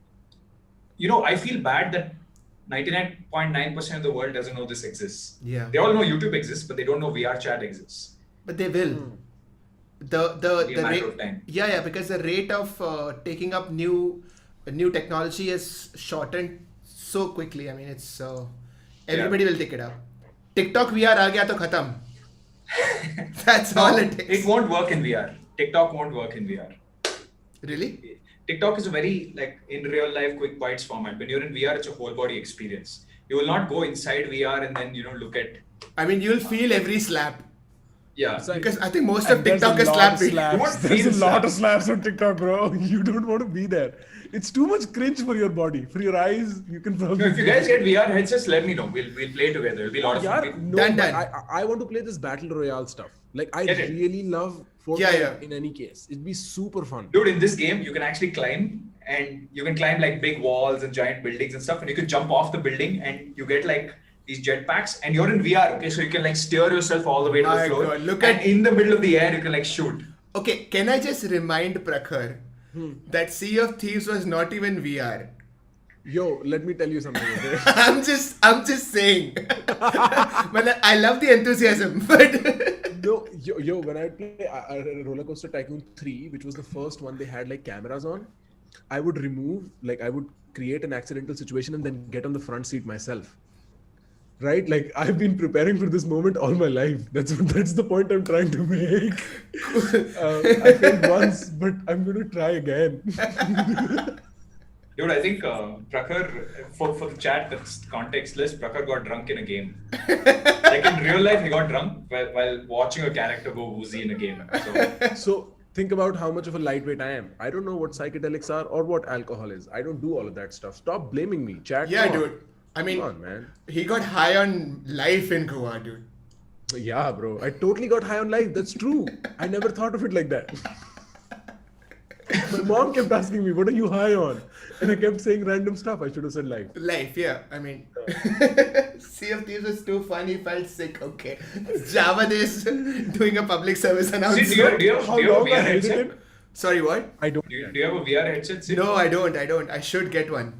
I feel bad that 99.9% of the world doesn't know this exists. Yeah. They all know YouTube exists, but they don't know VR chat exists. But they will. It'll be a matter rate, of time. yeah, because the rate of taking up new new technology is shortened so quickly. I mean, it's everybody will take it up. TikTok VR aa gaya to khatam. That's all it takes. It won't work in VR. TikTok won't work in VR. Really? TikTok is a very like in real life quick bites format. When you're in VR, it's a whole body experience. You will not go inside VR and then look at. I mean, you'll feel every slap. Yeah. Because I think most of TikTok is slapping. There's a lot of slaps on TikTok, bro. You don't want to be there. It's too much cringe for your body. For your eyes, you can probably... No, if you guys get VR headsets, let me know. We'll play together. It'll be a lot of fun. Done. I want to play this Battle Royale stuff. Like, I Get it. really love Fortnite in any case. It'd be super fun. Dude, in this game, you can actually climb and you can climb like big walls and giant buildings and stuff. And you can jump off the building and you get like these jetpacks and you're in VR. Okay, so you can like steer yourself all the way to the floor. God, in the middle of the air, you can like shoot. Okay, can I just remind Prakhar that Sea of Thieves was not even VR? Yo, let me tell you something. Okay? I'm just saying. But I love the enthusiasm, but No, when I play Roller Coaster Tycoon 3, which was the first one they had like cameras on, I would create an accidental situation and then get on the front seat myself. Right? Like, I've been preparing for this moment all my life. That's the point I'm trying to make. I failed once, but I'm going to try again. Dude, I think Prakhar, for the chat, that's contextless, Prakhar got drunk in a game. Like in real life, he got drunk while watching a character go woozy in a game. So think about how much of a lightweight I am. I don't know what psychedelics are or what alcohol is. I don't do all of that stuff. Stop blaming me, chat. yeah, dude. I mean, Come on, man. he got high on life in Goa, dude. Yeah, bro. I totally got high on life. That's true. I never thought of it like that. My mom kept asking me, what are you high on? And I kept saying random stuff. I should have said life. Life, yeah. I mean, Sea of Thieves was too fun. He felt sick. Okay. Java is doing a public service announcement. See, do you have How a long VR I hated headset? it? Sorry, what? I don't. Do you have a VR headset? Sid? No, I don't. I should get one.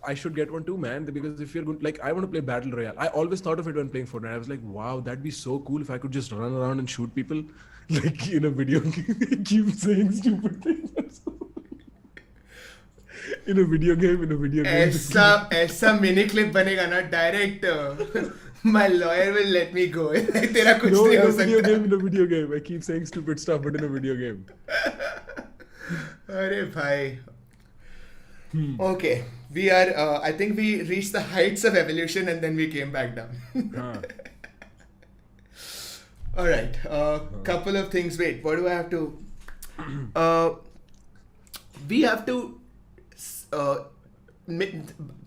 I should get one too, man. Because if you're good, like, I want to play Battle Royale. I always thought of it when playing Fortnite. I was like, wow, that'd be so cool if I could just run around and shoot people. Like in a video game. Keep saying stupid things. In a video game. ऐसा mini clip बनेगा ना direct. My lawyer will let me go. तेरा कुछ No, नहीं in हो a video सकता. game. In a video game. I keep saying stupid stuff, but in a video game. अरे भाई. Okay, we are. I think we reached the heights of evolution and then we came back down. All right. Couple of things. Wait, what do I have to? We have to.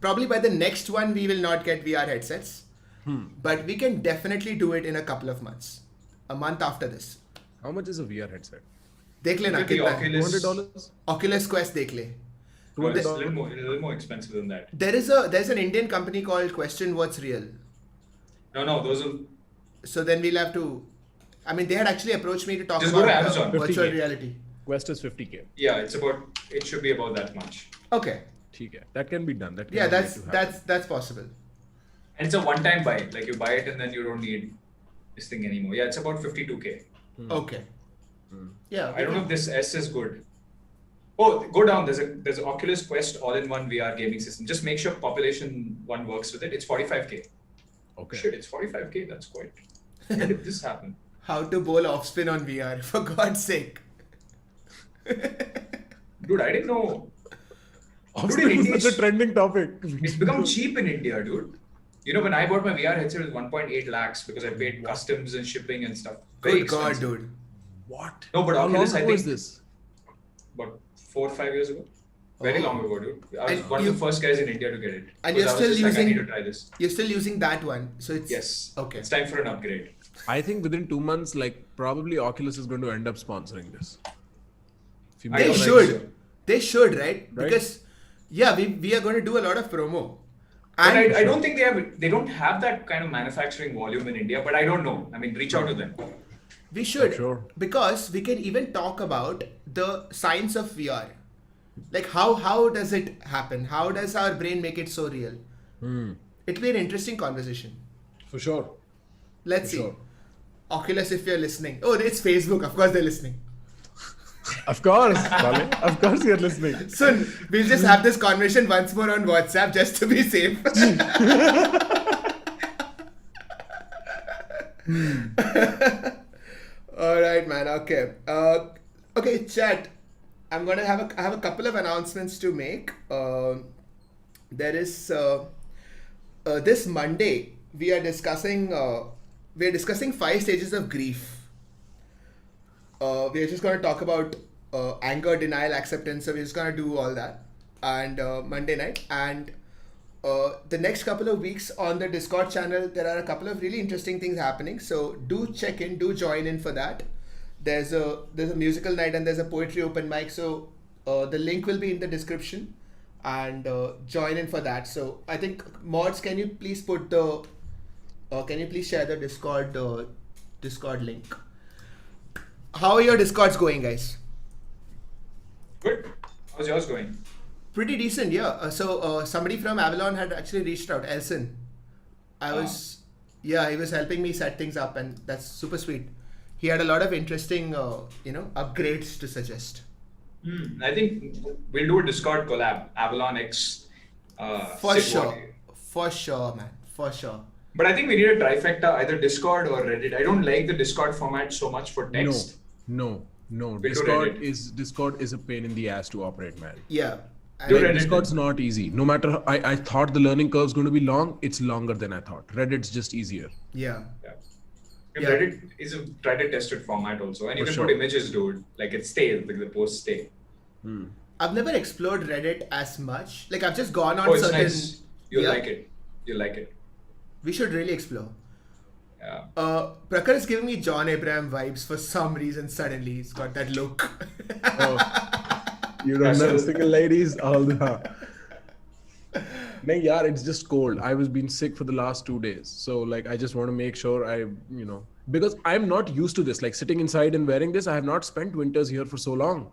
Probably by the next one we will not get VR headsets, but we can definitely do it in a couple of months. A month after this. How much is a VR headset? देख लेना Maybe कितना है? Oculus. $200? Oculus Quest देख ले. No, it's a $200? little more expensive than that. There's an Indian company called Question What's Real. No, those are. So then we'll have to. I mean, they had actually approached me to talk Just go about to Amazon. virtual 50K. reality. Quest is 50K. Yeah, it should be about that much. Okay. ठीक है. That can be done. That can Yeah, be made to happen. that's possible. And it's a one-time buy. Like you buy it and then you don't need this thing anymore. Yeah, it's about 52K. Okay. Yeah. I don't know if this S is good. Oh, go down. There's an Oculus Quest all-in-one VR gaming system. Just make sure Population One works with it. It's 45K. Okay. Shit, it's 45K. That's quite. When did this happen? How to bowl off spin on VR, for God's sake. Dude, I didn't know. Offspring India is such a is- trending topic. It's become cheap in India, dude. You know, when I bought my VR headset, it was 1.8 lakhs because I paid customs and shipping and stuff. Very Good God, expensive. dude. What? No, but How Oculus, long I ago is think, this? about 4 or 5 years ago. Very long ago, dude. I was And one of you- the first guys in India to get it. And Because you're I was still just like, I using- need to try this. You're still using that one, so it's Yes. Okay. It's time for an upgrade. I think within 2 months, like, probably Oculus is going to end up sponsoring this. If you I They make don't it should. think so. They should, right? Right? Because yeah, we are going to do a lot of promo. But And I don't think they don't have that kind of manufacturing volume in India, but I don't know. I mean, reach out to them. we should, Sure. because we can even talk about the science of VR. Like how does it happen? How does our brain make it so real? It'll be an interesting conversation. For sure. Let's For see. sure. Oculus, if you're listening. Oh, it's Facebook. Of course they're listening. Of course, Bale. Of course you're listening. Soon, we'll just have this conversation once more on WhatsApp just to be safe. All right, man. Okay. Okay, chat. I'm gonna I have a couple of announcements to make. There is this Monday we are discussing 5 stages of grief. We are just going to talk about anger, denial, acceptance. So we're just going to do all that, and Monday night, and the next couple of weeks on the Discord channel, there are a couple of really interesting things happening. So do check in, do join in for that. There's a musical night and there's a poetry open mic. So the link will be in the description, and join in for that. So I think mods, can you please put the can you please share the Discord link? How are your Discords going, guys? Good. How's yours going? Pretty decent, yeah. So somebody from Avalon had actually reached out, Elson. He was helping me set things up, and that's super sweet. He had a lot of interesting, upgrades to suggest. I think we'll do a Discord collab, Avalon X. For Sid sure. Warrior. For sure, man. For sure. But I think we need a trifecta, either Discord or Reddit. I don't like the Discord format so much for text. No. We'll Discord is a pain in the ass to operate, man. Yeah. Like, Discord's not easy. No matter, I thought the learning curve's going to be long. It's longer than I thought. Reddit's just easier. Yeah. And Reddit is a tried and tested format also, and you can put images, dude. Like it stays, like the posts stay. I've never explored Reddit as much. Like I've just gone on It's certain. nice. You'll like it. You'll like it. We should really explore. Yeah. Prakhar is giving me John Abraham vibes for some reason. Suddenly, he's got that look. You don't know single ladies all the No, yaar, it's just cold. I was being sick for the last 2 days. So like, I just want to make sure because I'm not used to this, like sitting inside and wearing this. I have not spent winters here for so long.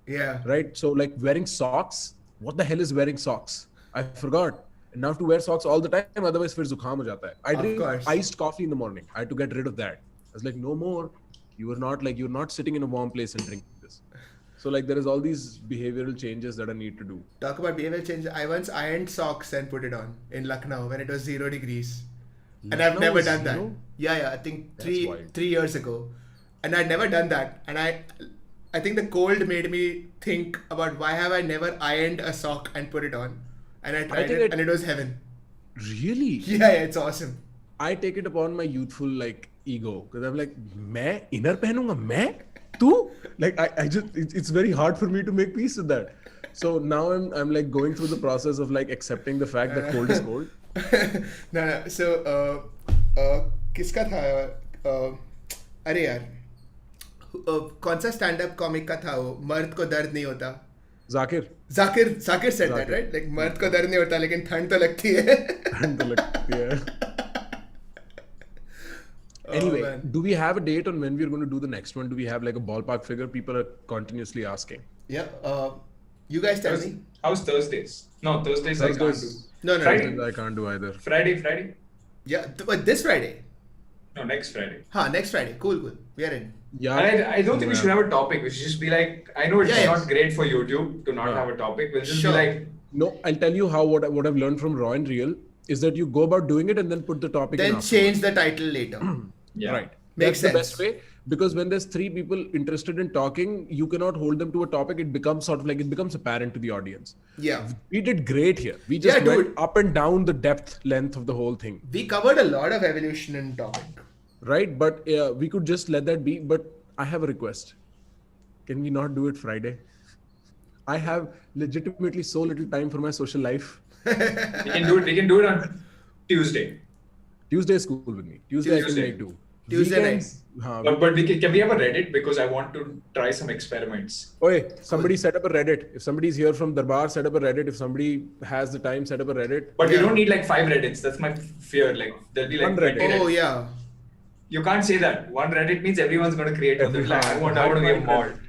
Yeah. Right. So like wearing socks, what the hell is wearing socks? I forgot. And now to wear socks all the time, otherwise fir zukham ho jata hai. I drink iced coffee in the morning. I had to get rid of that. I was like, no more. You're not sitting in a warm place and drinking this. So like there is all these behavioral changes that I need to do. Talk about behavioral change. I once ironed socks and put it on in Lucknow when it was 0 degrees. And I've never done that. Yeah, I think three years ago. And I'd never done that. And I think the cold made me think about why have I never ironed a sock and put it on. And I tried it and it was heaven. Really? Yeah, it's awesome. I take it upon my youthful like ego because I'm like, मैं inner पहनूंगा मैं तू like I just it's very hard for me to make peace with that. So now I'm like going through the process of like accepting the fact that cold is cold. No. So किसका था अरे यार कौन सा stand up comic का था वो मर्द को दर्द नहीं होता Zakir said that, right? Like मर्द को दर्द नहीं होता लेकिन ठंड तो लगती है. Anyway, do we have a date on when we're going to do the next one? Do we have like a ballpark figure? People are continuously asking. Yeah. You guys tell me. How's Thursdays? No, Thursdays I can't do. No. Friday. I can't do either. Friday? Yeah, but this Friday. No, next Friday. Next Friday. Cool. We are in. Yeah. I don't think we should have a topic. We should just be like, I know it's not great for YouTube to not have a topic. We'll just be like... No, I'll tell you how what I've learned from Raw and Real is that you go about doing it and then put the topic in. Then change the title later. Yeah. Right. Makes sense. That's the best way, because when there's 3 people interested in talking, you cannot hold them to a topic. It becomes it becomes apparent to the audience. Yeah. We did great here. We just went up and down the depth length of the whole thing. We covered a lot of evolution in topic. Right. But we could just let that be. But I have a request. Can we not do it Friday? I have legitimately so little time for my social life. We can do it on Tuesday. Tuesday is cool with me. Tuesday I can make do. Tuesday nights. But can we have a Reddit? Because I want to try some experiments. Somebody set up a Reddit. If somebody's here from Darbar, set up a Reddit. If somebody has the time, set up a Reddit. But you don't need like 5 Reddits. That's my fear. Like there'll be like 1 Reddit. Oh yeah. You can't say that. 1 Reddit means everyone's going to create one. Like, I want to be a mod.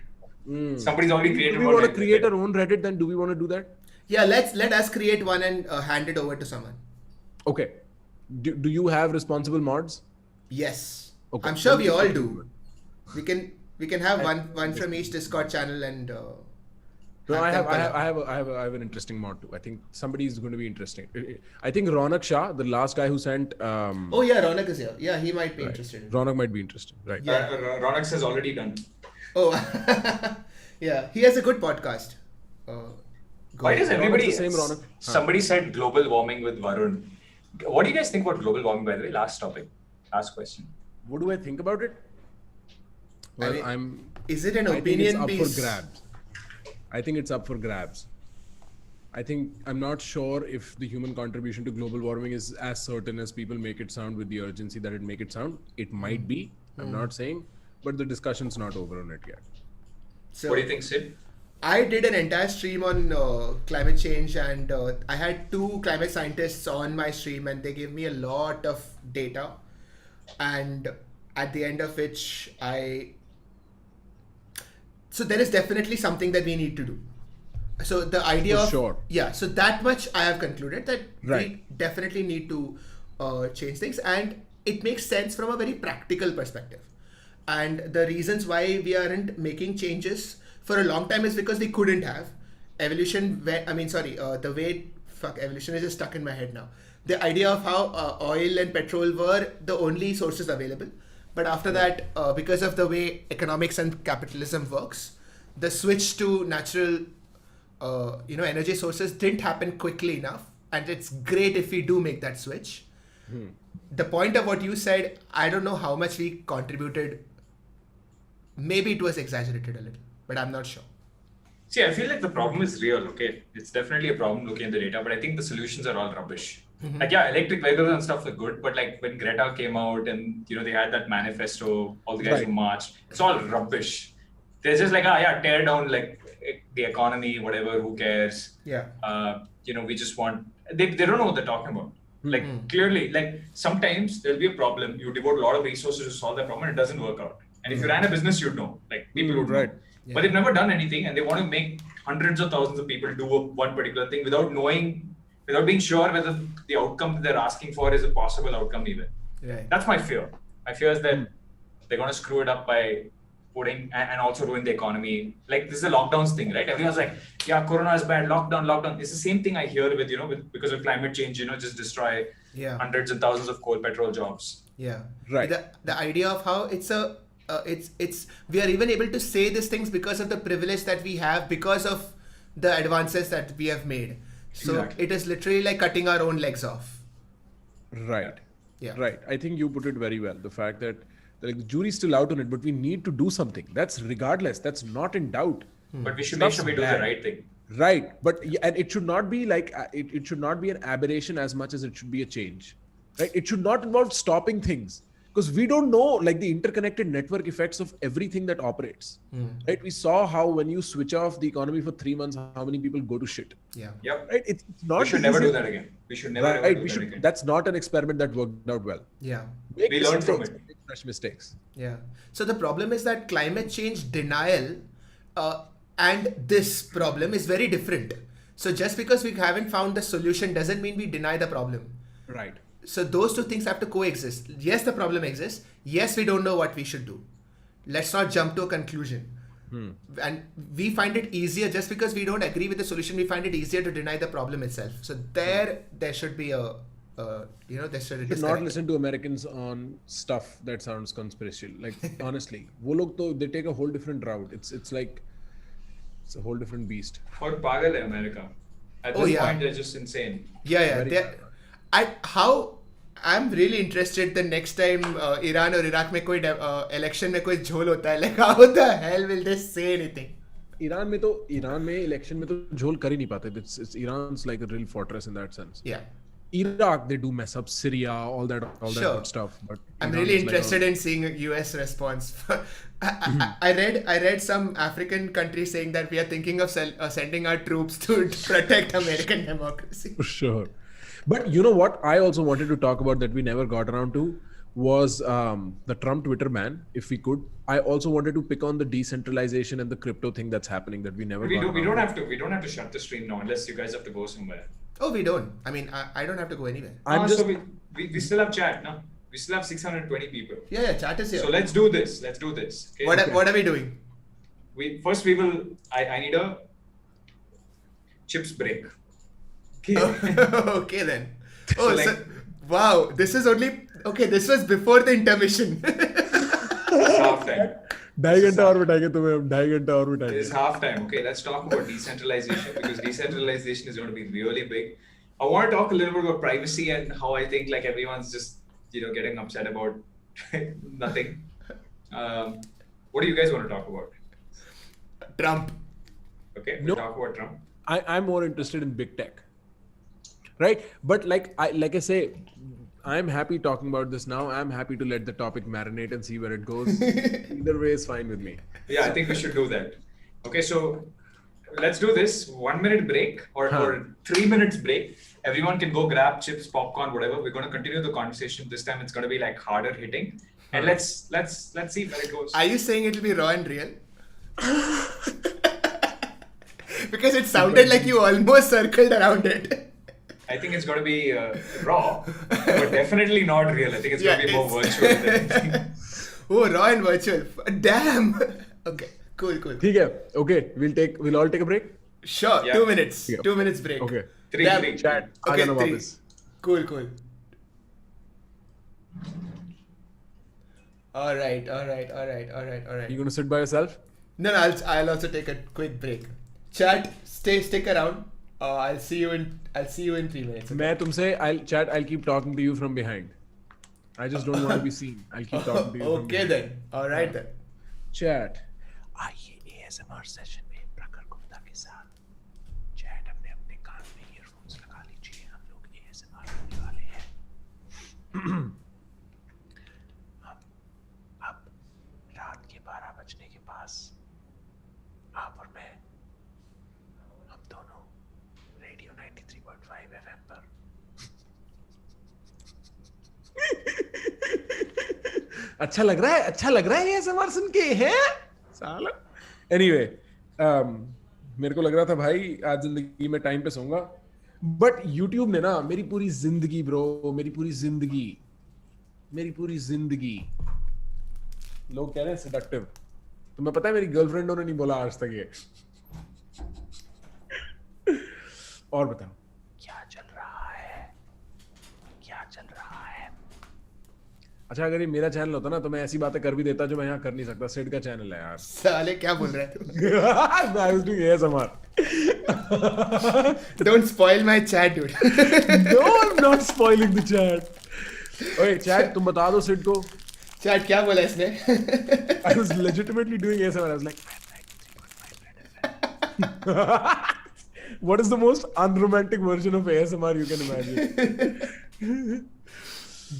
Somebody's already created one. Do we want to create our own Reddit? Then do we want to do that? Yeah, let us create one and hand it over to someone. Okay. Do you have responsible mods? Yes. Okay. I'm sure we all do. We can We can have one from each Discord channel and. No, I them have an interesting mod too. I think somebody is going to be interesting. I think Ronak Shah, the last guy who sent. Oh yeah, Ronak is here. Yeah, he might be interested. Ronak might be interested, right? Yeah. Ronak has already done. Oh, yeah, he has a good podcast. Why does everybody? Ronak's the same Ronak. Somebody said global warming with Varun. What do you guys think about global warming? By the way, last topic, last question. What do I think about it? Well, I mean, I'm. Is it an I think it's opinion up piece? for grabs. I think it's up for grabs. I'm not sure if the human contribution to global warming is as certain as people make it sound with the urgency that it make it sound. It might be. I'm not saying, but the discussion's not over on it yet. So, What do you think, Sid? I did an entire stream on climate change, and I had 2 climate scientists on my stream, and they gave me a lot of data, and at the end of which so there is definitely something that we need to do. So the idea For of sure. yeah, so that much I have concluded that Right. we definitely need to change things, and it makes sense from a very practical perspective. And the reasons why we aren't making changes for a long time is because we couldn't have. Evolution, the way evolution is just stuck in my head now. The idea of how oil and petrol were the only sources available. But after that, because of the way economics and capitalism works, the switch to natural, energy sources didn't happen quickly enough. And it's great if we do make that switch. The point of what you said, I don't know how much we contributed. Maybe it was exaggerated a little, but I'm not sure. See, I feel like the problem is real, okay? It's definitely a problem looking at the data, but I think the solutions are all rubbish. Like, yeah, electric vehicles and stuff are good, but like when Greta came out and, they had that manifesto, all the guys who marched, it's all rubbish. They're just like, tear down like the economy, whatever, who cares? Yeah. We just want, they don't know what they're talking about. Like clearly, like sometimes there'll be a problem, you devote a lot of resources to solve that problem and it doesn't work out. And if you ran a business, you'd know, like people would know. Yeah. But they've never done anything and they want to make hundreds of thousands of people do one particular thing without being sure whether the outcome that they're asking for is a possible outcome even. Right. That's my fear. My fear is that they're going to screw it up by putting and also ruin the economy. Like this is a lockdowns thing, right? Everyone's like, yeah, Corona is bad, lockdown. It's the same thing I hear with because of climate change, just destroy hundreds and thousands of coal, petrol jobs. Yeah. Right. The idea of how we are even able to say these things because of the privilege that we have, because of the advances that we have made. So Exactly. It is literally like cutting our own legs off. Right. Yeah. Right. I think you put it very well. The fact that the jury's still out on it, but we need to do something. That's regardless. That's not in doubt. But we should make sure we do the right thing. Right. But and it should not be like it should not be an aberration as much as it should be a change. Right. It should not involve stopping things. Because we don't know like the interconnected network effects of everything that operates. Right? We saw how when you switch off the economy for 3 months, how many people go to shit. Yeah. Yep. Right? It's not. We should never do that again. We should never ever do that again. That's not an experiment that worked out well. Yeah. We learned from it. Make fresh mistakes. Yeah. So the problem is that climate change denial and this problem is very different. So just because we haven't found the solution doesn't mean we deny the problem. Right. So those two things have to coexist. Yes, the problem exists. Yes, we don't know what we should do. Let's not jump to a conclusion. And we find it easier just because we don't agree with the solution. We find it easier to deny the problem itself. So there should be there should Should not listen to Americans on stuff that sounds conspiratorial. Like honestly, wo log to, they take a whole different route. It's like it's a whole different beast. Or pagal hai America. At this point, they're just insane. Yeah. I'm really interested the next time Iran or Iraq में कोई election में कोई झोल होता है, like how the hell will they say anything? Iran में election में तो झोल कर ही नहीं पाते. It's Iran's like a real fortress in that sense. Yeah. Iraq, they do mess up. Syria, all that good stuff. But I'm really interested in seeing a US response. I read some African country saying that we are thinking of sending our troops to protect American democracy. For sure. But you know what I also wanted to talk about that we never got around to was the Trump Twitter ban, if we could. I also wanted to pick on the decentralization and the crypto thing that's happening that we never got around. We don't have to shut the stream now unless you guys have to go somewhere. Oh, we don't. I mean, I don't have to go anywhere. So we still have chat, no? We still have 620 people. Yeah, chat is here. So let's do this. Okay? What are we doing? We will. I need a chips break. Okay. Okay then. Oh, So, wow. This is only okay. This was before the intermission. it's half time. 2.5 घंटा और बिठाएंगे तुम्हें अब 2.5 घंटा और बिठाएंगे. It's half time. Okay, let's talk about decentralization because decentralization is going to be really big. I want to talk a little bit about privacy and how I think like everyone's just getting upset about nothing. What do you guys want to talk about? Trump. Okay, we'll talk about Trump. I'm more interested in big tech, right? But like I say, I'm happy talking about this now. I'm happy to let the topic marinate and see where it goes. Either way is fine with me. Yeah, I think we should do that. Okay, so let's do this. 1 minute break or 3 minutes break. Everyone can go grab chips, popcorn, whatever. We're going to continue the conversation. This time it's going to be like harder hitting. And let's see where it goes. Are you saying it will be raw and real? Because it sounded like you almost circled around it. I think it's going to be raw, but definitely not real. I think it's going to be more virtual than anything. Oh, raw and virtual. Damn. Okay, cool. ठीक है. Okay, we'll all take a break. Sure, Yeah. 2 minutes. Yeah. 2 minutes break. Okay. Three. Chat. Okay, आ जाना 3. वापस. Cool. All right. You gonna sit by yourself? No, I'll also take a quick break. Chat, stick around. I'll see you in 3 minutes. मैं तुमसे I'll keep talking to you from behind. I just don't want to be seen. I'll keep talking to you from Okay behind. then. All right then. Chat. आइए ASMR session में प्रखर गुप्ता के साथ. Chat अपने कान में earphones लगा लीजिए. हम लोग ASMR करने वाले हैं. अब रात के 12 बजने के पास आप और मैं हम दोनों रेडियो 93.5 FM पर अच्छा लग रहा है ये ASMR सुन के हैं साला. Anyway, मेरे को लग रहा था भाई आज जिंदगी में टाइम पे सोऊंगा, बट YouTube ने ना मेरी पूरी जिंदगी लोग कह रहे हैं सेडक्टिव. तुम्हें पता है मेरी गर्लफ्रेंडों ने नहीं बोला आज तक ये. और बताओ क्या चल रहा है. अच्छा अगर ये मेरा चैनल होता ना तो मैं ऐसी बातें कर भी देता जो मैं यहाँ कर नहीं सकता. सिड का चैनल है यार. साले क्या बोल रहे हैं तू? I was doing ASMR. Don't spoil my chat, dude. No, I'm not spoiling the chat. ओए chat तुम बता दो सिड को. Chat क्या बोला इसने? I was legitimately doing ASMR. I was like, what is the most unromantic version of ASMR you can imagine?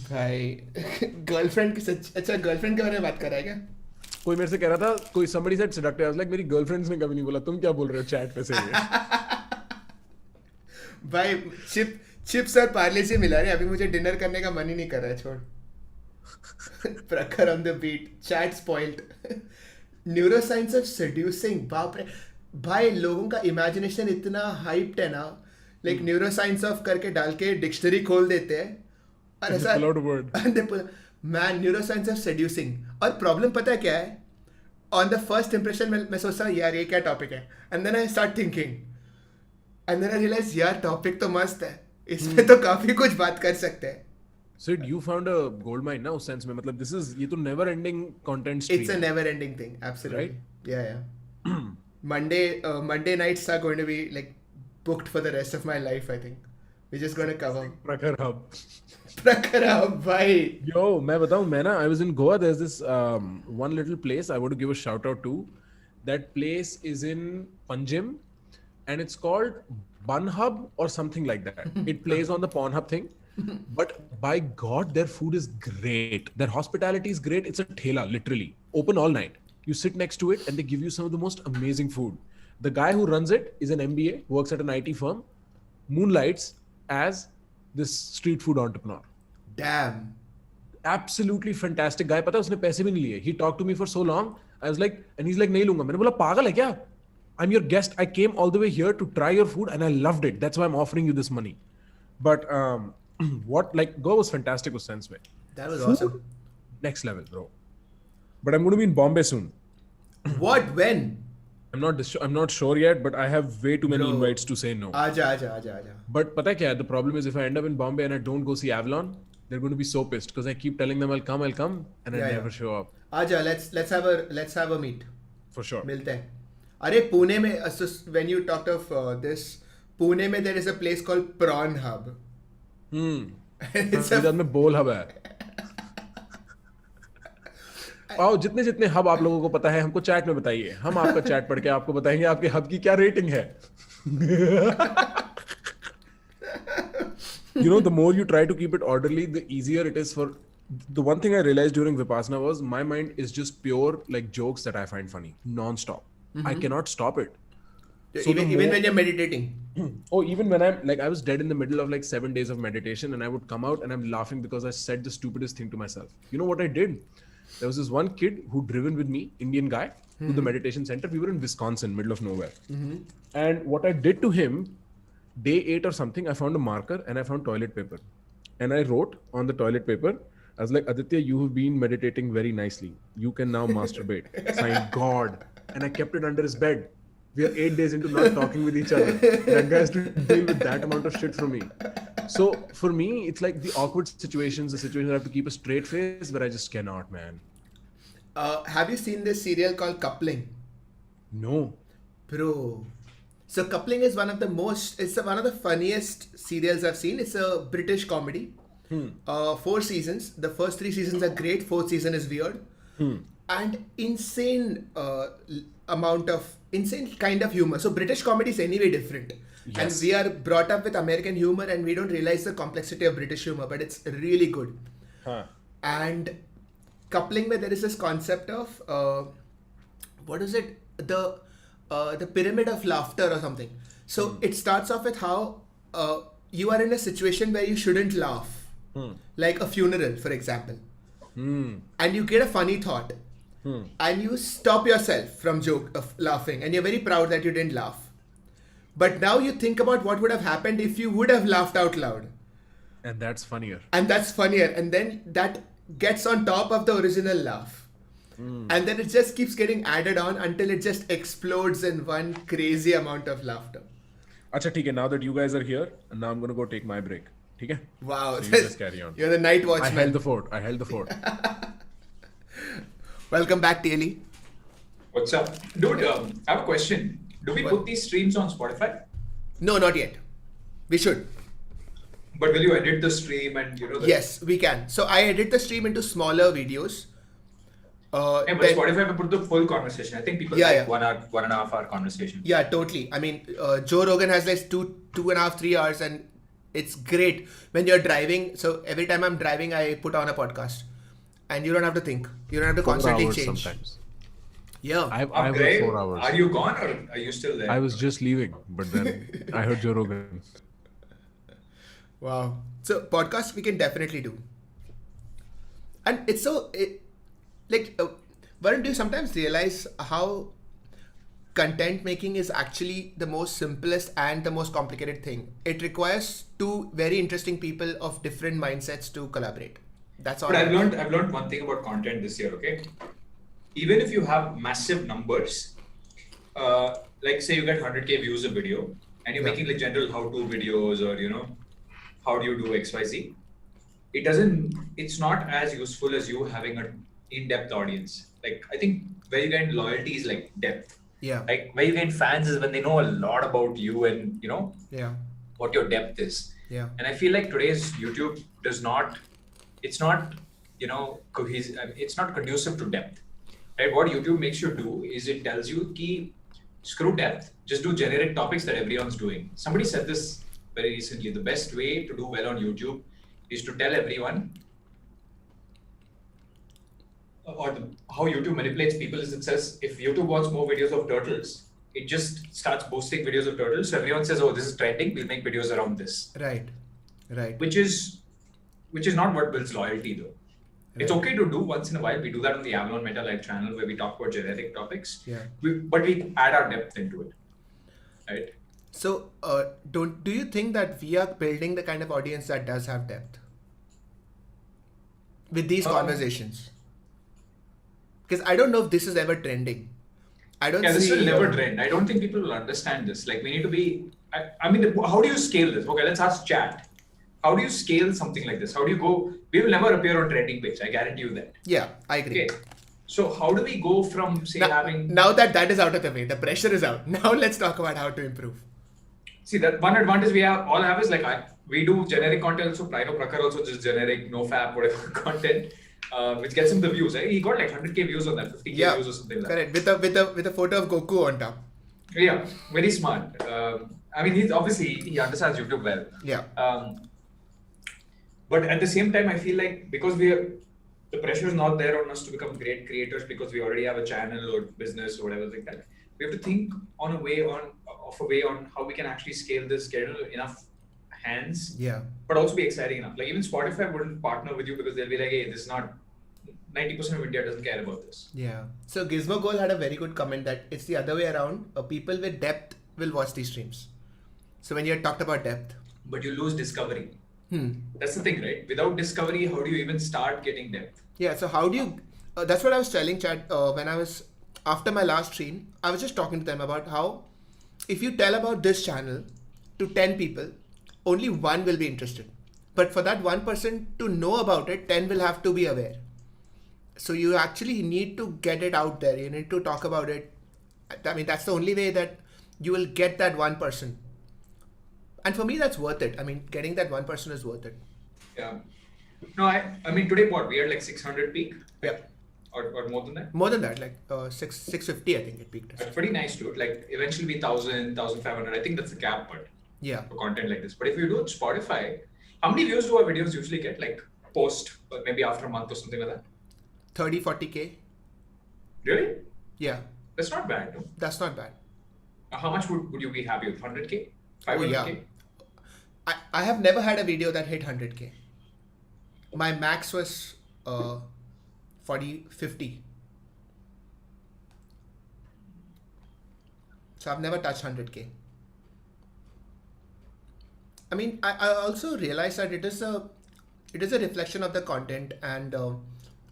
भाई girlfriend की अच्छा गर्लफ्रेंड के बारे में बात कर रहा है क्या? कोई मेरे से कह रहा था कोई somebody said seductive. I was like मेरी गर्लफ्रेंड्स ने कभी नहीं बोला. तुम क्या बोल रहे हो चैट पे से ये? भाई चिप्स और पार्ले से मिला रहे. अभी मुझे डिनर करने का मन ही नहीं कर रहा है. छोड़. Prakhar on the beat. Chat spoiled. Neuroscience of seducing. बाप रे भाई लोगों का इमेजिनेशन इतना हाइप्ड है ना. लाइक न्यूरोसाइंस ऑफ करके डाल के डिक्शनरी खोल देते हैं और ऐसा मैन न्यूरोसाइंस ऑफ सेड्यूसिंग. और प्रॉब्लम पता है क्या है? ऑन द फर्स्ट इंप्रेशन मैं सोचता हूँ यार ये क्या टॉपिक है. And then I start thinking and then I realize यार टॉपिक तो मस्त है. इसमें तो काफी कुछ बात कर सकते हैं. Sid, you found a gold mine ना उस सेंस में. मतलब ये तो never ending content stream. It's a never ending thing. Absolutely. Right? Yeah. Monday nights are going to be like booked for the rest of my life, I think. We're just going to cover. Prakhar Hub. भाई. Yo, मैं बताऊँ मैं ना I was in Goa. There's this one little place I want to give a shout out to. That place is in Panjim and it's called Bun Hub or something like that. It plays on the Pornhub thing. But by God, their food is great. Their hospitality is great. It's a thela, literally. Open all night. You sit next to it and they give you some of the most amazing food. The guy who runs it is an MBA, works at an IT firm, moonlights as this street food entrepreneur. Damn. Absolutely fantastic guy. पता है उसने पैसे भी नहीं लिए. He talked to me for so long. I was like, and he's like, नहीं लूंगा. मैंने बोला पागल है क्या? I'm your guest. I came all the way here to try your food and I loved it. That's why I'm offering you this money. But what like Goa was fantastic उस sense में. That was Food, awesome. next level, bro. But I'm going to be in Bombay soon. What? When? I'm not sure yet, but I have way too many Bro. invites to say no. Aja. But pata kya hai? The problem is if I end up in Bombay and I don't go see Avalon, they're going to be so pissed because I keep telling them I'll come, and I never show up. Aja, let's have a meet. For sure. मिलते हैं. अरे पुणे में, so when you talked of this, Pune में there is a place called Prawn Hub. It's इधर में बोल hub है. आओ जितने जितने हब आप लोगों को पता है हमको चैट में बताइए. हम आपका चैट पढ़ के आपको बताएंगे आपके हब की क्या रेटिंग है. You know, the more you try to keep it orderly, the easier it is for. The one thing I realized during Vipassana was my mind is just pure like jokes that I find funny, non-stop. I cannot stop it. So even when you're meditating. Oh, even when I'm like, I was dead in the middle of like 7 days of meditation and I would come out and I'm laughing because I said the stupidest thing to myself. You know what I did? There was this one kid who driven with me, Indian guy, to the meditation center. We were in Wisconsin, middle of nowhere. And what I did to him, day 8 or something, I found a marker and I found toilet paper. And I wrote on the toilet paper, I was like, Aditya, you have been meditating very nicely. You can now masturbate. Signed God. And I kept it under his bed. We are 8 days into not talking with each other. That guy has to deal with that amount of shit from me. So for me, it's like the awkward situations, the situations I have to keep a straight face, but I just cannot, man. Have you seen this serial called Coupling? No. Bro. So Coupling is one of the funniest serials I've seen. It's a British comedy. 4 seasons. The first 3 seasons are great. 4th season is weird. And insane kind of humor. So British comedy is anyway different. Yes. And we are brought up with American humor and we don't realize the complexity of British humor, but it's really good. And Coupling, where there is this concept of what is it? The pyramid of laughter or something. So it starts off with how you are in a situation where you shouldn't laugh. Like a funeral, for example. And you get a funny thought. And you stop yourself from laughing, and you're very proud that you didn't laugh. But now you think about what would have happened if you would have laughed out loud. And that's funnier. And then that gets on top of the original laugh. And then it just keeps getting added on until it just explodes in one crazy amount of laughter. Acha, theek hai, now that you guys are here, now I'm going to go take my break. Theek hai? Wow. So you just carry on. You're the night watchman. I held the fort. Welcome back, Taily. What's up? Dude, I have a question. Do we put these streams on Spotify? No, not yet. We should. But will you edit the stream and Yes, we can. So I edit the stream into smaller videos. But Spotify will put the full conversation. I think people like 1 hour, 1.5 hour conversation. Yeah, totally. I mean, Joe Rogan has like 2.5, 3 hours, and it's great when you're driving. So every time I'm driving, I put on a podcast, and you don't have to think. You don't have to constantly change. Sometimes. Yeah. I work 4 hours. Are you gone or are you still there? I was just leaving, but then I heard Joe Rogan. Wow. So podcast we can definitely do. And it's so... Varun, do you sometimes realize how content making is actually the most simplest and the most complicated thing? It requires 2 very interesting people of different mindsets to collaborate. That's all. But I've learned one thing about content this year, okay? Even if you have massive numbers, like say you get 100k views a video and you're making like general how-to videos or, how do you do XYZ, it's not as useful as you having an in-depth audience. Like, I think where you get loyalty is like depth. Yeah. Like where you get fans is when they know a lot about you and, what your depth is. Yeah. And I feel like today's YouTube it's not conducive to depth. Right? What YouTube makes you do is it tells you ki screw depth, just do generic topics that everyone's doing. Somebody said this very recently. The best way to do well on YouTube is to tell everyone, how YouTube manipulates people is it says if YouTube wants more videos of turtles, it just starts posting videos of turtles. So everyone says, oh, this is trending, we'll make videos around this. Right. Which is not what builds loyalty though. Right. It's okay to do once in a while. We do that on the Avalon Meta Live channel where we talk about generic topics. Yeah. But we add our depth into it. Right. So do you think that we are building the kind of audience that does have depth? with these conversations? Because I don't know if this is ever trending. I don't see... this will never trend. I don't think people will understand this. Like, we need to be... I mean, how do you scale this? Okay, let's ask chat. How do you scale something like this? How do you go... We will never appear on trending page. I guarantee you that. Yeah, I agree. Okay. So how do we go from, say, having... Now that is out of the way, the pressure is out. Now let's talk about how to improve. See, that one advantage we all have is like, we do generic content also. I know Prakhar also just generic, no fab, whatever content. Which gets him the views. Right? He got like 100k views on that, 50k views or something like that. Correct. With a photo of Goku on top. Yeah, very smart. I mean, he understands YouTube well. Yeah. But at the same time, I feel like because the pressure is not there on us to become great creators because we already have a channel or business or whatever like that. We have to think of a way on how we can actually scale this, get enough hands, but also be exciting enough. Like even Spotify wouldn't partner with you because they'll be like, hey, this is not 90% of India doesn't care about this. Yeah. So Gizmo Goal had a very good comment that it's the other way around. People with depth will watch these streams. So when you had talked about depth, but you lose discovery. That's the thing, right? Without discovery, how do you even start getting depth? Yeah. So how do you? That's what I was telling Chad when I was after my last stream. I was just talking to them about how if you tell about this channel to 10 people, only one will be interested. But for that one person to know about it, 10 will have to be aware. So you actually need to get it out there. You need to talk about it. I mean, that's the only way that you will get that one person. And for me, that's worth it. I mean, getting that one person is worth it. Yeah. No, I mean, today what? We had like 600 peak? Yeah. Or more than that? More than that, like 650, I think it peaked. That's pretty nice, dude. Like eventually be 1,000, 1,500. I think that's the cap, but for content like this. But if you do it Spotify, how many views do our videos usually get? Like post, or maybe after a month or something like that? 30, 40K. Really? Yeah. That's not bad, no? That's not bad. How much would you be happy with? 100K? 500K? I have never had a video that hit 100K. My max was 40, 50. So I've never touched 100K. I mean, I also realized that it is a reflection of the content and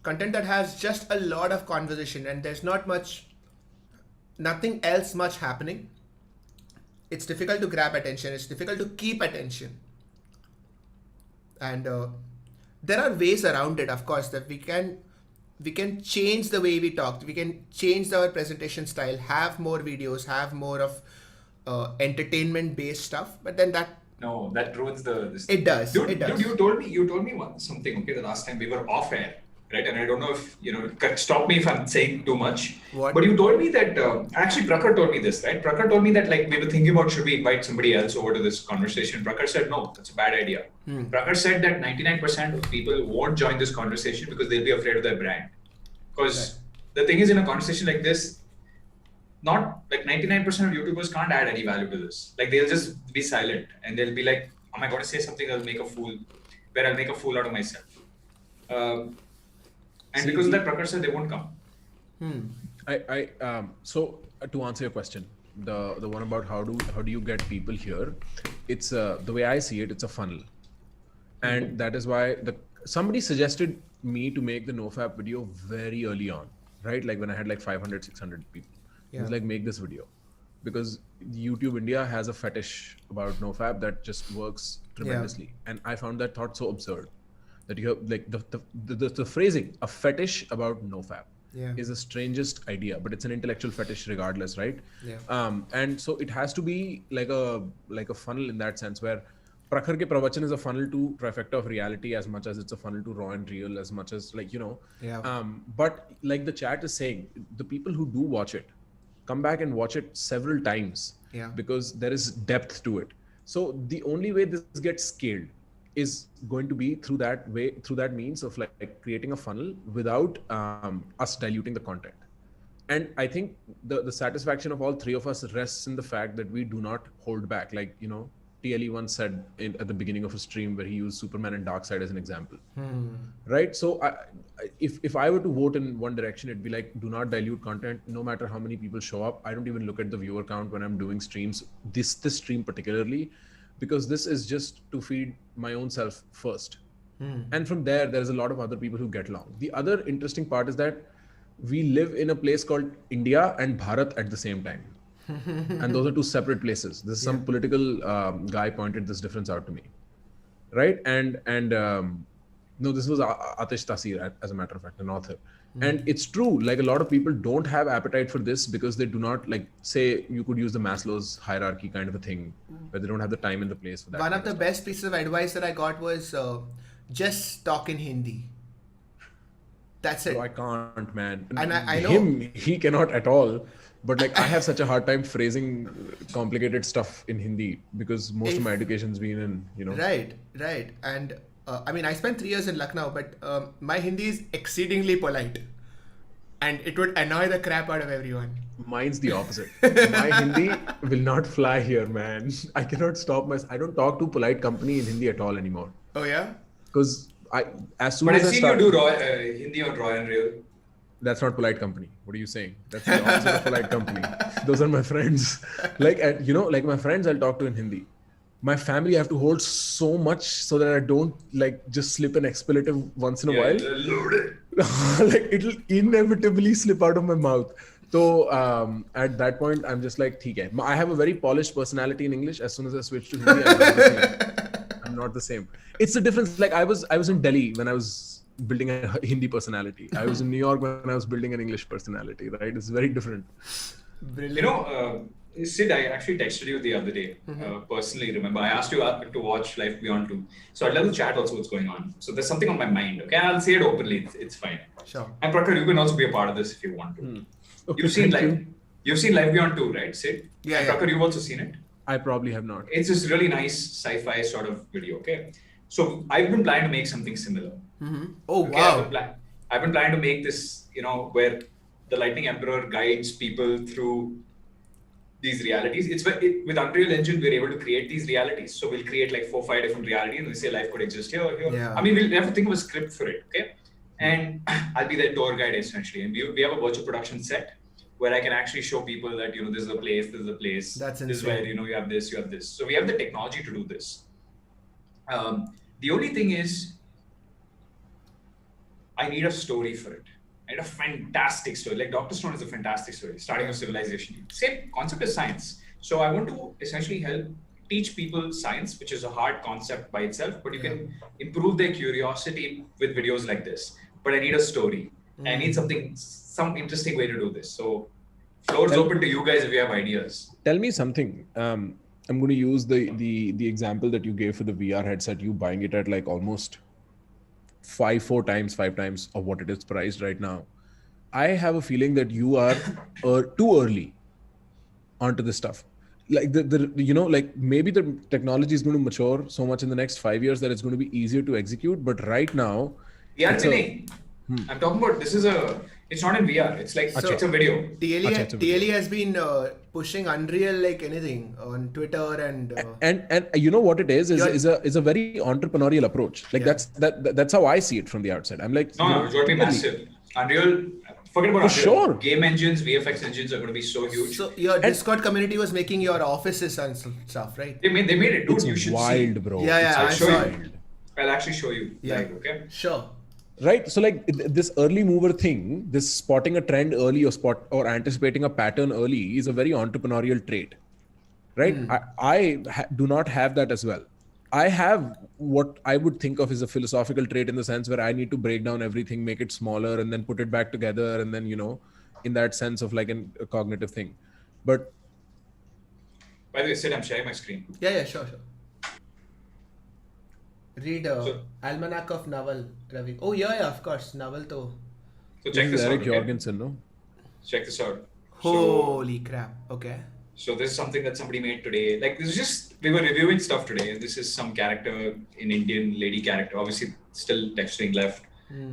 content that has just a lot of conversation and there's nothing else much happening. It's difficult to grab attention. It's difficult to keep attention. And there are ways around it, of course, that we can change the way we talk. We can change our presentation style, have more videos, have more of entertainment-based stuff. But then that ruins this. It does. Dude, it does. Dude, you told me something. Okay, the last time we were off air. Right, and I don't know if, stop me if I'm saying too much. What? But you told me that, actually Prakhar told me this, right? Prakhar told me that like we were thinking about should we invite somebody else over to this conversation. Prakhar said, no, that's a bad idea. Prakhar said that 99% of people won't join this conversation because they'll be afraid of their brand. Because the thing is in a conversation like this, not like 99% of YouTubers can't add any value to this. Like they'll just be silent and they'll be like, am I going to say something I'll make a fool out of myself. And because of that, Prakhar said they won't come. So to answer your question, the one about how do you get people here, it's the way I see it, it's a funnel, and that is why somebody suggested me to make the NoFap video very early on, right? Like when I had like 500, 600 people. It was like, make this video, because YouTube India has a fetish about NoFap that just works tremendously, and I found that thought so absurd. That you have like the phrasing, a fetish about NoFap is the strangest idea, but it's an intellectual fetish regardless, right? And so it has to be like a funnel in that sense, where Prakhar ke Pravachan is a funnel to Trifecta of reality as much as it's a funnel to raw and real, as much as but like the chat is saying, the people who do watch it come back and watch it several times because there is depth to it. So the only way this gets scaled is going to be through that means of like creating a funnel without us diluting the content. And I think the satisfaction of all three of us rests in the fact that we do not hold back. Like, TLE once said at the beginning of a stream where he used Superman and Darkseid as an example, right? So if I were to vote in one direction, it'd be like, do not dilute content, no matter how many people show up. I don't even look at the viewer count when I'm doing streams, this stream particularly, because this is just to feed my own self first. And from there's a lot of other people who get along. The other interesting part is that we live in a place called India and Bharat at the same time. And those are two separate places. This is some political guy pointed this difference out to me. Right? And no, this was Atish Tasir, as a matter of fact, an author. And it's true, like a lot of people don't have appetite for this because they do not, like, say you could use the Maslow's hierarchy kind of a thing, where they don't have the time and the place for that. One of the best pieces of advice that I got was just talk in Hindi. That's it. So I can't, man. And I know. He cannot at all. But like I have such a hard time phrasing complicated stuff in Hindi because most of my education's been in, you know. Right. And I mean, I spent 3 years in Lucknow, but my Hindi is exceedingly polite. And it would annoy the crap out of everyone. Mine's the opposite. My Hindi will not fly here, man. I cannot stop I don't talk to polite company in Hindi at all anymore. Oh, yeah? Because as soon But as I've seen you do Hindi on Raw and Real. That's not polite company. What are you saying? That's the opposite of polite company. Those are my friends. Like, you know, like my friends, I'll talk to in Hindi. My family, I have to hold so much so that I don't like just slip an expletive once in a while. Like it'll inevitably slip out of my mouth. So at that point, I'm just like, theek hai. I have a very polished personality in English. As soon as I switch to Hindi, I'm not the same. It's the difference. Like I was in Delhi when I was building a Hindi personality. I was in New York when I was building an English personality, right? It's very different. Brilliant. You know, Sid, I actually texted you the other day, personally, remember. I asked you to watch Life Beyond 2. So I'd love to chat also what's going on. So there's something on my mind, okay? I'll say it openly, it's fine. Sure. And Prakar, you can also be a part of this if you want to. Okay, You've seen Life Beyond 2, right, Sid? Yeah, and Prakar, you've also seen it? I probably have not. It's this really nice sci-fi sort of video, okay? So I've been planning to make something similar. Oh, Okay, wow. I've been planning to make this, you know, where the Lightning Emperor guides people through these realities. With Unreal Engine, we're able to create these realities. So we'll create like 4 or 5 different realities and we say life could exist here. Yeah. I mean, we'll have to think of a script for it, okay? And I'll be the tour guide essentially. And we have a virtual production set where I can actually show people that, you know, this is a place, this is a place. That's This is insane. where, you know, you have this, you have this. So we have the technology to do this. The only thing is, I need a story for it. I need a fantastic story. Like Dr. Stone is a fantastic story, starting of civilization. Same concept as science. So I want to essentially help teach people science, which is a hard concept by itself, but you can improve their curiosity with videos like this. But I need a story. I need some interesting way to do this. So floor is open to you guys if you have ideas. Tell me something. I'm going to use the example that you gave for the VR headset, you buying it at like almost 5 times of what it is priced right now. I have a feeling that you are too early onto this stuff. Like you know, like maybe the technology is going to mature so much in the next 5 years that it's going to be easier to execute. But right now, I'm talking about it's not in VR. It's like it's a video. TLE has been pushing Unreal like anything on Twitter and you know what it is a very entrepreneurial approach. Like that's how I see it from the outside. I'm like, no, it's going to be massive. Unreal, forget about Unreal. Sure. Game engines, VFX engines are going to be so huge. So your Discord community was making your offices and stuff, right? They made it, dude. You should wild, see. bro. Yeah, I'll I show saw you. it. I'll actually show you. Live, okay? Sure. Right. So like this early mover thing, this spotting a trend early or anticipating a pattern early is a very entrepreneurial trait. Right. I do not have that as well. I have what I would think of as a philosophical trait in the sense where I need to break down everything, make it smaller and then put it back together. And then, you know, in that sense of like a cognitive thing. But by the way, Sid, I'm sharing my screen. Yeah, sure. Read Almanac of Naval, Ravi. Oh, yeah, of course. Naval to. So check this out. Eric Okay? Jorgensen, no? Check this out. Holy crap. Okay. So this is something that somebody made today. Like this is just, we were reviewing stuff today. And this is some character, an Indian lady character, obviously still texturing left.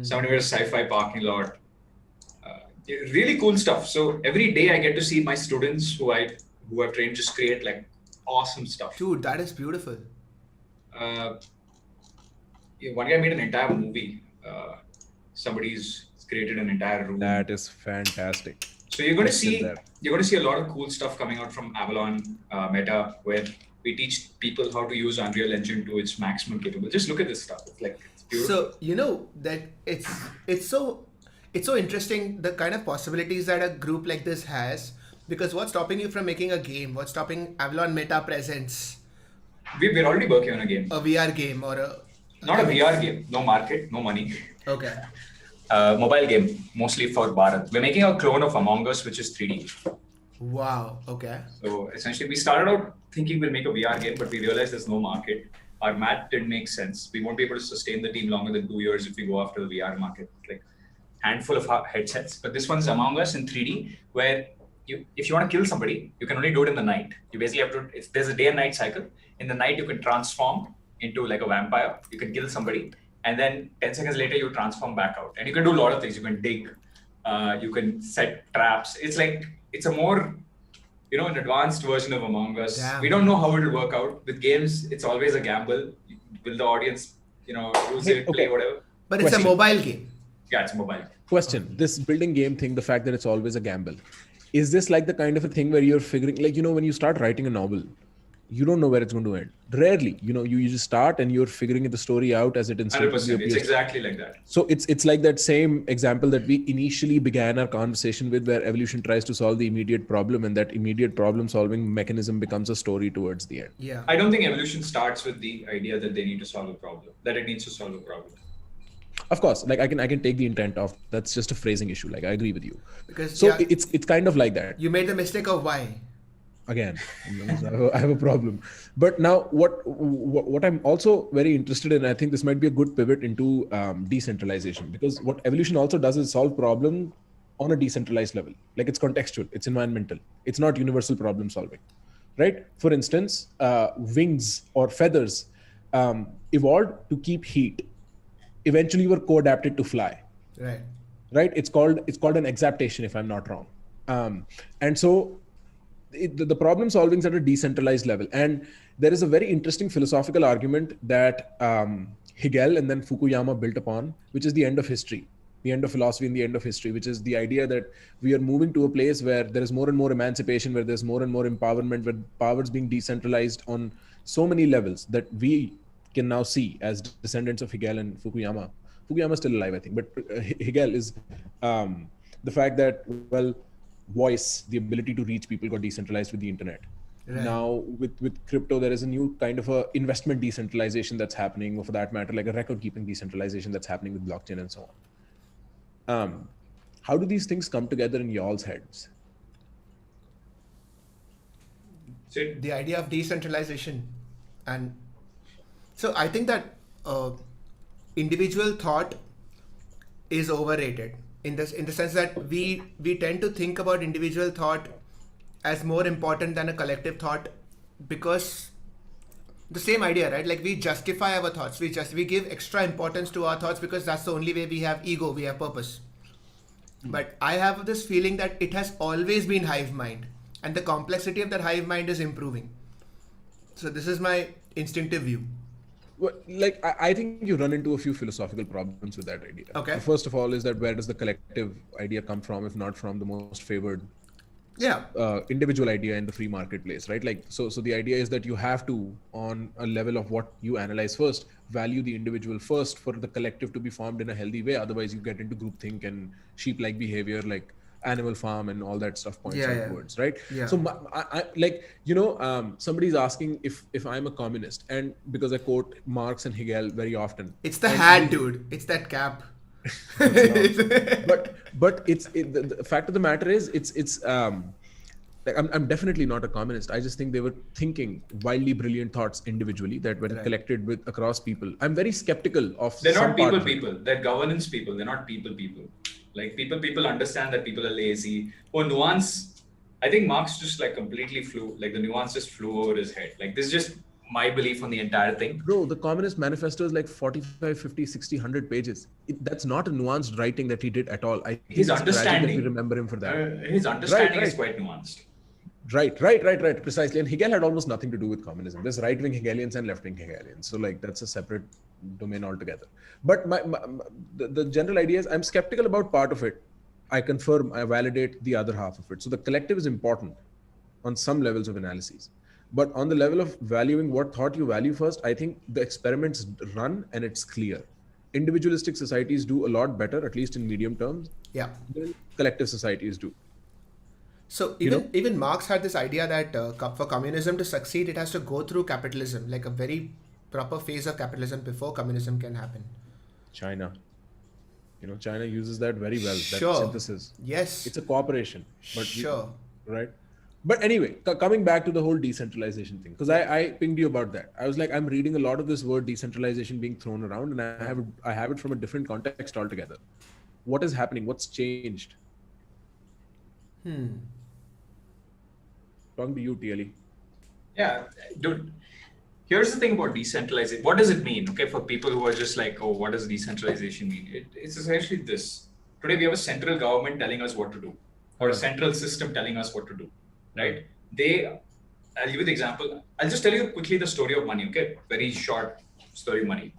Somebody made a sci-fi parking lot. Really cool stuff. So every day I get to see my students who I've trained just create like awesome stuff. Dude, that is beautiful. One guy made an entire movie. Somebody's created an entire room. That is fantastic. So you're going to see a lot of cool stuff coming out from Avalon, Meta, where We teach people how to use Unreal Engine to its maximum capable. Just look at this stuff. It's like, it's beautiful. So that it's so interesting, the kind of possibilities that a group like this has. Because what's stopping you from making a game? What's stopping Avalon Meta Presents We're already working on a game. a VR game or a Not a VR game. No market, no money. okay? Mobile game, mostly for Bharat. We're making a clone of Among Us, which is 3D. Wow. Okay. So essentially, we started out thinking we'll make a VR game, but we realized there's no market. Our math didn't make sense. We won't be able to sustain the team longer than 2 years if we go after the VR market. Like handful of headsets. But this one's Among Us in 3D, where if you want to kill somebody, you can only do it in the night. You basically have to, if there's a day and night cycle, in the night you can transform into like a vampire. You can kill somebody, and then 10 seconds later you transform back out. And you can do a lot of things. You can dig, you can set traps. It's a more, an advanced version of Among Us. Damn. We don't know how it'll work out. With games, it's always a gamble. Will the audience, use it, play, whatever? But it's a mobile game. Yeah, it's mobile. Question: this building game thing, the fact that it's always a gamble, is this like the kind of a thing where you're figuring, like, when you start writing a novel, you don't know where it's going to end. Rarely, you just start and you're figuring the story out as it instinctively 100%. appears. It's exactly like that. So it's like that same example that we initially began our conversation with, where evolution tries to solve the immediate problem, and that immediate problem solving mechanism becomes a story towards the end. Yeah. I don't think evolution starts with the idea that they need to solve a problem, that it needs to solve a problem. Of course, like I can take the intent of, that's just a phrasing issue. Like I agree with you. Because It's kind of like that. you made the mistake of why. Again, I have a problem. But now what I'm also very interested in, I think this might be a good pivot into decentralization, because what evolution also does is solve problem on a decentralized level. Like it's contextual, it's environmental, it's not universal problem solving, right? For instance, wings or feathers evolved to keep heat. Eventually were co-adapted to fly. Right? It's called an exaptation, if I'm not wrong. And so the problem solving is at a decentralized level. And there is a very interesting philosophical argument that Hegel and then Fukuyama built upon, which is the end of history, the end of philosophy and the end of history, which is the idea that we are moving to a place where there is more and more emancipation, where there's more and more empowerment, where power is being decentralized on so many levels that we can now see as descendants of Hegel and Fukuyama. Fukuyama is still alive, I think, but Hegel is the fact that, voice, the ability to reach people, got decentralized with the internet. Right. Now with crypto, there is a new kind of a investment decentralization that's happening, or for that matter, like a record keeping decentralization that's happening with blockchain and so on. How do these things come together in y'all's heads? The idea of decentralization. And so I think that individual thought is overrated in the sense that we tend to think about individual thought as more important than a collective thought, because the same idea, right? Like we justify our thoughts. We give extra importance to our thoughts because that's the only way we have ego, we have purpose. But I have this feeling that it has always been hive mind, and the complexity of that hive mind is improving. So this is my instinctive view. Well, like I think you run into a few philosophical problems with that idea. Okay. The first of all is that where does the collective idea come from, if not from the most favored individual idea in the free marketplace, right? Like so the idea is that you have to, on a level of what you analyze first, value the individual first for the collective to be formed in a healthy way. Otherwise you get into groupthink and sheep-like behavior, like Animal Farm and all that stuff points outwards, right? Yeah. So somebody's asking if I'm a communist, and because I quote Marx and Hegel very often. It's the hat, dude. It's that cap. but the fact of the matter is it's like I'm definitely not a communist. I just think they were thinking wildly brilliant thoughts individually that were collected with across people. I'm very skeptical of. They're not people. They're governance people. They're not people. Like people understand that people are lazy. Or nuance, I think Marx just like completely flew, like the nuance just flew over his head. Like this is just my belief on the entire thing. Bro, the Communist Manifesto is like 45, 50, 60, 100 pages. That's not a nuanced writing that he did at all. His understanding, that we remember him for that. His understanding is quite nuanced. Right. Precisely. And Hegel had almost nothing to do with communism. There's right-wing Hegelians and left-wing Hegelians. So like that's a separate domain altogether. But the general idea is I'm skeptical about part of it. I confirm, I validate the other half of it. So the collective is important on some levels of analyses. But on the level of valuing what thought you value first, I think the experiments run and it's clear. Individualistic societies do a lot better, at least in medium terms, Yeah. than collective societies do. So You know? even Marx had this idea that for communism to succeed, it has to go through capitalism, like a very proper phase of capitalism before communism can happen. China. China uses that very well, that Sure. synthesis. Yes. It's a cooperation, but Sure. right? But anyway, coming back to the whole decentralization thing, because I pinged you about that. I was like, I'm reading a lot of this word decentralization being thrown around, and I have it from a different context altogether. What is happening? What's changed? Talking to you, TLE. Yeah, dude. Here's the thing about decentralization. What does it mean? Okay, for people who are just like, oh, what does decentralization mean? It's essentially this. Today we have a central government telling us what to do, or a central system telling us what to do, right? I'll give you the example. I'll just tell you quickly the story of money, okay? Very short story of money.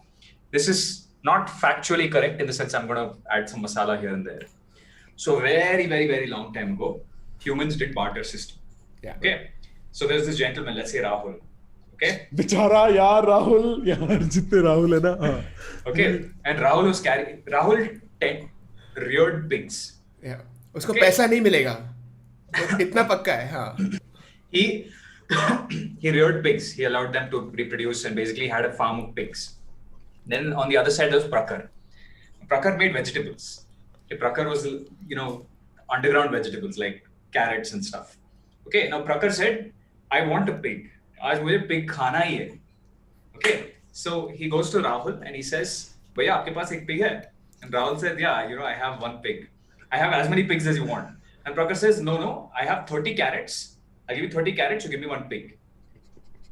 This is not factually correct in the sense I'm going to add some masala here and there. So very, very, very long time ago, humans did barter system. Yeah. Okay. So there's this gentleman, let's say Rahul. Okay. Bichara yaar Rahul, yaar jitne Rahul hai na. Okay. And Rahul reared pigs. Yeah. उसको Okay. पैसा नहीं मिलेगा. इतना पक्का है. हाँ. He reared pigs. He allowed them to reproduce and basically had a farm of pigs. Then on the other side there was Prakar. Prakar made vegetables. Prakar was, underground vegetables like carrots and stuff. Okay, now Prakar said, I want a pig. आज मुझे pig खाना ही है. Okay, so he goes to Rahul and he says, भैया आपके पास एक pig है? And Rahul said, yeah, I have one pig. I have as many pigs as you want. And Prakar says, no, I have 30 carrots. I'll give you 30 carrots, you give me one pig.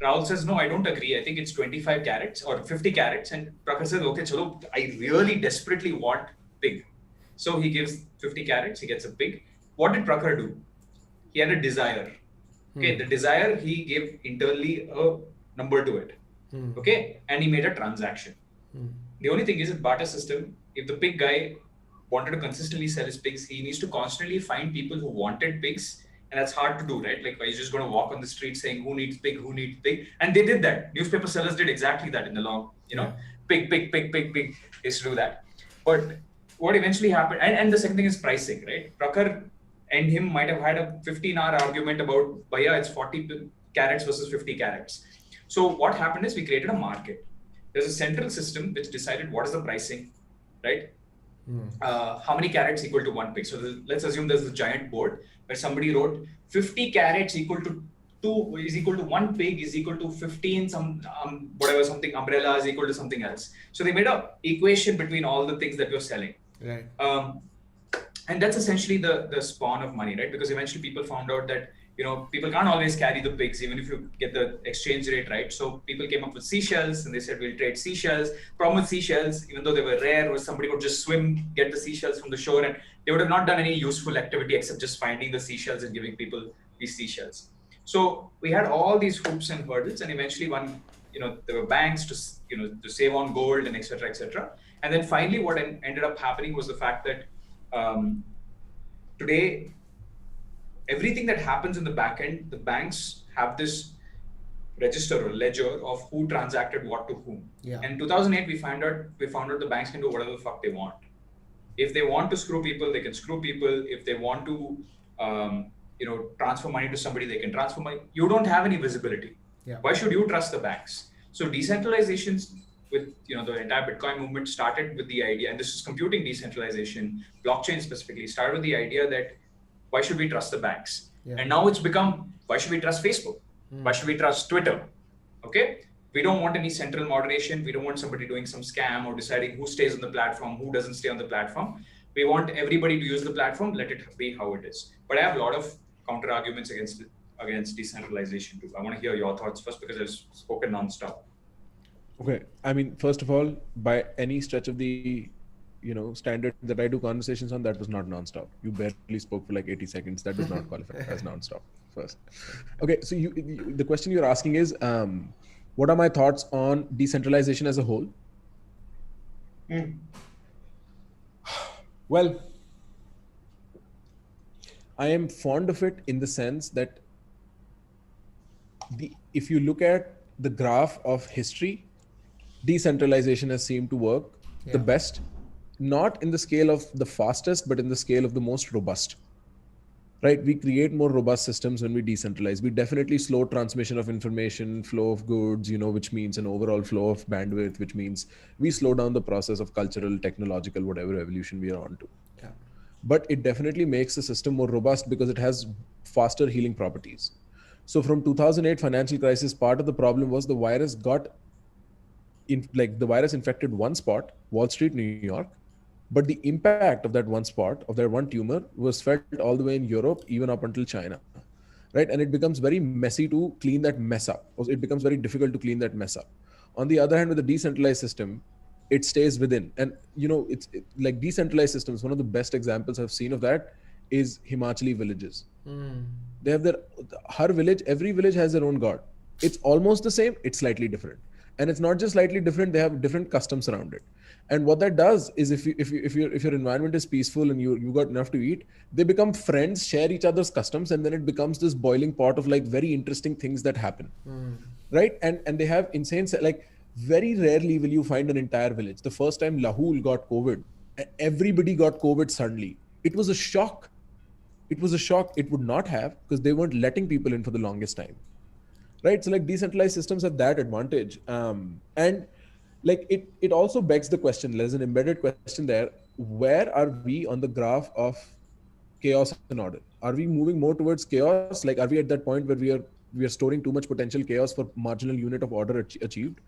Rahul says, no, I don't agree. I think it's 25 carrots or 50 carrots. And Prakar says, okay, chalo, I really desperately want pig. So he gives 50 carrots, he gets a pig. What did Prakar do? He had a desire. Okay, the desire, he gave internally a number to it. Okay, and he made a transaction. The only thing is in barter system, if the pig guy wanted to consistently sell his pigs, he needs to constantly find people who wanted pigs. And that's hard to do, right? Like, he's just going to walk on the street saying, who needs pig? And they did that. Newspaper sellers did exactly that in the long, pig. They used to do that. But what eventually happened, and the second thing is pricing, right? Prakar and him might have had a 15-hour argument about, Mayya, it's 40 carrots versus 50 carrots. So what happened is we created a market. There's a central system which decided what is the pricing, right? How many carrots equal to one pig. So let's assume there's a giant board where somebody wrote 50 carrots equal to 2 is equal to 1 pig is equal to 15 something umbrella is equal to something else. So they made a equation between all the things that you're selling. Right. And that's essentially the spawn of money, right? Because eventually people found out that people can't always carry the pigs, even if you get the exchange rate right. So people came up with seashells and they said, we'll trade seashells. Problem with seashells, even though they were rare, was somebody would just swim, get the seashells from the shore, and they would have not done any useful activity except just finding the seashells and giving people these seashells. So we had all these hoops and hurdles, and eventually there were banks to save on gold and etc. etc. And then finally what ended up happening was the fact that today, everything that happens in the back end, the banks have this register or ledger of who transacted what to whom. Yeah. And in 2008, we found out the banks can do whatever the fuck they want. If they want to screw people, they can screw people. If they want to, transfer money to somebody, they can transfer money. You don't have any visibility. Yeah. Why should you trust the banks? So decentralization with the entire Bitcoin movement started with the idea, and this is computing decentralization, blockchain specifically, started with the idea that why should we trust the banks? Yeah. And now it's become, why should we trust Facebook? Why should we trust Twitter? Okay. We don't want any central moderation. We don't want somebody doing some scam or deciding who stays on the platform, who doesn't stay on the platform. We want everybody to use the platform, let it be how it is. But I have a lot of counter arguments against decentralization too. I want to hear your thoughts first because I've spoken nonstop. Okay. I mean, first of all, by any stretch of the standard that I do conversations on, that was not nonstop. You barely spoke for like 80 seconds. That does not qualify as nonstop. First. Okay. So the question you're asking is, what are my thoughts on decentralization as a whole? Well, I am fond of it in the sense that if you look at the graph of history, decentralization has seemed to work the best, not in the scale of the fastest, but in the scale of the most robust. Right? We create more robust systems when we decentralize. We definitely slow transmission of information, flow of goods, which means an overall flow of bandwidth, which means we slow down the process of cultural, technological, whatever evolution we are on to. Yeah. But it definitely makes the system more robust because it has faster healing properties. So from 2008 financial crisis, part of the problem was the virus the virus infected one spot, Wall Street, New York, but the impact of that one spot, of that one tumor, was felt all the way in Europe, even up until China, right? And it becomes very messy to clean that mess up. It becomes very difficult to clean that mess up. On the other hand, with a decentralized system, it stays within. And it's like decentralized systems. One of the best examples I've seen of that is Himachali villages. They have every village has their own god. It's almost the same, it's slightly different. And it's not just slightly different, they have different customs around it. And what that does is if your environment is peaceful and you got enough to eat, they become friends, share each other's customs, and then it becomes this boiling pot of like very interesting things that happen. Right? And they have insane, like very rarely will you find an entire village. The first time Lahul got COVID, everybody got COVID suddenly. It was a shock. It was a shock. It would not have, because they weren't letting people in for the longest time. Right? So like decentralized systems have that advantage. And like it also begs the question, there's an embedded question there, where are we on the graph of chaos and order? Are we moving more towards chaos? Like, are we at that point where we are storing too much potential chaos for marginal unit of order achieved?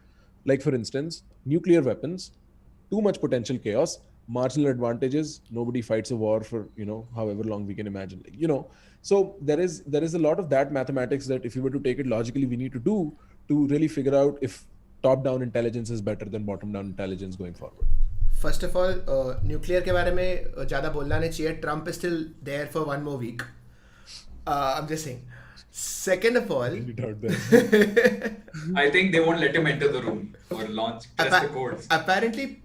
Like, for instance, nuclear weapons, too much potential chaos, marginal advantages, nobody fights a war for, however long we can imagine. So there is a lot of that mathematics that if you were to take it logically, we need to do to really figure out if top-down intelligence is better than bottom-down intelligence going forward. First of all, nuclear के बारे में ज़्यादा बोलना नहीं चाहिए. Trump is still there for one more week. I'm just saying. Second of all, I think they won't let him enter the room or launch test the codes. Apparently,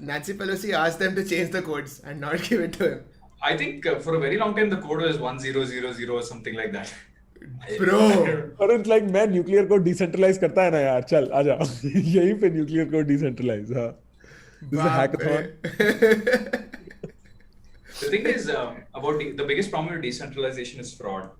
Nancy Pelosi asked them to change the codes and not give it to him. I think for a very long time the code was 1000 or something like that. Bro. और it's like मैं nuclear code decentralize करता है ना यार, चल आजा यहीं पे nuclear code decentralize. This is a hackathon. The thing is about the biggest problem with decentralization is fraud.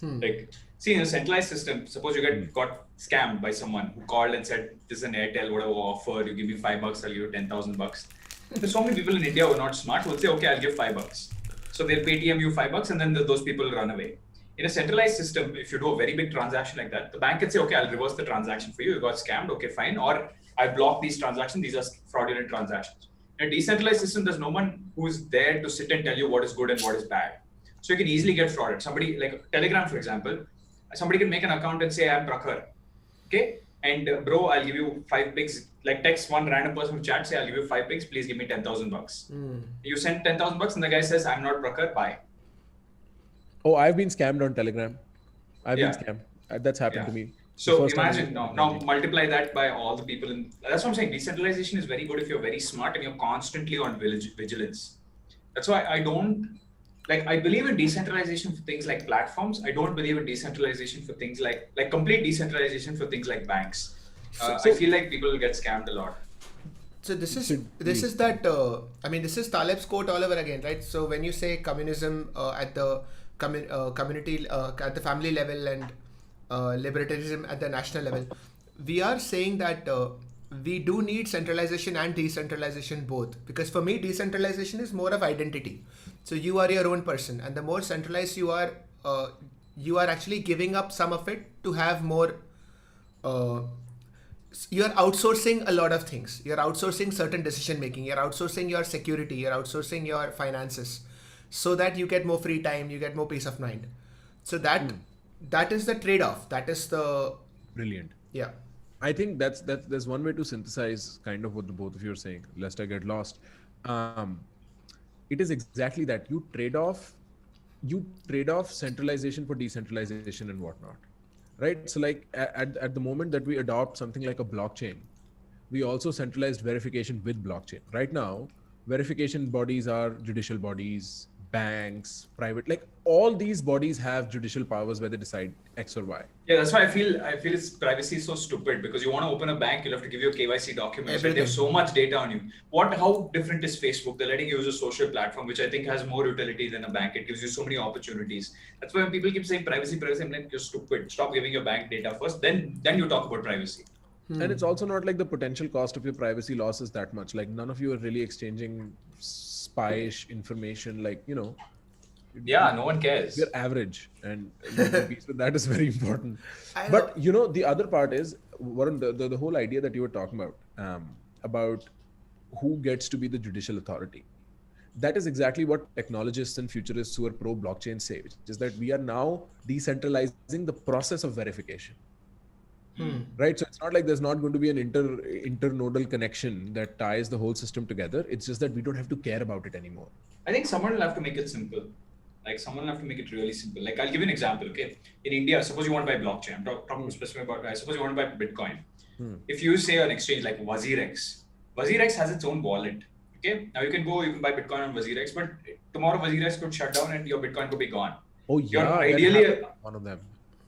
Like, see, in a centralized system, suppose you got scammed by someone who called and said, this is an Airtel, whatever offer, you give me $5, I'll give you $10,000. There's so many people in India who are not smart who will say, okay, I'll give $5. So they'll Paytm you $5 and then those people will run away. In a centralized system, if you do a very big transaction like that, the bank can say, okay, I'll reverse the transaction for you. You got scammed, okay, fine. Or I block these transactions. These are fraudulent transactions. In a decentralized system, there's no one who is there to sit and tell you what is good and what is bad. So you can easily get frauded. Somebody, like Telegram, for example, somebody can make an account and say, I'm Prakhar. Okay? And bro, I'll give you 5 pics. Like text one random person who chat, say, I'll give you 5 pics. Please give me $10,000. You send $10,000 and the guy says, I'm not Prakhar. Bye. Oh, I've been scammed on Telegram. I've been scammed. That's happened to me. So imagine now multiply that by all the people that's what I'm saying. Decentralization is very good if you're very smart and you're constantly on vigilance. That's why I believe in decentralization for things like platforms. I don't believe in decentralization for things like complete decentralization for things like banks. I feel like people will get scammed a lot. So this is Taleb's quote all over again, right? So when you say communism at the community, at the family level and libertarianism at the national level, we are saying that we do need centralization and decentralization both. Because for me, decentralization is more of identity. So you are your own person, and the more centralized you are actually giving up some of it to have more. You are outsourcing a lot of things. You're outsourcing certain decision making. You're outsourcing your security. You're outsourcing your finances, so that you get more free time. You get more peace of mind. So that is the trade-off. That is the brilliant. Yeah. I think there's one way to synthesize kind of what the both of you are saying, lest I get lost. It is exactly that. You trade off centralization for decentralization and whatnot. Right? So like at the moment that we adopt something like a blockchain, we also centralized verification with blockchain. Right now, verification bodies are judicial bodies, banks, private, like all these bodies have judicial powers where they decide X or Y. Yeah, that's why I feel it's privacy is so stupid, because you want to open a bank, you'll have to give your KYC documents. Right? They have so much data on you. How different is Facebook? They're letting you use a social platform, which I think has more utility than a bank. It gives you so many opportunities. That's why when people keep saying privacy, I'm like, you're stupid. Stop giving your bank data first, then you talk about privacy. And it's also not like the potential cost of your privacy loss is that much. Like none of you are really exchanging spyish information, like, Yeah, no one cares. You're average, and living in peace with that is very important. But the other part is, Warren, the whole idea that you were talking about who gets to be the judicial authority. That is exactly what technologists and futurists who are pro blockchain say, which is that we are now decentralizing the process of verification. Right, so it's not like there's not going to be an internodal connection that ties the whole system together. It's just that we don't have to care about it anymore. I think someone will have to make it simple. Like someone will have to make it really simple. Like I'll give you an example. Okay, in India, suppose you want to buy blockchain. I'm talking specifically about. Suppose you want to buy Bitcoin. If you say an exchange like WazirX has its own wallet. Okay, now you can buy Bitcoin on WazirX, but tomorrow WazirX could shut down and your Bitcoin could be gone. Oh yeah, you're ideally one of them.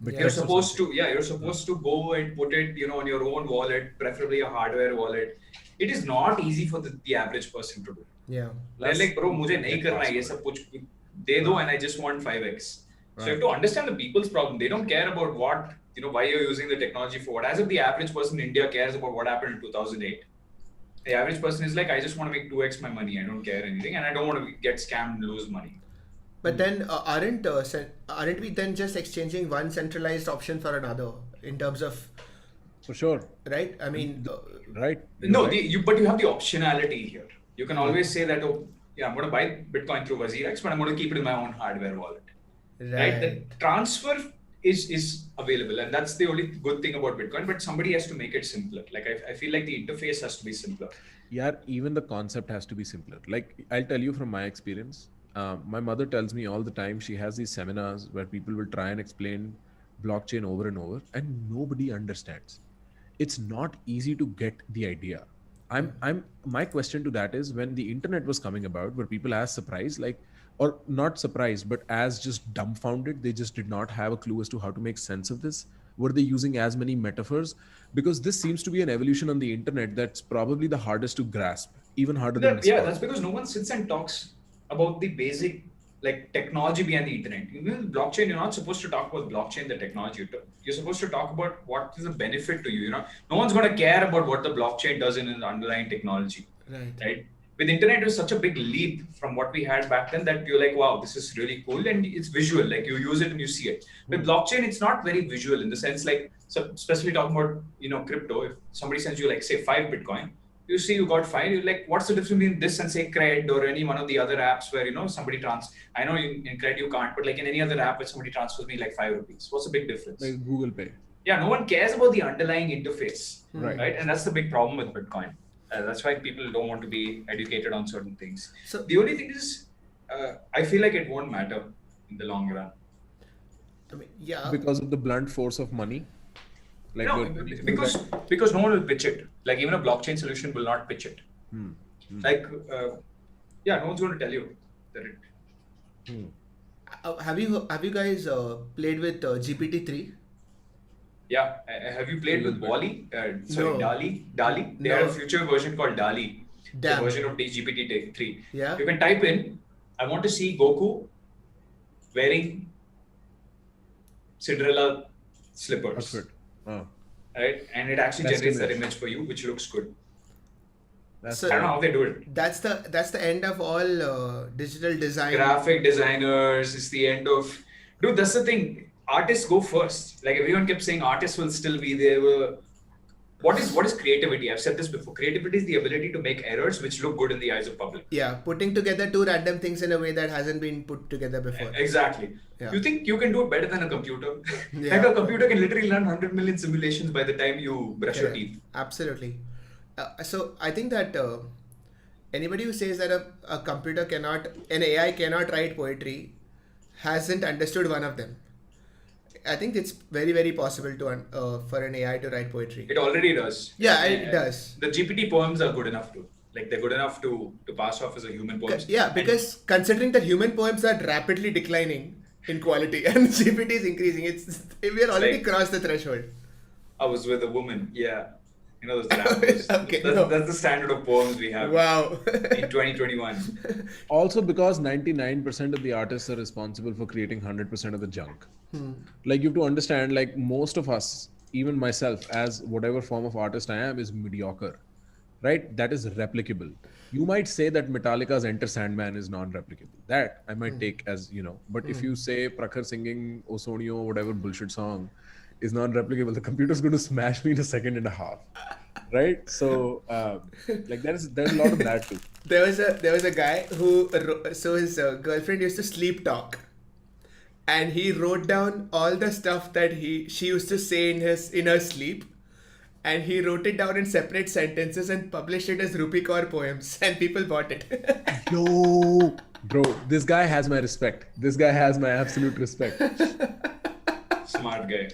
You're supposed to go and put it, on your own wallet, preferably a hardware wallet. It is not easy for the average person to do. Yeah. They're like, bro, मुझे नहीं करना ये सब कुछ दे दो, and I just want 5x. So you have to understand the people's problem. They don't care about why you're using the technology for what. As if the average person in India cares about what happened in 2008. The average person is like, I just want to make 2x my money. I don't care anything, and I don't want to get scammed and lose money. But then aren't we then just exchanging one centralized option for another in terms of? For sure. Right. I mean. Right. No, but you have the optionality here. You can always say that, I'm going to buy Bitcoin through WazirX, but I'm going to keep it in my own hardware wallet. Right. The transfer is available, and that's the only good thing about Bitcoin. But somebody has to make it simpler. Like I feel like the interface has to be simpler. Yeah, even the concept has to be simpler. Like I'll tell you from my experience. My mother tells me all the time, she has these seminars where people will try and explain blockchain over and over, and nobody understands. It's not easy to get the idea. My question to that is, when the internet was coming about, were people as surprised, or not surprised, but as just dumbfounded? They just did not have a clue as to how to make sense of this. Were they using as many metaphors? Because this seems to be an evolution on the internet that's probably the hardest to grasp, even harder than Discord. Yeah, that's because no one sits and talks about the basic technology behind the internet. Even blockchain, you're not supposed to talk about blockchain, the technology. You're supposed to talk about what is the benefit to you. No one's going to care about what the blockchain does in the underlying technology. Right? With internet, it was such a big leap from what we had back then that you're like, wow, this is really cool, and it's visual. Like you use it and you see it. With blockchain, it's not very visual in the sense, so especially talking about crypto. If somebody sends you say 5 Bitcoin. You see you got 5, you're like, what's the difference between this and say Cred or any one of the other apps where, somebody I know in Cred you can't, but in any other app where somebody transfers me 5 rupees. What's the big difference? Like Google Pay. Yeah, no one cares about the underlying interface. Right? And that's the big problem with Bitcoin. That's why people don't want to be educated on certain things. So the only thing is, I feel like it won't matter in the long run. I mean, yeah. Because of the blunt force of money. No, because no one will pitch it. Even a blockchain solution will not pitch it. No one's going to tell you that it. Have you guys played with GPT-3? Yeah. Have you played with Wall-E? No. DALL-E? They had a future version called DALL-E. The version of GPT-3. Yeah. You can type in, I want to see Goku wearing Cinderella slippers. That's it. Oh. Right? And it actually generates that image for you, which looks good. That's So- I don't know how they do it. That's the end of all digital design. Graphic designers, it's the end of... Dude, that's the thing. Artists go first. Everyone kept saying artists will still be there. What is creativity? I've said this before. Creativity is the ability to make errors which look good in the eyes of public. Yeah, putting together two random things in a way that hasn't been put together before. Exactly. Yeah. You think you can do it better than a computer? Yeah. A computer can literally run 100 million simulations by the time you brush your teeth. Absolutely. So I think that anybody who says that an AI cannot write poetry hasn't understood one of them. I think it's very, very possible to for an AI to write poetry. It already does. Yeah, it does. The GPT poems are good enough too. Like they're good enough to pass off as a human poems. Yeah, because considering that human poems are rapidly declining in quality and GPT is increasing, we are already like- crossed the threshold. I was with a woman. Yeah. You know, those rappers. Okay, that's, no. that's the standard of poems we have Wow. in 2021. Also because 99% of the artists are responsible for creating 100% of the junk. Like you have to understand, like most of us, even myself, as whatever form of artist I am, is mediocre, right? That is replicable. You might say that Metallica's Enter Sandman is non-replicable. That I might take as, but if you say Prakhar singing Osonio, whatever bullshit song is non-replicable, the computer's going to smash me in a second and a half, right? So, like there's a lot of that too. There was a guy who so his girlfriend used to sleep talk, and he wrote down all the stuff that she used to say in her sleep, and he wrote it down in separate sentences and published it as Rupee Kaur poems, and people bought it. Yo, bro, this guy has my respect. This guy has my absolute respect. Smart guy.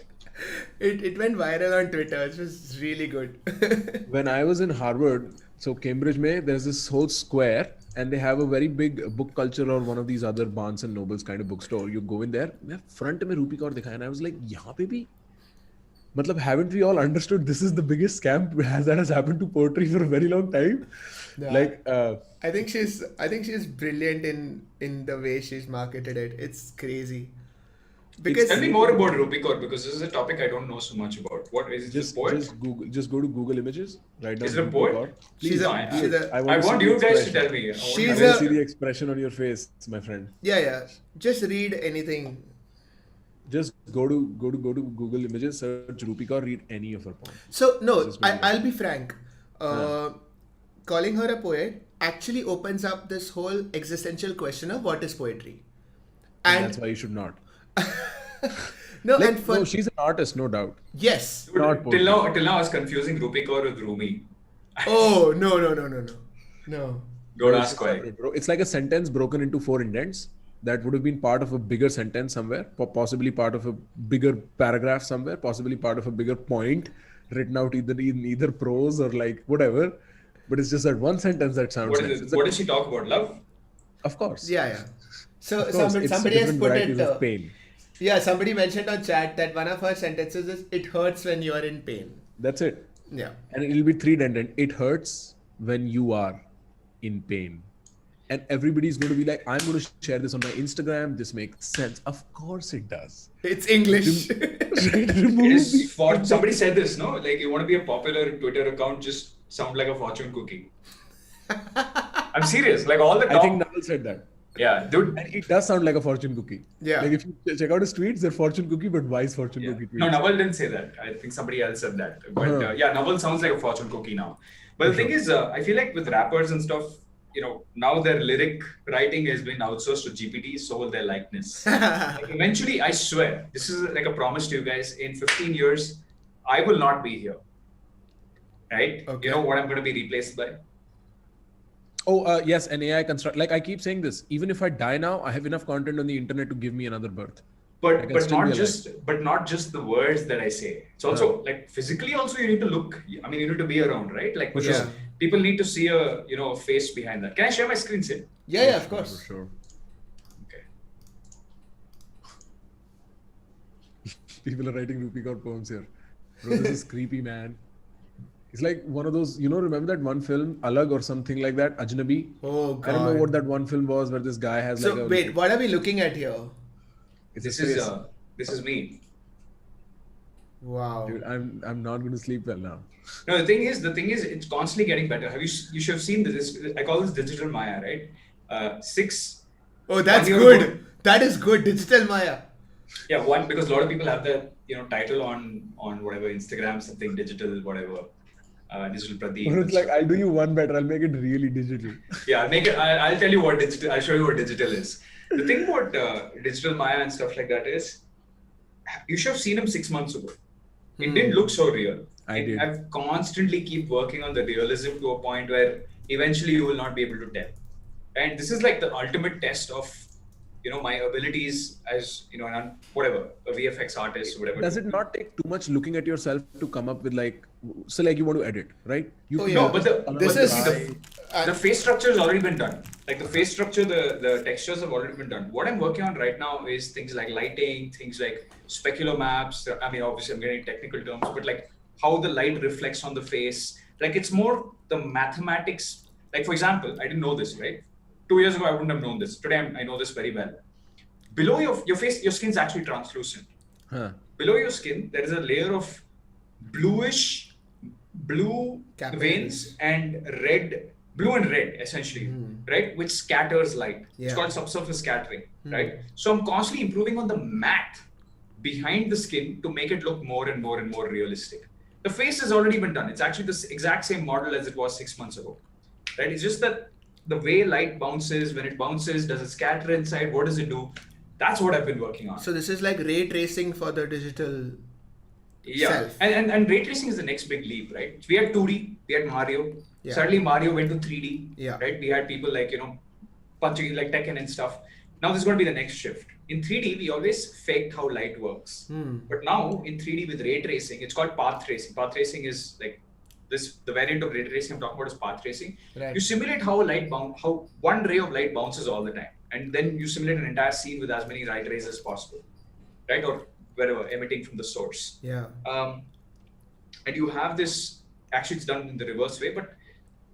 It went viral on Twitter. It was really good. When I was in Harvard, so Cambridge mein, there's this whole square and they have a very big book culture or one of these other Barnes and Nobles kind of bookstore. You go in there, front mein Rupee Kaur dikhaya, and I was like, yahan pe bhi? Matlab, haven't we all understood this is the biggest scam that has happened to poetry for a very long time? Yeah. Like, I think she's brilliant in the way she's marketed it. It's crazy. Because Tell me more about Rupee Kaur, because this is a topic I don't know so much about. What is it? just A poet? just go to Google Images, write down Is it a Rupee poet? Kaur. she's No, a I to want see you the guys to expression. tell me. She's I a- want to see the expression on your face, my friend. yeah. Just read anything. Just go to Google Images, search Rupee Kaur, read any of her poems. So no, This is what I'll be frank. Calling her a poet actually opens up this whole existential question of what is poetry, And that's why you should not. no, Like, and for no, she's an artist, no doubt. yes. Dude, Not till poetry. now I was confusing Rupee Kaur with Rumi. Oh no. Don't ask why. Bro, it's like a sentence broken into 4 indents that would have been part of a bigger sentence somewhere, possibly part of a bigger paragraph somewhere, possibly part of a bigger point written out in either prose or like whatever. But it's just that one sentence that sounds What nice. is it? What did she talk about? Love? Of course. Yeah. So Of course, it's somebody has different put varieties it. of pain. Yeah, somebody mentioned on chat that one of her sentences is "It hurts when you are in pain." That's it. Yeah. And it'll be 3-dendent. It hurts when you are in pain. And everybody's going to be like, I'm going to share this on my Instagram. This makes sense. Of course it does. It's English. It is for somebody said this, no? Like you want to be a popular Twitter account, just sound like a fortune cookie. I'm serious. Like all the top. I think Naval said that. Yeah, dude. And it does sound like a fortune cookie. Yeah. Like if you check out his tweets, they're fortune cookie, but wise fortune Yeah. cookie tweets. No, Naval didn't say that. I think somebody else said that. But Uh-huh. yeah, Naval sounds like a fortune cookie now. But the thing is, I feel like with rappers and stuff, now their lyric writing has been outsourced to GPT, so will their likeness. Like eventually, I swear, this is like a promise to you guys. In 15 years, I will not be here. Right? Okay. You know what I'm going to be replaced by? Oh, yes, an AI construct. Like I keep saying this, even if I die now, I have enough content on the internet to give me another birth. I can But still be not just the words that I say. It's also like physically also you need to look. I mean, you need to be around, right? Like For because sure. people need to see a face behind that. Can I share my screen, Sid? Yeah, of course. For sure. Okay. People are writing Rupee Kaur poems here. Bro, this is creepy, man. It's like one of those, remember that one film, Alag or something like that, Ajnabi? Oh I don't know god. what that one film was where this guy has So like a... wait, what are we looking at here? It's This his is face. this is me. Wow. Dude, I'm not going to sleep well now. No, the thing is, it's constantly getting better. You should have seen this. I call this digital Maya, right? 6. Oh, that's 1 year ago- good. That is good. Digital Maya. Yeah, one because a lot of people have that title on whatever Instagram, something digital, whatever, digital Pradeep. But it's like, I'll do you one better. I'll make it really digital. Yeah, I'll make it. I'll tell you what digital. I'll show you what digital is. The thing about digital Maya and stuff like that is, you should have seen him 6 months ago. It didn't look so real. I did. I've constantly keep working on the realism to a point where eventually you will not be able to tell. And this is like the ultimate test of, my abilities as, whatever, a VFX artist, whatever. Does it not take too much looking at yourself to come up with like, so like you want to edit, right? You Oh, yeah. No, but This but is the- the face structure has already been done. Like the face structure, the textures have already been done. What I'm working on right now is things like lighting, things like specular maps. I mean, obviously I'm getting technical terms, but like how the light reflects on the face. Like it's more the mathematics. Like for example, I didn't know this, right? 2 years ago, I wouldn't have known this. Today, I know this very well. Below your face, your skin's actually translucent. Huh. Below your skin, there is a layer of blue veins and blue and red essentially, right? Which scatters light. It's called subsurface scattering, right? So I'm constantly improving on the math behind the skin to make it look more and more and more realistic. The face has already been done. It's actually the exact same model as it was 6 months ago, right? It's just that the way light bounces, when it bounces, does it scatter inside? What does it do? That's what I've been working on. So this is like ray tracing for the digital self. And ray tracing is the next big leap, right? We had 2D, we had Mario. Yeah. Suddenly Mario went to 3D, Yeah. right? We had people like, punching like Tekken and stuff. Now this is going to be the next shift. In 3D, we always faked how light works. But now in 3D with ray tracing, it's called path tracing. Path tracing is like the variant of ray tracing I'm talking about is path tracing. Right. You simulate how one ray of light bounces all the time. And then you simulate an entire scene with as many light rays as possible, right? Or wherever, emitting from the source. Yeah. And you have this, actually it's done in the reverse way, but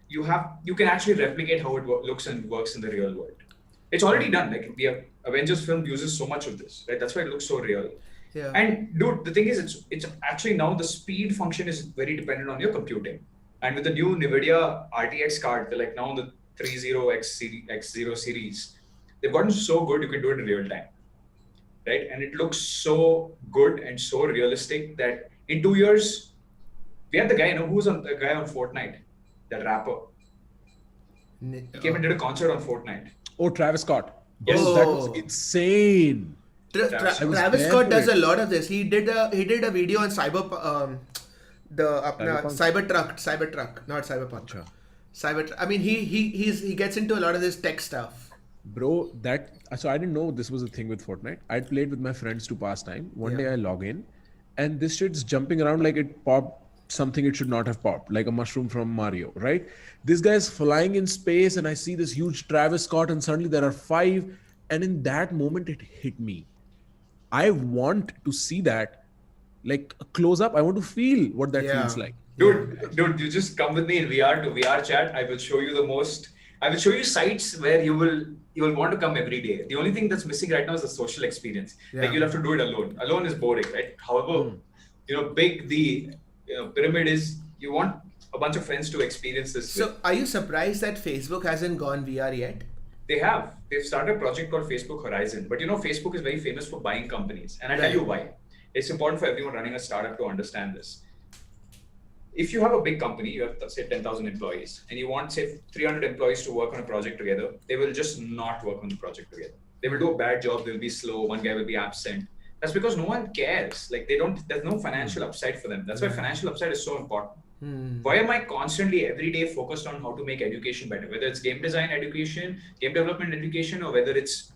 you can actually replicate how it looks and works in the real world. It's already done. Like the Avengers film uses so much of this, right? That's why it looks so real. Yeah. And dude, the thing is, it's actually now the speed function is very dependent on your computing. And with the new NVIDIA RTX card, they're like now the 30X0 series, they've gotten so good you can do it in real time, right? And it looks so good and so realistic that in 2 years, we had the guy, who's the guy on Fortnite, that rapper. He came and did a concert on Fortnite. Oh, Travis Scott. Yes. Oh, that was insane. Travis Scott does a lot of this. He did a video on Cybertruck, not Cyberpunk. Sure. I mean, he gets into a lot of this tech stuff. Bro, so I didn't know this was a thing with Fortnite. I'd played with my friends to pass time. One day I log in and this shit's jumping around like it popped something it should not have popped, like a mushroom from Mario, right? This guy's flying in space and I see this huge Travis Scott and suddenly there are 5. And in that moment, it hit me. I want to see that like close up. I want to feel what that feels like. Dude, you just come with me in VR to VR chat. I will show you sites where you will want to come every day. The only thing that's missing right now is the social experience. Like you'll have to do it alone. Alone is boring, right? However, big the pyramid is, you want a bunch of friends to experience this. So are you surprised that Facebook hasn't gone VR yet? They've started a project called Facebook Horizon, but Facebook is very famous for buying companies. And I'll tell you why. It's important for everyone running a startup to understand this. If you have a big company, you have say 10,000 employees, and you want say 300 employees to work on a project together, they will just not work on the project together. They will do a bad job, they'll be slow, one guy will be absent. That's because no one cares. Like there's no financial upside for them. That's why financial upside is so important. Why am I constantly every day focused on how to make education better? Whether it's game design education, game development education, or whether it's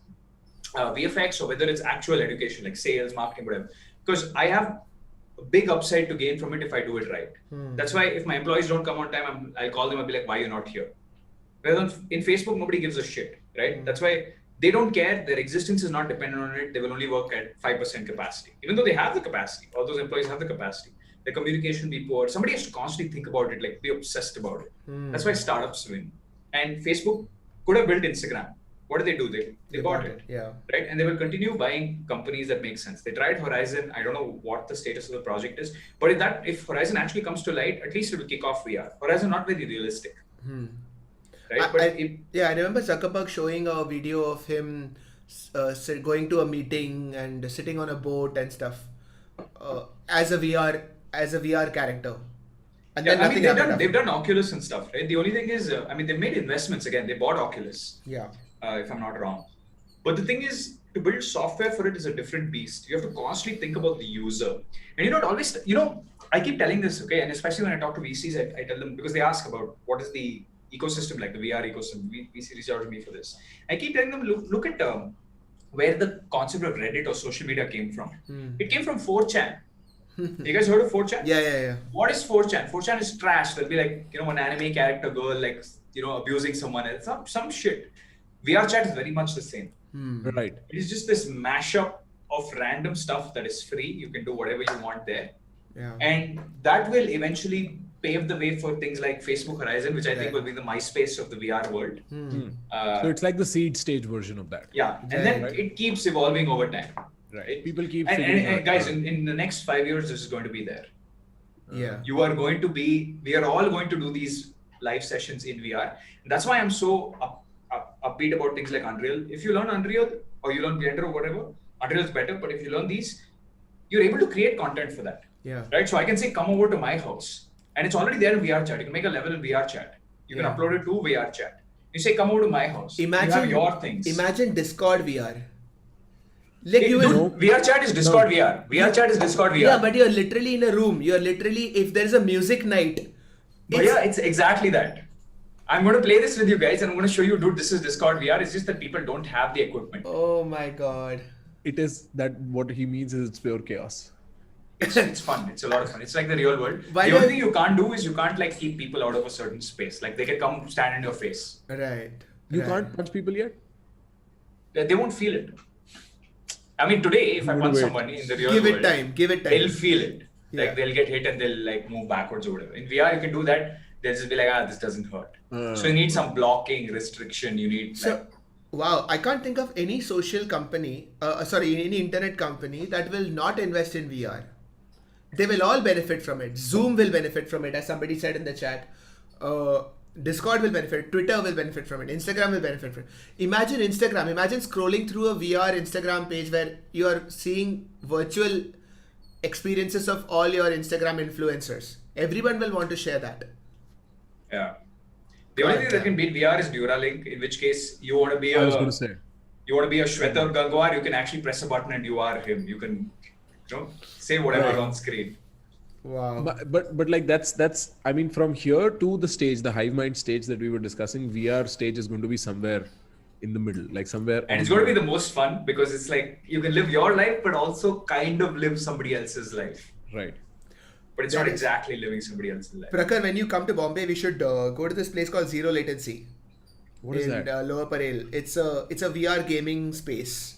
VFX, or whether it's actual education like sales, marketing, whatever. Because I have a big upside to gain from it if I do it right. That's why if my employees don't come on time, I'll call them. I'll be like, why are you not here? Whereas in Facebook, nobody gives a shit, right? That's why they don't care. Their existence is not dependent on it. They will only work at 5% capacity. Even though they have the capacity, all those employees have the capacity. The communication will be poor. Somebody has to constantly think about it, like be obsessed about it. That's why startups win. And Facebook could have built Instagram. What did they do? They bought it. Yeah. Right? And they will continue buying companies that make sense. They tried Horizon. I don't know what the status of the project is. But if Horizon actually comes to light, at least it will kick off VR. Horizon not very realistic. Right? I remember Zuckerberg showing a video of him going to a meeting and sitting on a boat and stuff as a VR character. And then they've done Oculus and stuff, right? The only thing is, they made investments again. They bought Oculus. Yeah. If I'm not wrong. But the thing is, to build software for it is a different beast. You have to constantly think about the user. And I keep telling this, okay? And especially when I talk to VCs, I tell them, because they ask about what is the ecosystem like, the VR ecosystem. VC reached out to me for this. I keep telling them, look at where the concept of Reddit or social media came from. It came from 4chan. You guys heard of 4chan? Yeah. What is 4chan? 4chan is trash. There'll be like, an anime character girl like abusing someone else, some shit. VR chat is very much the same. Right. It is just this mashup of random stuff that is free. You can do whatever you want there. Yeah. And that will eventually pave the way for things like Facebook Horizon, which I think will be the MySpace of the VR world. So it's like the seed stage version of that. Yeah. And then it keeps evolving over time. Right. People keep and guys, in the next 5 years, this is going to be there. Yeah. We are all going to do these live sessions in VR. And that's why I'm so upbeat about things like Unreal. If you learn Unreal or you learn Blender or whatever, Unreal is better. But if you learn these, you're able to create content for that. Yeah. Right. So I can say, come over to my house, and it's already there in VR chat. You can make a level in VR chat. You can upload it to VR chat. You say, come over to my house. Imagine you have your things. Imagine Discord VR. Like VR chat is Discord VR. VR chat is Discord VR. Yeah, but you're literally in a room. You're literally, if there's a music night. It's exactly that. I'm going to play this with you guys and I'm going to show you, dude, this is Discord VR. It's just that people don't have the equipment. Oh my God. It is that what he means is it's pure chaos. It's fun. It's a lot of fun. It's like the real world. The only thing you can't do is you can't like keep people out of a certain space. Like they can come stand in your face. Right. You can't punch people yet? They won't feel it. I mean, today, if I punch somebody in the real world, give it time. They'll feel it. Yeah. Like they'll get hit and they'll like move backwards or whatever. In VR, you can do that. They'll just be like, this doesn't hurt. So you need some blocking, restriction. You need wow, I can't think of any social company, any internet company that will not invest in VR. They will all benefit from it. Zoom will benefit from it, as somebody said in the chat. Discord will benefit. Twitter will benefit from it. Instagram will benefit from it. Imagine Instagram. Imagine scrolling through a VR Instagram page where you are seeing virtual experiences of all your Instagram influencers. Everyone will want to share that. Yeah. The only thing that can beat VR is Neuralink, in which case you want to be I was going to say. You want to be a Shwetar Gangwar, you can actually press a button and you are him. You can say whatever on screen. Wow. But like that's I mean, from here to the stage, the hive mind stage that we were discussing, VR stage is going to be somewhere in the middle, like somewhere. And it's going to be the most fun because it's like you can live your life, but also kind of live somebody else's life. Right. But it's not exactly living somebody else's life. Prakhar, when you come to Bombay, we should go to this place called Zero Latency. What is that? In Lower Parel. It's a VR gaming space.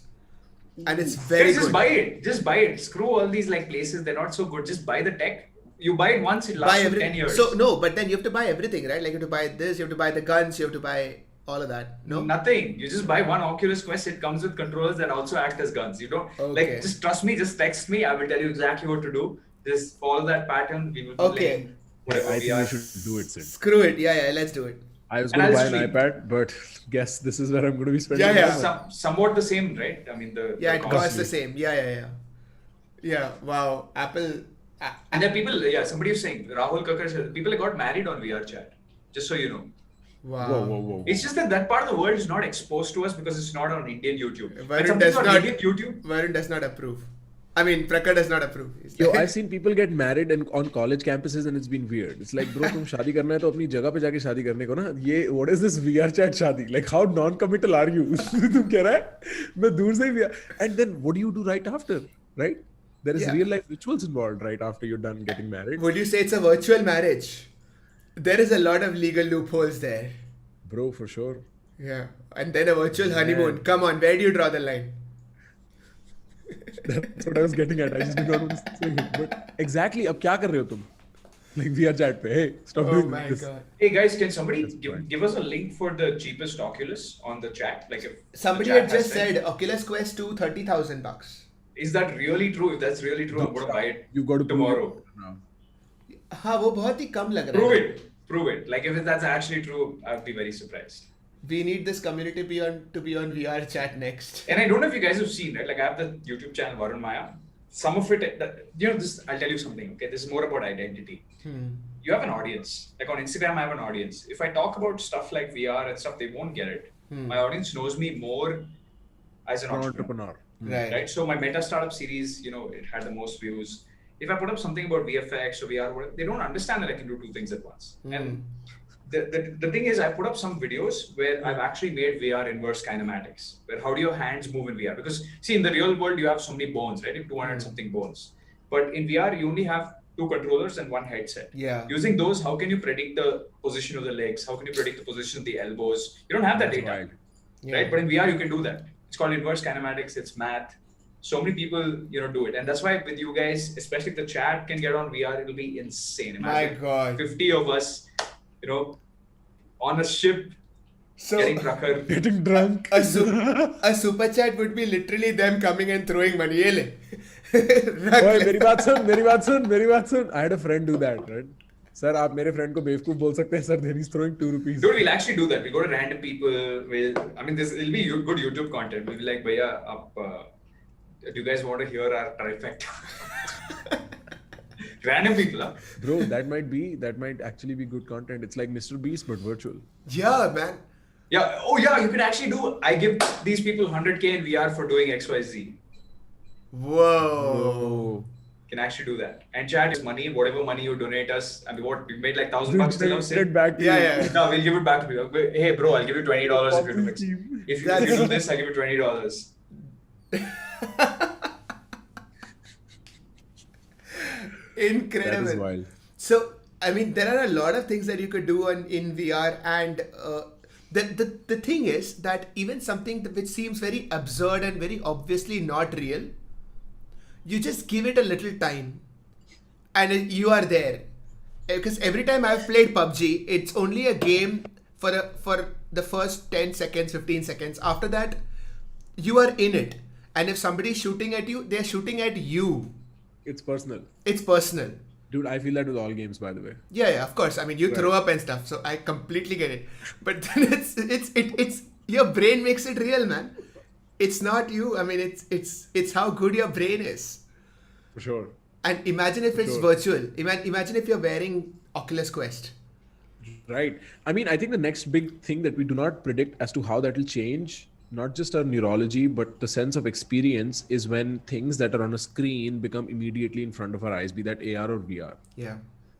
And it's very Guys, good. Just buy it. Screw all these like places. They're not so good. Just buy the tech. You buy it once, it lasts for 10 years. So, no, but then you have to buy everything, right? Like you have to buy this, you have to buy the guns, you have to buy all of that. No? Nothing. You just buy one Oculus Quest. It comes with controllers that also act as guns. You don't, like, just trust me. Just text me. I will tell you exactly what to do. Just follow that pattern. We will be playing whatever I think VR. we should do it, Sid. Screw it. Yeah, let's do it. I was going to buy an iPad, but guess this is where I'm going to be spending Somewhat the same, right? I mean, it costs the same. Yeah, wow. Apple. And then people, somebody was saying, Rahul Kakkar said, people got married on VR chat. Just so you know. Wow. Whoa. It's just that part of the world is not exposed to us because it's not on Indian YouTube. Varun does not approve. I mean, Prakhar does not approve. Yo, I've seen people get married on college campuses and it's been weird. It's like, bro, tum shaadi karna hai to apni jagah pe jaake shaadi karne ko na. What is this VR chat shaadi? Like, how non-committal are you? Tum keh raha hai? Main dur se hi VR. And then what do you do right after? Right? There is real life rituals involved right after you're done getting married. Would you say it's a virtual marriage? There is a lot of legal loopholes there. Bro, for sure. Yeah. And then a virtual honeymoon. Come on, where do you draw the line? That's what I was getting at. I just did not want to say it. But exactly, ab kya kar rahe ho tum? Like VR chat pe. Hey, stop doing this. God. Hey guys, can somebody give us a link for the cheapest Oculus on the chat? Like if somebody had just said Oculus Quest 2 $30,000 bucks. Is that really true? If that's really true, I'm going to buy it you got to tomorrow. हाँ वो बहुत ही कम लग रहा है. Prove it. Like if that's actually true, I'd be very surprised. We need this community to be on VR chat next. And I don't know if you guys have seen, right? Like I have the YouTube channel Varun Mayya. Some of it, I'll tell you something. Okay, this is more about identity. You have an audience. Like on Instagram, I have an audience. If I talk about stuff like VR and stuff, they won't get it. My audience knows me more as an entrepreneur. Right. So my Meta Startup series, it had the most views. If I put up something about VFX or VR, they don't understand that I can do two things at once. And the thing is, I put up some videos where I've actually made VR inverse kinematics. Where how do your hands move in VR? Because see, in the real world, you have so many bones, right? You have 200 something bones. But in VR, you only have two controllers and one headset. Yeah. Using those, how can you predict the position of the legs? How can you predict the position of the elbows? You don't have that That's data, wild. right? But in VR, you can do that. It's called inverse kinematics. It's math. So many people, do it. And that's why with you guys, especially if the chat can get on VR, it'll be insane. Imagine My God. 50 of us, on a ship, So getting trucker. Getting drunk. a super chat would be literally them coming and throwing money. Ye le. Oye, मेरी बात सुन. I had a friend do that, right? Sir, आप मेरे friend को बेवकूफ बोल सकते हैं, sir, then he's throwing 2 rupees. Dude, we'll actually do that. We'll go to random people. It'll be good YouTube content. We'll be like, Bhaiya, do you guys want to hear our trifecta? Random people, huh? Bro, that might actually be good content. It's like Mr. Beast, but virtual. Yeah, man. Yeah. Oh, yeah. You can actually I give these people 100K in VR for doing XYZ. Whoa. Can actually do that. And chat is money. Whatever money you donate us. We made like $1,000 till now. Get back to you. Yeah. No, we'll give it back to you. Hey, bro, I'll give you $20 if you do it. If you do this, I'll give you $20. Incredible. That is wild. So, there are a lot of things that you could do in VR, and the thing is that even something which seems very absurd and very obviously not real, you just give it a little time, and you are there. Because every time I've played PUBG, it's only a game for the first 10 seconds, 15 seconds. After that, you are in it, and if somebody's shooting at you, they're shooting at you. It's personal. It's personal. Dude, I feel that with all games, by the way. Yeah, of course. You throw up and stuff, so I completely get it. But then it's your brain makes it real, man. It's not you. It's how good your brain is. For sure. And imagine if it's virtual. Imagine if you're wearing Oculus Quest. Right. I think the next big thing that we do not predict as to how that will change, not just our neurology, but the sense of experience, is when things that are on a screen become immediately in front of our eyes, be that AR or VR. Yeah.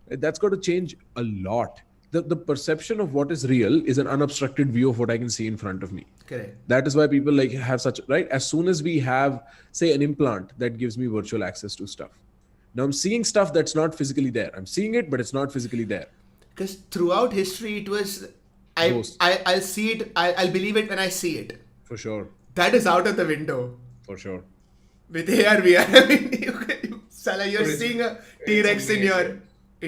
That's got to change a lot. The perception of what is real is an unobstructed view of what I can see in front of me. Correct. That is why people have such, right? As soon as we have, say, an implant that gives me virtual access to stuff. Now I'm seeing stuff that's not physically there. I'm seeing it, but it's not physically there. Because throughout history, it was, I'll see it, I'll believe it when I see it. For sure. That is out of the window. For sure. With AR, VR, you're seeing a T-Rex in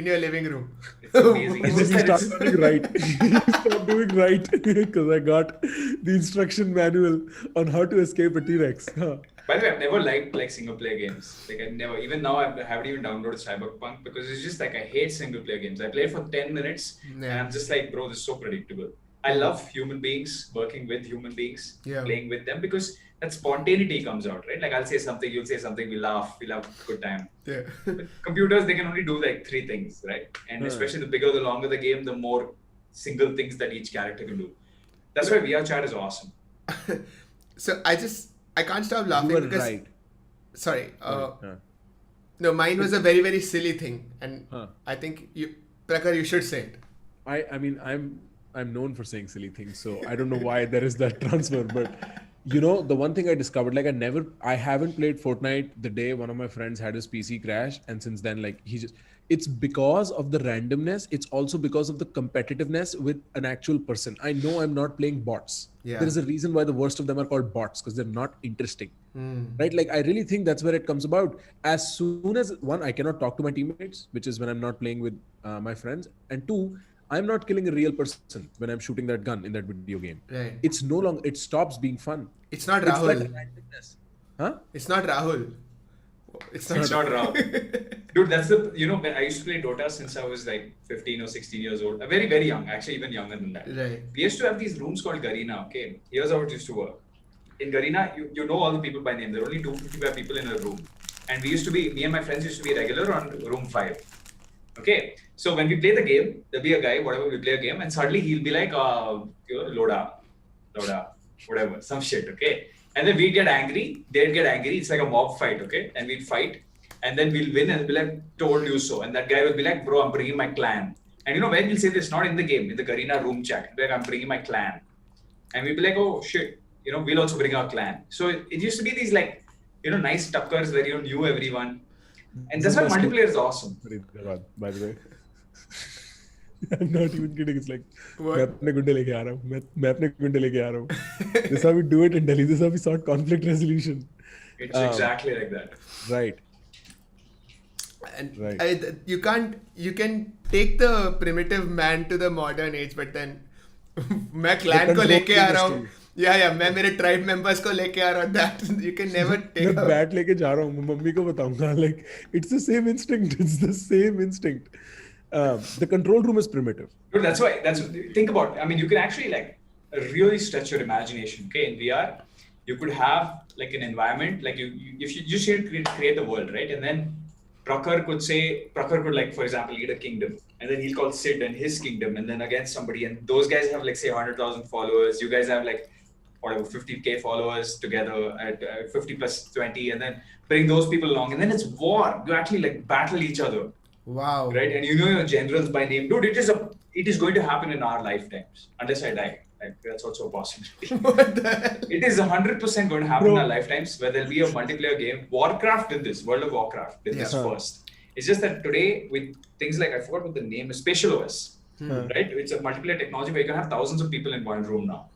your living room. It's amazing. And then you start doing right. You start doing right because I got the instruction manual on how to escape a T-Rex. By the way, I've never liked single player games. I never, even now I haven't even downloaded Cyberpunk because it's just I hate single player games. I play for 10 minutes and I'm just bro, this is so predictable. I love human beings, working with human beings, playing with them, because that spontaneity comes out, right? I'll say something, you'll say something, we'll laugh, we'll have a good time. Yeah. But computers, they can only do 3 things, right? And especially the bigger, the longer the game, the more single things that each character can do. That's why VR chat is awesome. So I can't stop laughing You were because... right. Sorry. No, mine was a very, very silly thing. And I think, Prakar, you should say it. I'm known for saying silly things, so I don't know why there is that transfer. But the one thing I discovered, I haven't played Fortnite the day one of my friends had his PC crash, and since then, it's because of the randomness. It's also because of the competitiveness with an actual person. I know I'm not playing bots. Yeah. There is a reason why the worst of them are called bots, because they're not interesting, right? I really think that's where it comes about. As soon as one, I cannot talk to my teammates, which is when I'm not playing with my friends, and 2, I'm not killing a real person when I'm shooting that gun in that video game. Right. It's no longer, it stops being fun. It's not Rahul. It's that randomness. Huh? It's not Rahul. It's not Rahul. Dude, that's when I used to play Dota since I was 15 or 16 years old. Very, very young, actually even younger than that. Right. We used to have these rooms called Garena, okay? Here's how it used to work. In Garena, you know all the people by name. There are only 255 people in a room. And me and my friends used to be regular on room 5. Okay, so when we play the game, there'll be a guy, whatever, we play a game, and suddenly he'll be like, Loda, whatever, some shit, okay? And then we'd get angry, they'd get angry, it's like a mob fight, okay? And we'd fight, and then we'll win and be like, told you so. And that guy will be like, bro, I'm bringing my clan. And when we'll say this, not in the game, in the Garena room chat, like, I'm bringing my clan. And we'll be like, oh shit, we'll also bring our clan. So it used to be these nice tuckers where you knew everyone. And that's why multiplayer is awesome. By the way. I'm not even kidding. It's like, What? मैं अपने गुंडे लेके आ रहा हूँ. मैं अपने गुंडे लेके आ रहा हूँ. This is how we do it in Delhi. This is how we sort conflict resolution. It's exactly like that. Right. And Right. you can take the primitive man to the modern age, but then मैं clan को लेके आ रहा हूँ. Yeah, मैं मेरे tribe members को लेके आ रहा हूँ. That you can never take. मैं bat लेके जा रहा हूँ. मैं मम्मी को बताऊंगा. Like, it's the same instinct. It's the same instinct. The control room is primitive. Dude, that's why. Think about. I mean, you can actually like really stretch your imagination. Okay, in VR, you could have like an environment, like if you just create the world, right? And then Prakhar could like, for example, lead a kingdom, and then he'll call Sid and his kingdom, and then against somebody, and those guys have like say 100,000 followers. You guys have like whatever 50k followers together at 50 plus 20, and then bring those people along, and then it's war. You actually like battle each other. Wow. Right, and you know your generals by name, dude. It is going to happen in our lifetimes, unless I die. Like, that's also a possibility. What the hell? It is 100% going to happen in our lifetimes, where there'll be a multiplayer game. Warcraft did this. World of Warcraft did this first. It's just that today, with things like, I forgot what the name is, Spatial OS, right? It's a multiplayer technology where you can have thousands of people in one room now.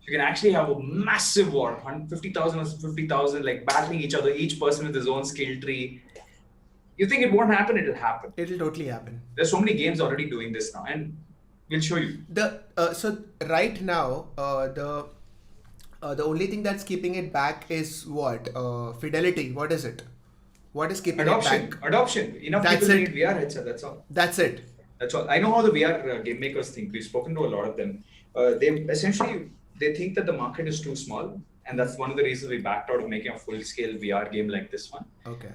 You can actually have a massive war, 50,000 or 50,000, like battling each other, each person with his own skill tree. You think it won't happen? It'll happen. It'll totally happen. There's so many games already doing this now, and we'll show you. So right now, the only thing that's keeping it back is what? Fidelity. What is it? What is keeping it back? Adoption. Enough That's people it. need VR headset. That's all. That's it. That's all. I know how the VR game makers think. We've spoken to a lot of them. They think that the market is too small, and that's one of the reasons we backed out of making a full-scale VR game like this one. Okay.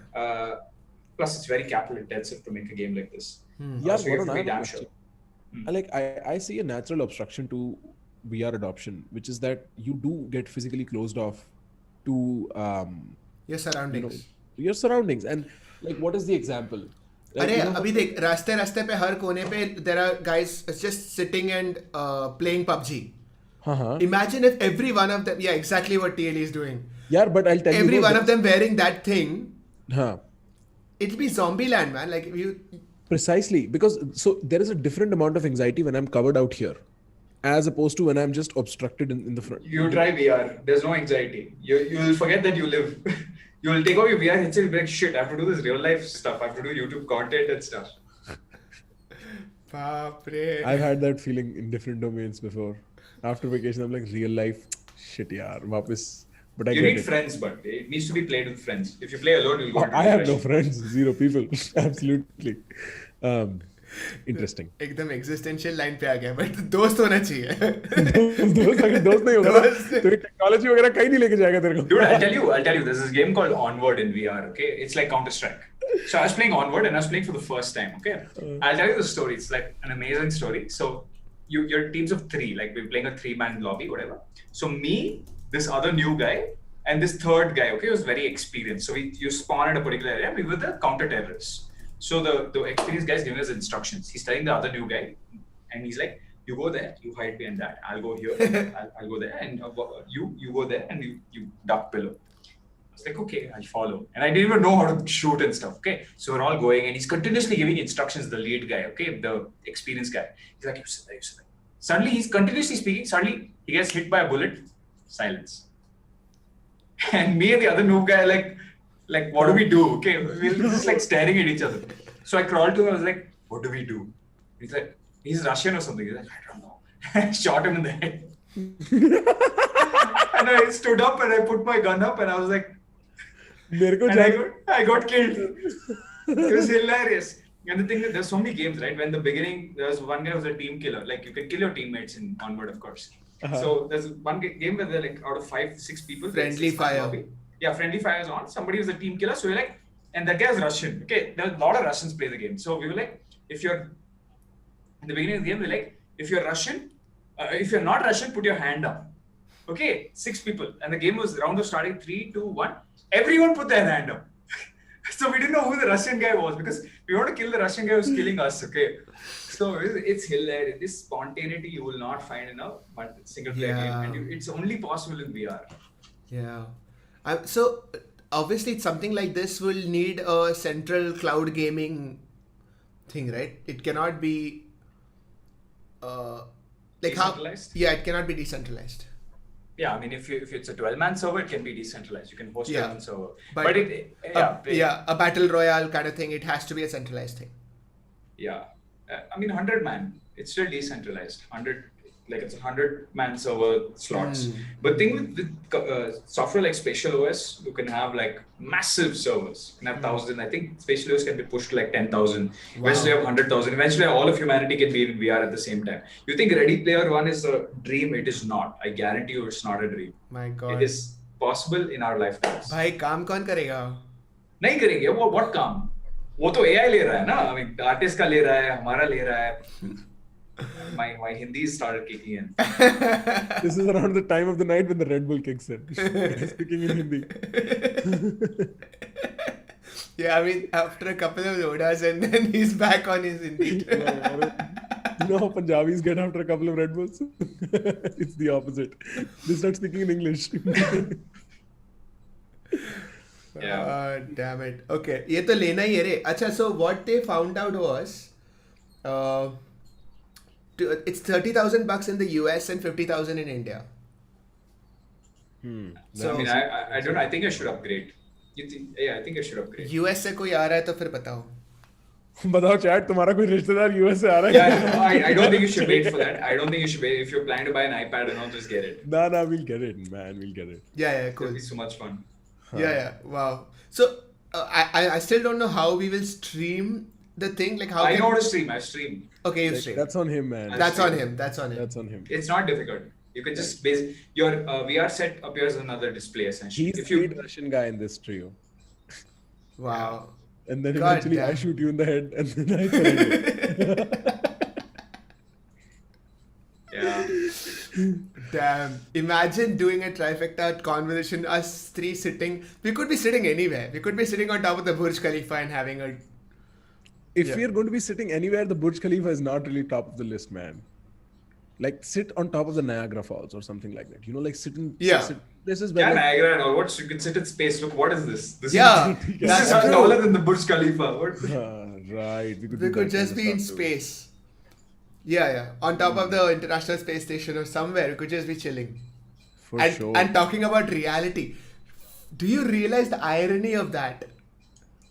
Plus, it's very capital intensive to make a game like this. Yeah, so you have to be damn sure. I see a natural obstruction to VR adoption, which is that you do get physically closed off to your surroundings. Your surroundings. And like, what is the example? Like, अरे अभी देख रास्ते पे हर कोने पे there are guys just sitting and playing PUBG. Imagine if every one of them, yeah, exactly what TLE is doing. Yeah, but I'll tell you. Every one of them wearing that thing. Huh. It'll be zombie land, man. Like you. Precisely, because so there is a different amount of anxiety when I'm covered out here, as opposed to when I'm just obstructed in the front. You try VR. There's no anxiety. You'll forget that you live. You'll take off your VR headset and be like, shit, I have to do this real life stuff. I have to do YouTube content and stuff. Baapre. I've had that feeling in different domains before. After vacation, I'm like, real life, shit, yaar, wapis. But I you get need it. friends, but it needs to be played with friends. If you play alone, you'll go into I have no depression. friends, zero people. Absolutely. Interesting. एकदम existential line पे आ गया, but दोस्त होना चाहिए. दोस्त नहीं होगा ना, तो टेक्नोलॉजी वगैरह कहीं नहीं लेके जाएगा तेरे को. Dude, I'll tell you, there's this game called Onward in VR, okay? It's like Counter-Strike. So I was playing Onward and I was playing for the first time, okay? I'll tell you the story. It's like an amazing story. So you're teams of 3, like we're playing a 3-man lobby, whatever. So me, this other new guy, and this third guy, okay, was very experienced. So you spawn at a particular area, we were the counter-terrorists. So the experienced guy is giving us instructions. He's telling the other new guy, and he's like, you go there, you hide behind that. I'll go here, I'll go there, and you go there, and you duck below. I was like, okay, I'll follow. And I didn't even know how to shoot and stuff, okay? So we're all going, and he's continuously giving instructions, the lead guy, okay, the experienced guy. He's like, you sit there, you sit there. Suddenly, he's continuously speaking. Suddenly, he gets hit by a bullet. Silence. And me and the other noob guy like, what do we do? Okay, we're just like staring at each other. So I crawled to him. I was like, what do we do? He's like, he's Russian or something. He's like, I don't know. I shot him in the head. And I stood up and I put my gun up and I was like, and I got killed. It was hilarious. And the thing is, there's so many games, right? When in the beginning, there was one guy who was a team killer. Like, you can kill your teammates in Onward, of course. So there's one game where they're like, out of 5-6 people. Friendly fire. Yeah, friendly fire is on. Somebody was a team killer. So we're like, and that guy was Russian. Okay, there are a lot of Russians play the game. So we were like, if you're, in the beginning of the game, we're like, if you're Russian, if you're not Russian, put your hand up. Okay, 6 people. And the game round was starting 3, 2, 1. Everyone put their hand up. So we didn't know who the Russian guy was because we want to kill the Russian guy who's killing us, okay? So it's hilarious. This spontaneity you will not find in a single player game. And it's only possible in VR. Yeah. So obviously something like this will need a central cloud gaming thing, right? It cannot be like how. Decentralized? Yeah, it cannot be decentralized. Yeah, I mean, if it's a 12-man server, it can be decentralized. You can host your Yeah. own server. But Yeah, a battle royale kind of thing. It has to be a centralized thing. yeah. I mean, 100-man, it's still decentralized. 100, like it's a 100-man server slots. But thing with software like Spatial OS, you can have like massive servers. You can have 1,000. I think Spatial OS can be pushed to like 10,000. Eventually, you have 100,000. Eventually, all of humanity can be in VR at the same time. You think Ready Player One is a dream? It is not. I guarantee you, it's not a dream. My God. It is possible in our lifetimes. भाई काम कौन करेगा? नहीं करेंगे वो what काम? वो तो AI ले रहा है ना. I mean, artist का ले रहा है, हमारा ले रहा है. My Hindi started kicking in. This is around the time of the night when the Red Bull kicks in. Speaking in Hindi. Yeah, I mean, after a couple of sodas and then he's back on his Hindi. You know how Punjabis get after a couple of Red Bulls? It's the opposite. They start speaking in English. Yeah. Damn it. Okay, ये तो लेना ही है रे. अच्छा, so what they found out was, it's $30,000 in the US and 50,000 in India. So I mean, I don't. I think I should upgrade. You think? Yeah, I think I should upgrade. US से कोई आ रहा है तो फिर बताओ. बताओ chat तुम्हारा कोई रिश्तेदार यूएस से आ रहा है? Yeah, I don't think you should wait for that. I don't think you should wait. If you're planning to buy an iPad and all, just get it. No, we'll get it, man. We'll get it. Yeah, cool. It'll be so much fun. Yeah, wow. So I still don't know how we will stream the thing. Like how I know how to stream. I stream. Okay, you stream. That's on him, man. That's on him. That's on him. That's on him. It's not difficult. You can just base your VR set appears on another display essentially. He's the lead Russian guy in this trio. Wow. And then God eventually damn. I shoot you in the head and then I surrender. Yeah. Damn. Imagine doing a trifecta conversation, us three sitting. We could be sitting anywhere. We could be sitting on top of the Burj Khalifa and having a... If we are going to be sitting anywhere, the Burj Khalifa is not really top of the list, man. Like sit on top of the Niagara Falls or something like that. You know, like sit in places where Niagara and all. What you can sit in space. Look, what is this? This That's is true. taller than the Burj Khalifa. What? Right. We could just be in space. Yeah. On top of the International Space Station or somewhere, we could just be chilling. For sure. And talking about reality. Do you realize the irony of that?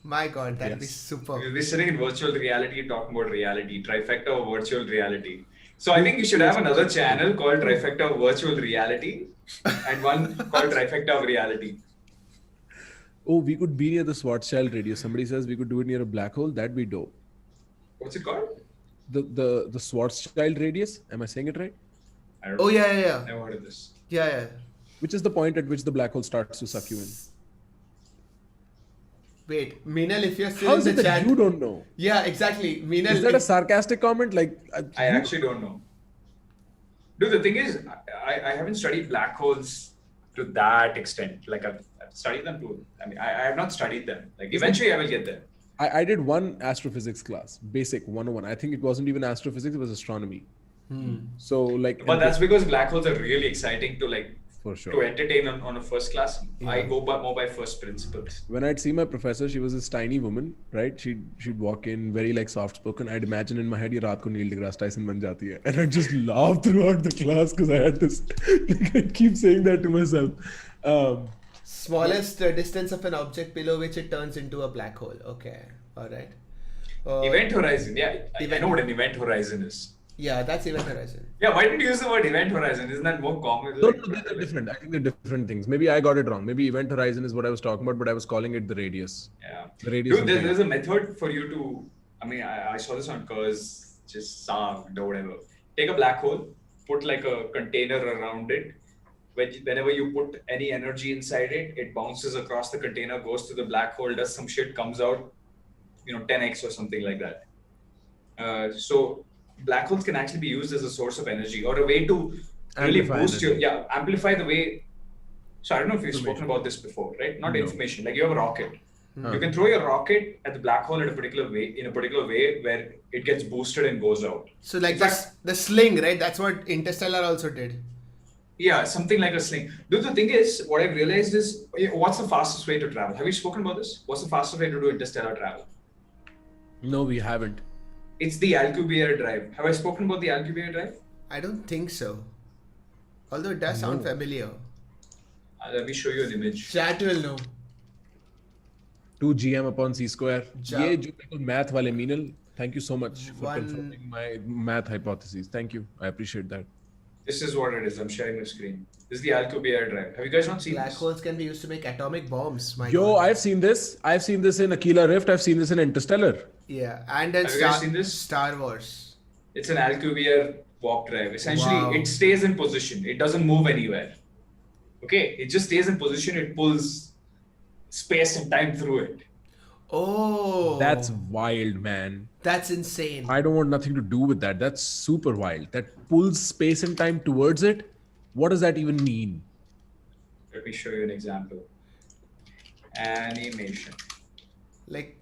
My God, that'd be super. We'll be sitting in virtual reality talking about reality. Trifecta of virtual reality. So I think you should have another channel called Trifecta of Virtual Reality and one called Trifecta of Reality. Oh, we could be near the Schwarzschild radius. Somebody says we could do it near a black hole. That'd be dope. What's it called? The Schwarzschild radius. Am I saying it right? I don't know. Oh, yeah. Never heard of this. Yeah. Which is the point at which the black hole starts to suck you in. Wait, Meenal, if you're still How in is the it that chat... you don't know? Yeah, exactly. Meenal... Is that a sarcastic comment? Like, I actually don't know. Dude, the thing is, I haven't studied black holes to that extent. Like I've studied them too. I mean, I have not studied them. Like eventually I will get there. I did one astrophysics class, basic 101. I think it wasn't even astrophysics, it was astronomy. So like... But that's because black holes are really exciting to like... For sure. To entertain on a first class. Yeah. I go more by first principles. When I'd see my professor, she was this tiny woman, right? She'd walk in very like soft spoken. I'd imagine in my head, ye raat ko Neil deGrasse Tyson ban jati hai. And I'd just laugh throughout the class because I had this, like I'd keep saying that to myself. Smallest distance of an object below which it turns into a black hole. Okay. All right. Event horizon. Yeah. I know what an event horizon is. Yeah, that's event horizon. Yeah, why didn't you use the word event horizon? Isn't that more common? No, they're different. I think they're different things. Maybe I got it wrong. Maybe event horizon is what I was talking about, but I was calling it the radius. Yeah. The radius. Dude, there's a method for you to, I mean, I saw this on Curse, just or whatever. Take a black hole, put like a container around it. Whenever you put any energy inside it, it bounces across the container, goes to the black hole, does some shit, comes out, 10x or something like that. So black holes can actually be used as a source of energy or a way to really boost amplify the way. So I don't know if you've spoken about this before, right? Not information. Like you have a rocket. You can throw your rocket at the black hole in a particular way where it gets boosted and goes out. So like the sling, right? That's what Interstellar also did. Yeah, something like a sling. Dude, the thing is, what I've realized is, what's the fastest way to travel? Have you spoken about this? What's the fastest way to do interstellar travel? No, we haven't. It's the Alcubierre drive. Have I spoken about the Alcubierre drive? I don't think so. Although it does sound familiar. Let me show you an image. Chat will know. 2 GM upon C square. Ja- ये जो मेरे को math वाले Meenal, thank you so much for One- confirming my math hypotheses. Thank you. I appreciate that. This is what it is. I'm sharing the screen. This is the Alcubierre drive. Have you guys not seen Black this? holes can be used to make atomic bombs. My Yo, God. I've seen this. I've seen this in Aquila Rift. I've seen this in Interstellar. Yeah, and then Have you guys seen this? Star Wars. It's an Alcubierre warp drive. Essentially, Wow. it stays in position. It doesn't move anywhere. Okay? It just stays in position. It pulls space and time through it. Oh, That's wild, man. that's insane. I don't want nothing to do with that. That's super wild. That pulls space and time towards it. What does that even mean? Let me show you an example. Animation. Like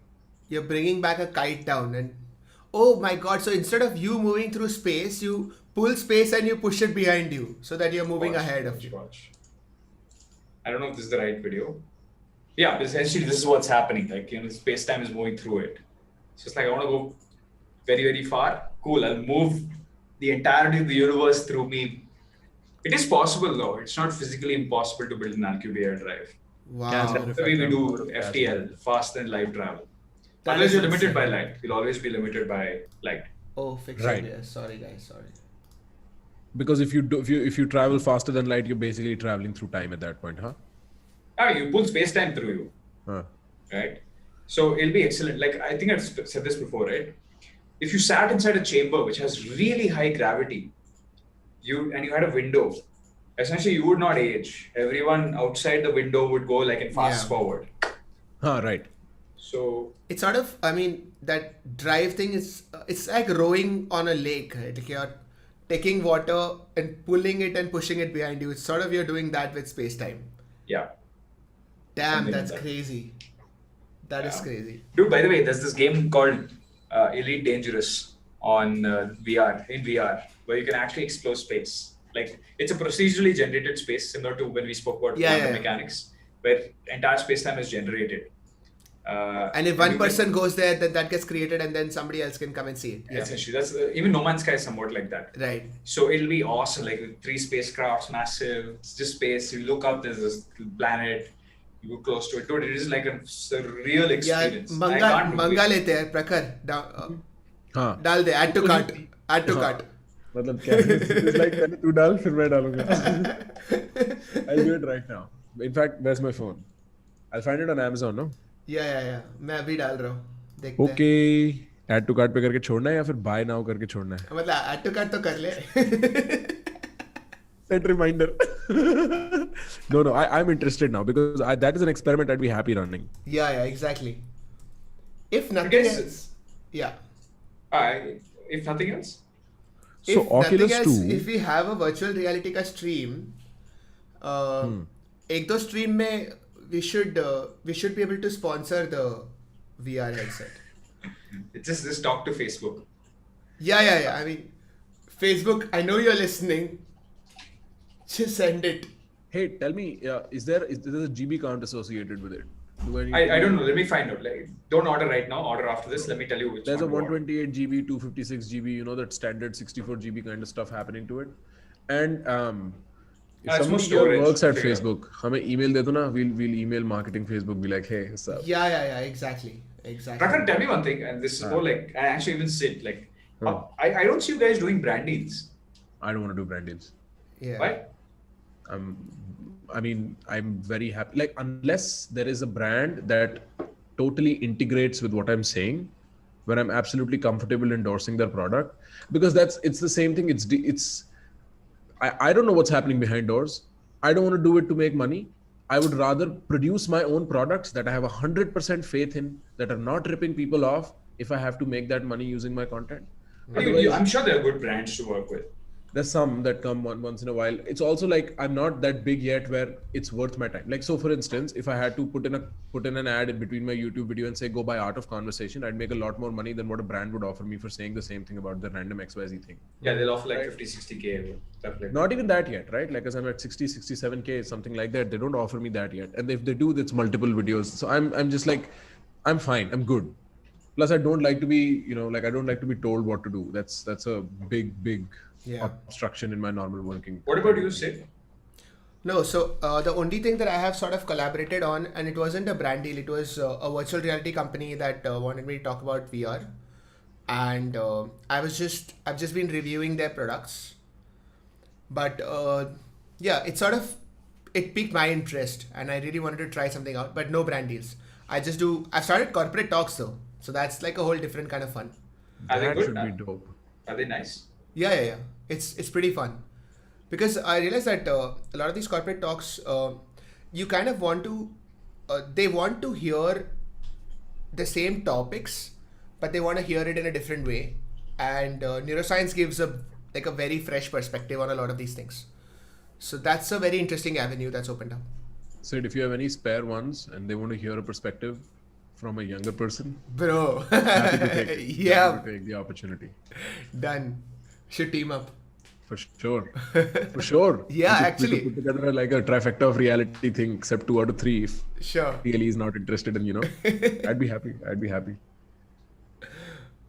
you're bringing back a kite down, and oh my God! So instead of you moving through space, you pull space and you push it behind you, so that you're moving ahead of you. Watch. I don't know if this is the right video. Yeah, essentially this is what's happening. Like, space-time is moving through it. So it's like, I want to go very, very far. Cool, I'll move the entirety of the universe through me. It is possible though. It's not physically impossible to build an Alcubierre drive. Wow. That's the way we do FTL, fast and light travel. That Unless is you're limited insane. by light. You'll always be limited by light. Oh, fiction. Right. Yeah. Sorry, guys. Sorry. Because if you travel faster than light, you're basically traveling through time at that point, huh? You pull space-time through you. Huh. Right? So it'll be excellent. Like, I think I've said this before, right? If you sat inside a chamber which has really high gravity, you had a window, essentially you would not age. Everyone outside the window would go like in fast forward. Huh, right. So It's sort of, I mean, that drive thing is, it's like rowing on a lake, right? Like you're taking water and pulling it and pushing it behind you. It's sort of, you're doing that with space-time. yeah. Damn, Something that's like that. crazy. That is crazy. Dude, by the way, there's this game called Elite Dangerous on VR, where you can actually explore space. Like, it's a procedurally generated space, similar to when we spoke about quantum mechanics, where entire space-time is generated. And if one person goes there, then that gets created and then somebody else can come and see it. Yeah. Essentially, that's even No Man's Sky is somewhat like that. Right. So it'll be awesome, like with 3 spacecrafts, massive, it's just space. You look up, there's this planet, you go close to it. Dude, it is like a surreal experience. Yeah, manga lete hai, Prakhar. हाँ. डाल दे, add to cart. Add to cart. मतलब क्या it's like पहले तू डाल फिर मैं डालूंगा. I'll do it right now. In fact, where's my phone? I'll find it on Amazon, no? Yeah. मैं अभी डाल रहा हूँ. देखते हैं. Okay. Add to cart पे करके छोड़ना है या फिर buy now करके छोड़ना है? मतलब add to cart तो कर ले. Set reminder. No, I'm interested now because that is an experiment I'd be happy running. Yeah, exactly. If nothing Because- else, yeah. If nothing else, So If Oculus nothing else, 2. if we have a virtual reality का stream, एक दो stream में we should be able to sponsor the VR headset. it's just talk to Facebook. Yeah. I mean, Facebook, I know you're listening. Just send it. Hey, tell me, is there a GB count associated with it? Do need I to- don't know. Let me find out. Like, don't order right now. Order after this. Let me tell you which There's a one to order. 128 GB, 256 GB, that standard 64 GB kind of stuff happening to it. And if It's more somebody here storage, works at figure. Facebook, हमें email दे दो ना, we'll email marketing Facebook, be like, hey, what's up? Yeah, exactly. Prakhar, tell me one thing, and this is more like, I actually even said, like, I don't see you guys doing brand deals. I don't want to do brand deals. Yeah. Why? I'm very happy. Like, unless there is a brand that totally integrates with what I'm saying, where I'm absolutely comfortable endorsing their product, because it's the same thing. I don't know what's happening behind doors. I don't want to do it to make money. I would rather produce my own products that I have 100% faith in, that are not ripping people off if I have to make that money using my content. I'm sure there are good brands to work with. There's some that come once in a while. It's also like I'm not that big yet where it's worth my time. Like, so for instance, if I had to put in an ad in between my YouTube video and say go buy Art of Conversation, I'd make a lot more money than what a brand would offer me for saying the same thing about the random XYZ thing. Yeah, they'll offer like 50, 60K or stuff like Not even that yet, right? Like, as I'm at 60, 67K, something like that. They don't offer me that yet. And if they do, it's multiple videos. So I'm just like, I'm fine. I'm good. Plus, I don't like to be, I don't like to be told what to do. That's a big obstruction in my normal working. What about you, Sid? No, so the only thing that I have sort of collaborated on, and it wasn't a brand deal, it was a virtual reality company that wanted me to talk about VR. And I've just been reviewing their products. But it piqued my interest and I really wanted to try something out, but no brand deals. I've started corporate talks though. So that's like a whole different kind of fun. Are they That good? should be dope. Are they nice? Yeah. It's pretty fun. Because I realized that a lot of these corporate talks, you kind of want to, they want to hear the same topics, but they want to hear it in a different way. And neuroscience gives a very fresh perspective on a lot of these things. So that's a very interesting avenue that's opened up. Sid, if you have any spare ones and they want to hear a perspective from a younger person, Bro, happy to take it. yeah, Happy to take the opportunity. done. Should team up. For sure. For sure. Yeah, We should actually. put together like a trifecta of reality thing, except 2 out of 3 if Sure. really is not interested in, I'd be happy.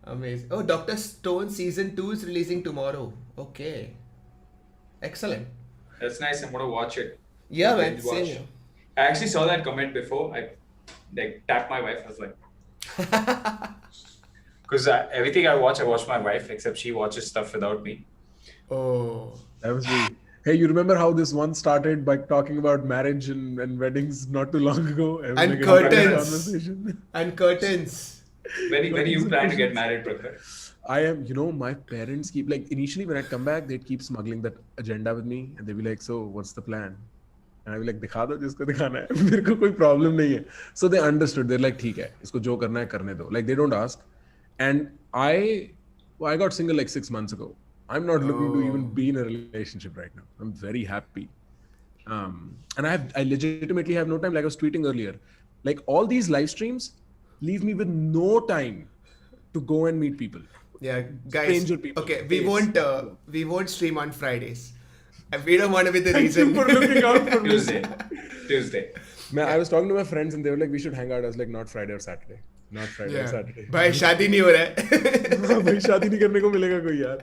Amazing. Oh, Dr. Stone season 2 is releasing tomorrow. Okay. Excellent. That's nice. I'm going to watch it. Yeah, man. Binge Same watch. here. I actually saw that comment before. I tapped my wife. I was like, because everything I watch my wife, except she watches stuff without me. Oh. That was me. Hey, you remember how this one started by talking about marriage and weddings not too long ago? It was And like a curtains. conversation. And curtains. When are you planning to get married, brother? I am, my parents keep initially when I'd come back, they'd keep smuggling that agenda with me and they'd be like, so what's the plan? And I'd be like, दिखा दो जिसको दिखाना है मेरे को कोई problem नहीं है. So they understood. They're like, ठीक है, इसको जो करना है करने दो. Like they don't ask. And I got single like 6 months ago. I'm not looking to even be in a relationship right now. I'm very happy. And I legitimately have no time. Like I was tweeting earlier, like all these live streams leave me with no time to go and meet people. Yeah, guys. Stranger people. Okay, we won't stream on Fridays. And we don't want to be the reason. Thank you for looking out for me. Tuesday. I was talking to my friends and they were like, we should hang out. I was like, not Friday or Saturday. Not Friday or Saturday. भाई शादी नहीं हो रहा है. भाई शादी नहीं करने को मिलेगा कोई यार.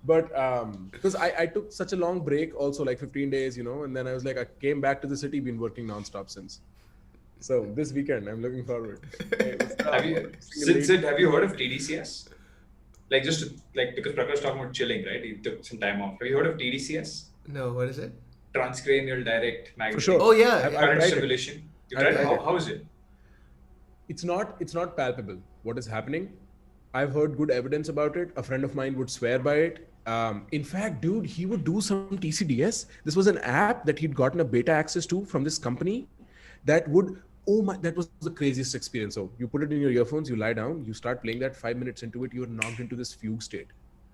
But because I took such a long break also, like 15 days, and then I was like, I came back to the city, been working non-stop since. So this weekend, I'm looking forward. Hey, Sid, have you heard of TDCS? Because Prakash was talking about chilling, right? He took some time off. Have you heard of TDCS? No, what is it? Transcranial direct magnetic. For sure. Oh yeah. Current tried stimulation. You I've tried it? tried it. How is it? It's not palpable what is happening. I've heard good evidence about it. A friend of mine would swear by it. In fact, dude, he would do some TCDS. This was an app that he'd gotten a beta access to from this company that would, that was the craziest experience. So you put it in your earphones, you lie down, you start playing that 5 minutes into it, you're knocked into this fugue state.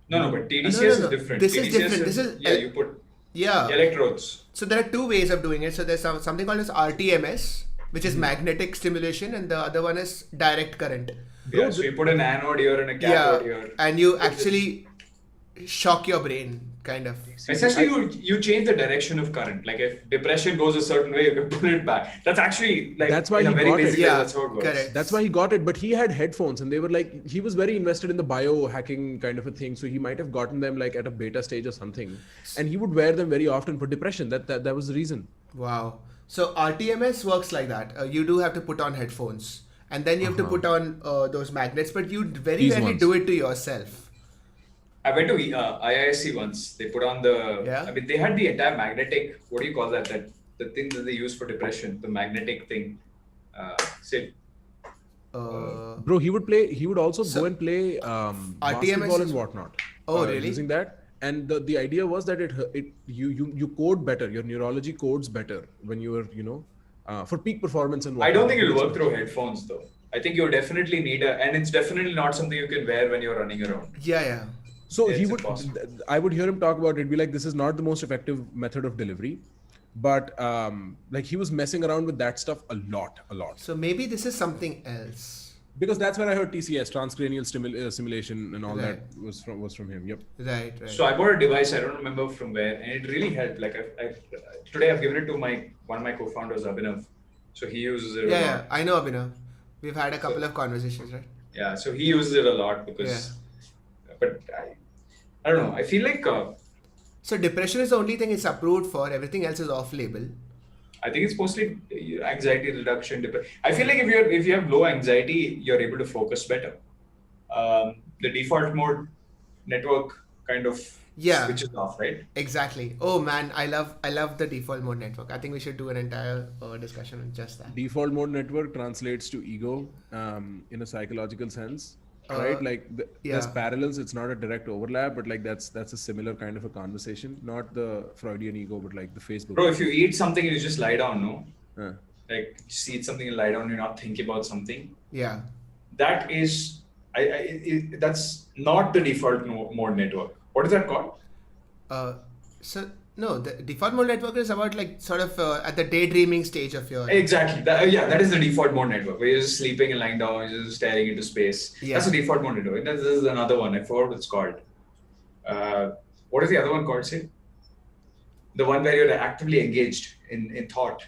No, but TDCS No. is different. This is TDCS different. This is you put yeah. electrodes. So there are two ways of doing it. So there's something called as RTMS, which is magnetic stimulation, and the other one is direct current. Yeah, so you put an anode here and a cathode here. And you actually shock your brain, kind of. Essentially, you change the direction of current. Like if depression goes a certain way, you can pull it back. That's actually That's why in a he very got it. basic way, Yeah, that's how it works. correct. That's why he got it, but he had headphones and they were like, he was very invested in the biohacking kind of a thing. So he might have gotten them like at a beta stage or something. And he would wear them very often for depression. That was the reason. Wow. So RTMS works like that. You do have to put on headphones. And then you have to put on those magnets, but you very These rarely ones. do it to yourself. I went to IISc once. They put on the. Yeah. I mean, they had the entire magnetic. What do you call that? The thing that they use for depression. The magnetic thing. Sid. Bro, he would also go and play basketball is- and whatnot. Oh, really? Using that. And the idea was that you code better. Your neurology codes better when you're, for peak performance and whatnot. I don't think it'll work through headphones though. I think you definitely need and it's definitely not something you can wear when you're running around. Yeah. So It's he would, impossible. I would hear him talk about it, be like, this is not the most effective method of delivery, but like he was messing around with that stuff a lot. So maybe this is something else. Because that's where I heard TCS, transcranial simulation, and all Right. that was from him. Yep. Right. So I bought a device, I don't remember from where, and it really helped. Like today I've given it to one of my co-founders, Abhinav. So he uses it a Yeah, lot. I know Abhinav. We've had a couple of conversations, right? Yeah, so he uses it a lot because, but I don't know. I feel like So depression is the only thing it's approved for. Everything else is off-label. I think it's mostly anxiety reduction. I feel like if you have low anxiety, you're able to focus better. The default mode network kind of switches off, right? Exactly. Oh man, I love the default mode network. I think we should do an entire discussion on just that. Default mode network translates to ego in a psychological sense, right? Like there's parallels. It's not a direct overlap, but like that's a similar kind of a conversation. Not the Freudian ego, but like the Facebook. Bro, if you eat something, you just lie down, no? Like just eat something and lie down. You're not thinking about something. Yeah. That is, that's not the default mode network. What is that called? No, the default mode network is about like sort of at the daydreaming stage of your... Exactly. That is the default mode network where you're just sleeping and lying down, you're just staring into space. Yeah. That's the default mode network. This is another one. I forgot what it's called. What is the other one called, say? The one where you're actively engaged in thought.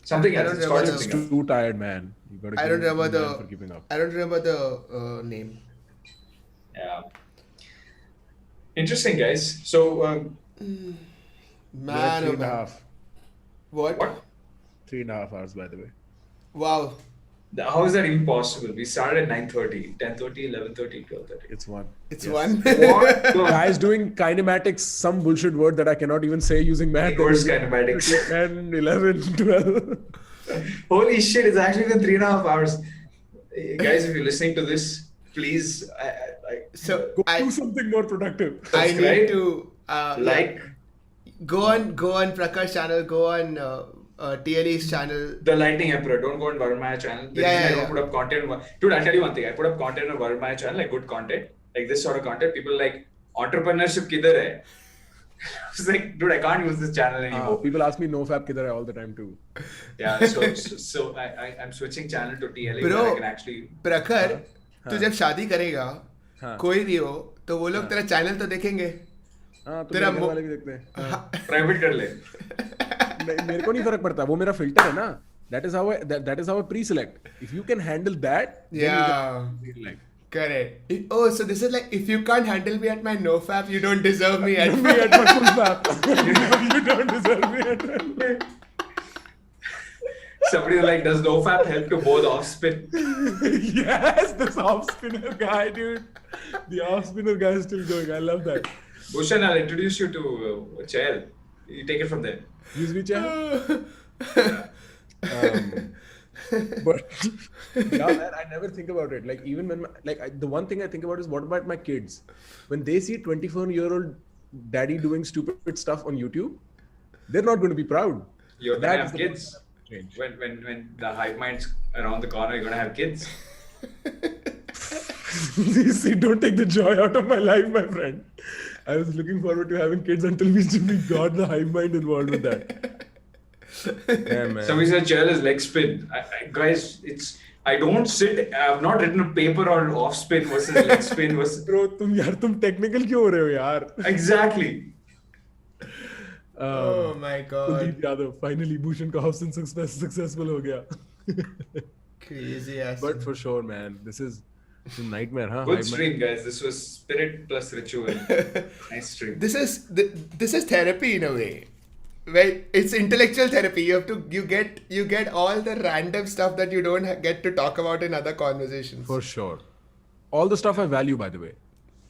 Something else. It's called something else. Too tired, man. You gotta I don't remember for keeping up. I don't remember the name. Yeah. Interesting, guys. So, Man, We're 3.5. What? 3.5 hours, by the way. Wow. How is that even possible? We started at 9:30, 10:30, 11:30, 12:30. It's one. It's Yes. one. What? Guys doing kinematics, some bullshit word that I cannot even say using math. Course kinematics. 10, 11, 12. Holy shit, it's actually been 3.5 hours. Guys, if you're listening to this, please, So Go do something more productive. I subscribe, need to like go on Prakash's channel, go on TLE's channel. the Lightning Emperor. Don't go on Varmaya channel. The reason I don't put up content. Dude, I'll tell you one thing. I put up content on Varmaya channel, like good content, like this sort of content. People are like, entrepreneurship kidhar hai? It's like, dude, I can't use this channel anymore. People ask me nofap kidhar hai all the time too. Yeah, so I'm switching channel to TLE Bro, where I can actually. प्रखर तू जब शादी करेगा हाँ. कोई भी हो तो वो लोग तेरा चैनल तो देखेंगे. हाँ, तो तेरा मेरे घर वाले भी देखते हैं. प्राइवेट कर ले. मेरे को नहीं फर्क पड़ता, वो मेरा फिल्टर है ना. That is how I pre-select. If you can handle that, then you can pre-select. Correct. Oh, so this is like, if you can't handle me at my nofap, you don't deserve me at Me at my full map. You don't deserve me at my Somebody like, does nofap help to both off spin? Yes, this off spinner guy, dude. The off spinner guy is still going. I love that. Bhushan, I'll introduce you to Chael. You take it from there. Use me, Chad. But yeah, man, I never think about it. Like even when the one thing I think about is what about my kids? When they see 24-year-old daddy doing stupid stuff on YouTube, they're not going to be proud. You're gonna have the kids. When the hive mind's around the corner, you're gonna have kids. See, don't take the joy out of my life, my friend. I was looking forward to having kids until we got the hive mind involved with that. Yeah, man. Somebody said Chael is leg spin. Guys, I don't sit. I've not written a paper on off spin versus leg spin versus. Bro, तुम technical क्यों हो रहे हो यार? Exactly. Oh my god. Kuldeep Yadav, finally Bhushan ka option successful ho gaya. Crazy ass. But for sure, man, this is a nightmare, huh? Good stream, guys. This was spirit plus ritual. Nice stream. This is therapy in a way. Well, it's intellectual therapy. You get all the random stuff that you don't get to talk about in other conversations. For sure. All the stuff I value, by the way.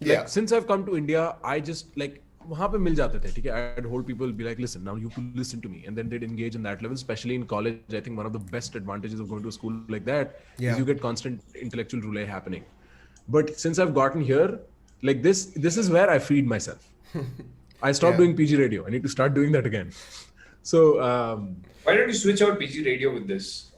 Like, since I've come to India, I just like वहाँ पे मिल जाते थे, ठीक है? I'd hold people be like, listen, now you have to listen to me, and then they'd engage in that level. Especially in college, I think one of the best advantages of going to a school like that is you get constant intellectual relay happening. But since I've gotten here, like this is where I feed myself. I stopped doing PG radio. I need to start doing that again. So why don't you switch out PG radio with this?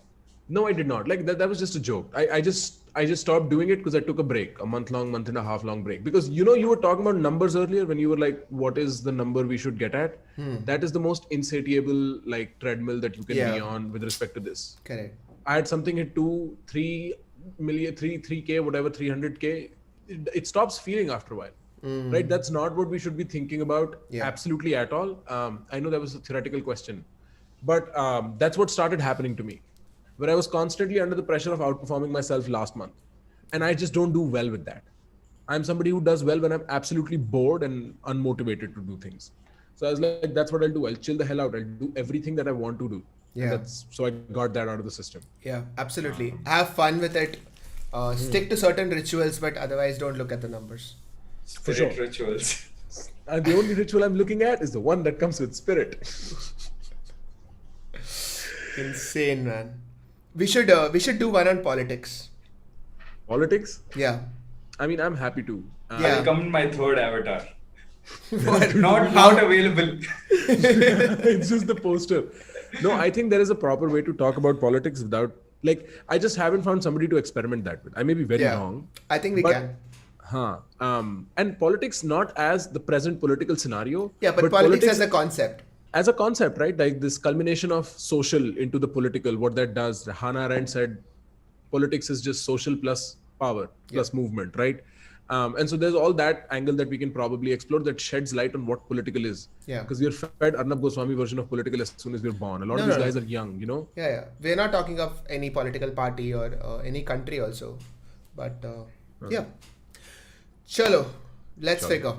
No, I did not. Like that was just a joke. I just stopped doing it because I took a break, a month and a half long break. Because you were talking about numbers earlier when you were like, what is the number we should get at? That is the most insatiable like treadmill that you can be on with respect to this. Correct. I had something hit 3 million, 3K, whatever, 300K. It stops feeling after a while. Right? That's not what we should be thinking about absolutely at all. I know that was a theoretical question, but that's what started happening to me, where I was constantly under the pressure of outperforming myself last month. And I just don't do well with that. I'm somebody who does well when I'm absolutely bored and unmotivated to do things. So I was like, that's what I'll do. I'll chill the hell out. I'll do everything that I want to do. Yeah. So I got that out of the system. Yeah, absolutely. Have fun with it. Stick to certain rituals, but otherwise don't look at the numbers. Spirit rituals. And the only ritual I'm looking at is the one that comes with spirit. Insane, man. We should do one on politics. Politics? Yeah. I mean, I'm happy to. Yeah. I'll come in my third avatar. Not available. It's just the poster. No, I think there is a proper way to talk about politics without, like, I just haven't found somebody to experiment that with. I may be very wrong. I think we can. And politics not as the present political scenario. Yeah, but politics as a concept. As a concept, right? Like this culmination of social into the political, what that does. Hannah Arendt said, politics is just social plus power, plus movement, right? And so there's all that angle that we can probably explore that sheds light on what political is. Yeah. Because we're fed Arnab Goswami version of political as soon as we're born. A lot of these guys are young, Yeah. We're not talking of any political party or any country also. But yeah. Chalo, let's figure.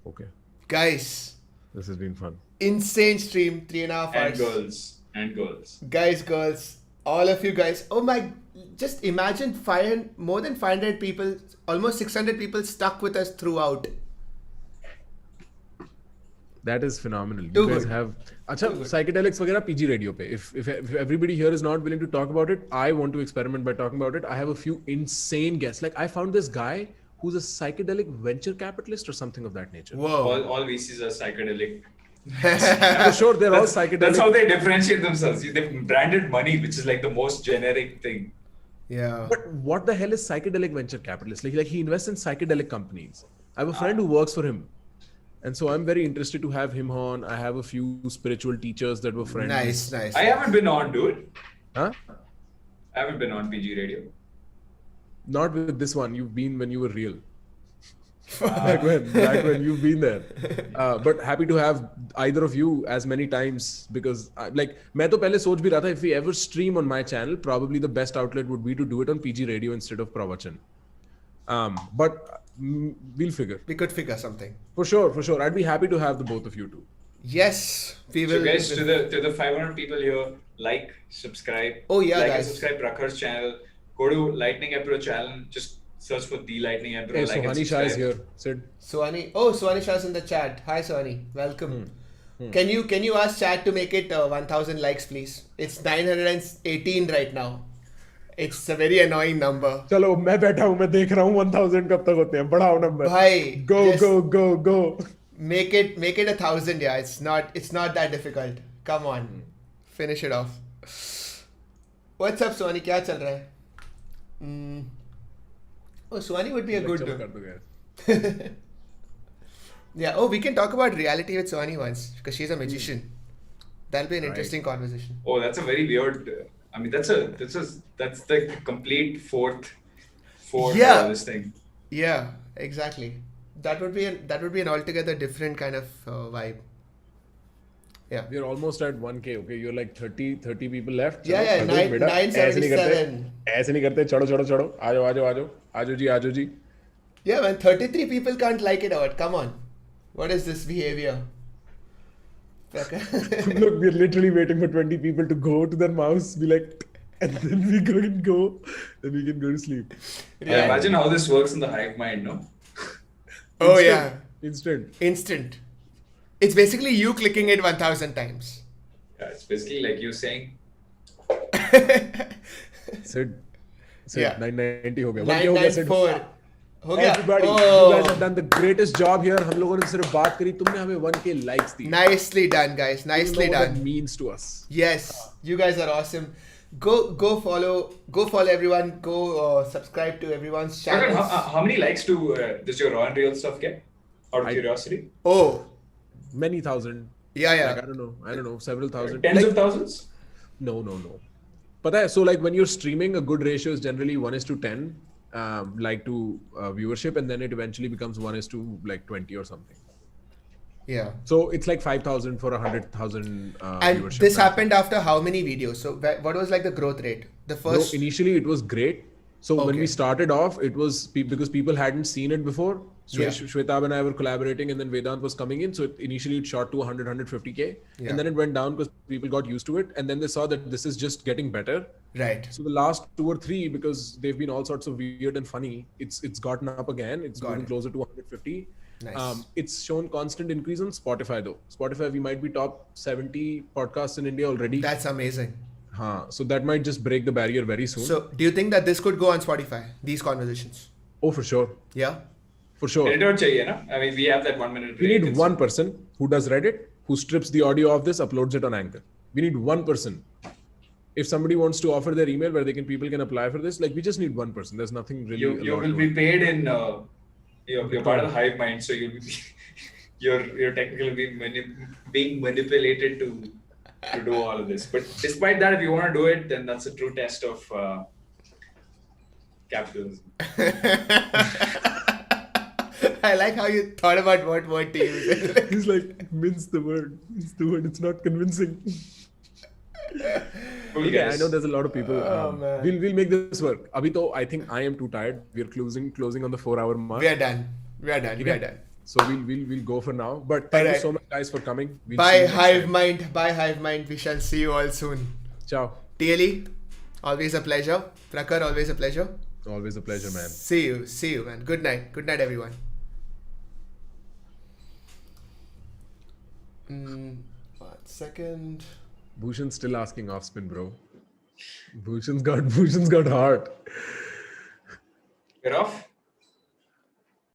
Okay. Guys. This has been fun. Insane stream, 3.5 hours. And girls. Guys, girls, all of you guys. Oh my, just imagine more than 500 people, almost 600 people stuck with us throughout. That is phenomenal. Too You guys good. have psychedelics वगैरह PG radio पे. If everybody here is not willing to talk about it, I want to experiment by talking about it. I have a few insane guests. Like I found this guy who's a psychedelic venture capitalist or something of that nature. Whoa. All VCs are psychedelic. For sure, they're all psychedelic. That's how they differentiate themselves. They've branded money, which is like the most generic thing. Yeah. But what the hell is psychedelic venture capitalist? Like he invests in psychedelic companies. I have a friend who works for him. And so I'm very interested to have him on. I have a few spiritual teachers that were friends. Nice. I haven't been on, dude. Huh? I haven't been on PG Radio. Not with this one. You've been when you were real. back when you've been there. But happy to have either of you as many times because मैं तो पहले सोच भी रहा था if we ever stream on my channel, probably the best outlet would be to do it on PG Radio instead of Pravachan. But we'll figure. We could figure something. For sure. I'd be happy to have the both of you too. Yes, we will. So guys, to the 500 people here, like, subscribe. Oh yeah, like guys. and subscribe Prakhar's channel. Go to Lightning Emperor channel. Just search for the Lightning Emperor. Hey, like and Sohani Shah subscribe. is here. Sid. Sohani Shah's in the chat. Hi Sohani, welcome. Can you ask chat to make it 1000 likes, please? It's 918 right now. It's a very annoying number. चलो मैं बैठा हूँ मैं देख रहा हूँ 1000 कब तक होते हैं बढ़ाओ नंबर भाई go make it 1000. Yeah, it's not that difficult. Come on, finish it off. What's up Sohani, क्या चल रहा है? Oh, Sohani would be a good one. Yeah. Oh, we can talk about reality with Sohani once because she's a magician. That'll be an interesting conversation. Oh, that's a very weird. I mean, that's the complete fourth this thing. Yeah, exactly. That would be an altogether different kind of vibe. Yeah. We're almost at 1K. Okay, you're like 30 people left. Yeah, 977. ऐसे नहीं करते चढ़ो आजो जी. Yeah, man, 33 people can't like it out. Come on. What is this behavior? Look, we're literally waiting for 20 people to go to their mouse, be like, and then we can go to sleep. Yeah. Imagine how this works in the hive mind, no? Oh yeah. Instant. It's basically you clicking it 1000 times. Yeah, it's basically like you saying. Sid, Yeah. 990 हो गया. 994. हो गया. Everybody, you guys have done the greatest job here. हम लोगों ने सिर्फ बात करी, तुमने हमें 1K likes the. Nicely done, guys. Nicely You know what done. that means to us. Yes, you guys are awesome. Go follow everyone. Go subscribe to everyone's Pravachan, channels. how many likes does your raw and real stuff get? Out of curiosity? Oh, Many thousand. yeah. Like, I don't know, several thousand. Tens of thousands? No. But so like when you're streaming, a good ratio is generally 1:10, like to viewership, and then it eventually becomes 1:20 or something. Yeah. So it's like 5,000 for 100,000 And viewership. this happened after how many videos? So what was like the growth rate? The first. No, initially it was great. So when Okay. we started off, it was because people hadn't seen it before. Yeah. Shwetab and I were collaborating, and then Vedant was coming in. So initially it shot to 100, 150K. Yeah. And then it went down because people got used to it. And then they saw that this is just getting better. Right. So the last 2 or 3, because they've been all sorts of weird and funny, it's gotten up again. It's moving closer to 150. Nice. It's shown constant increase on Spotify though. Spotify, we might be top 70 podcasts in India already. That's amazing. So that might just break the barrier very soon. So do you think that this could go on Spotify? These conversations? Oh, for sure. Yeah. For sure. Editor chahiye, na? I mean, we have that 1 minute We break. need one person who does Reddit, who strips the audio of this, uploads it on Anchor. We need one person. If somebody wants to offer their email where people can apply for this, like we just need one person. There's nothing really. You will be paid in. You're part of the hive mind, so you'll be. You're technically being manipulated to do all of this. But despite that, if you want to do it, then that's a true test of capitalism. I like how you thought about what word to use. He's like, mince the word. Mince the word. It's not convincing. Cool, Yeah, I guys. know there's a lot of people. Man. We'll make this work. Abhi to, I think I am too tired. We're closing on the 4-hour mark. We are done. So we'll go for now. But thank you Alright. so much, guys, for coming. We'll see Bye you next Hive time. Mind. Bye Hive Mind. We shall see you all soon. Ciao. TLE, always a pleasure. Prakar, always a pleasure. Always a pleasure, man. See you, man. Good night, everyone. 1 second. Bhushan's still asking off spin, bro. Bhushan's got heart. You're off?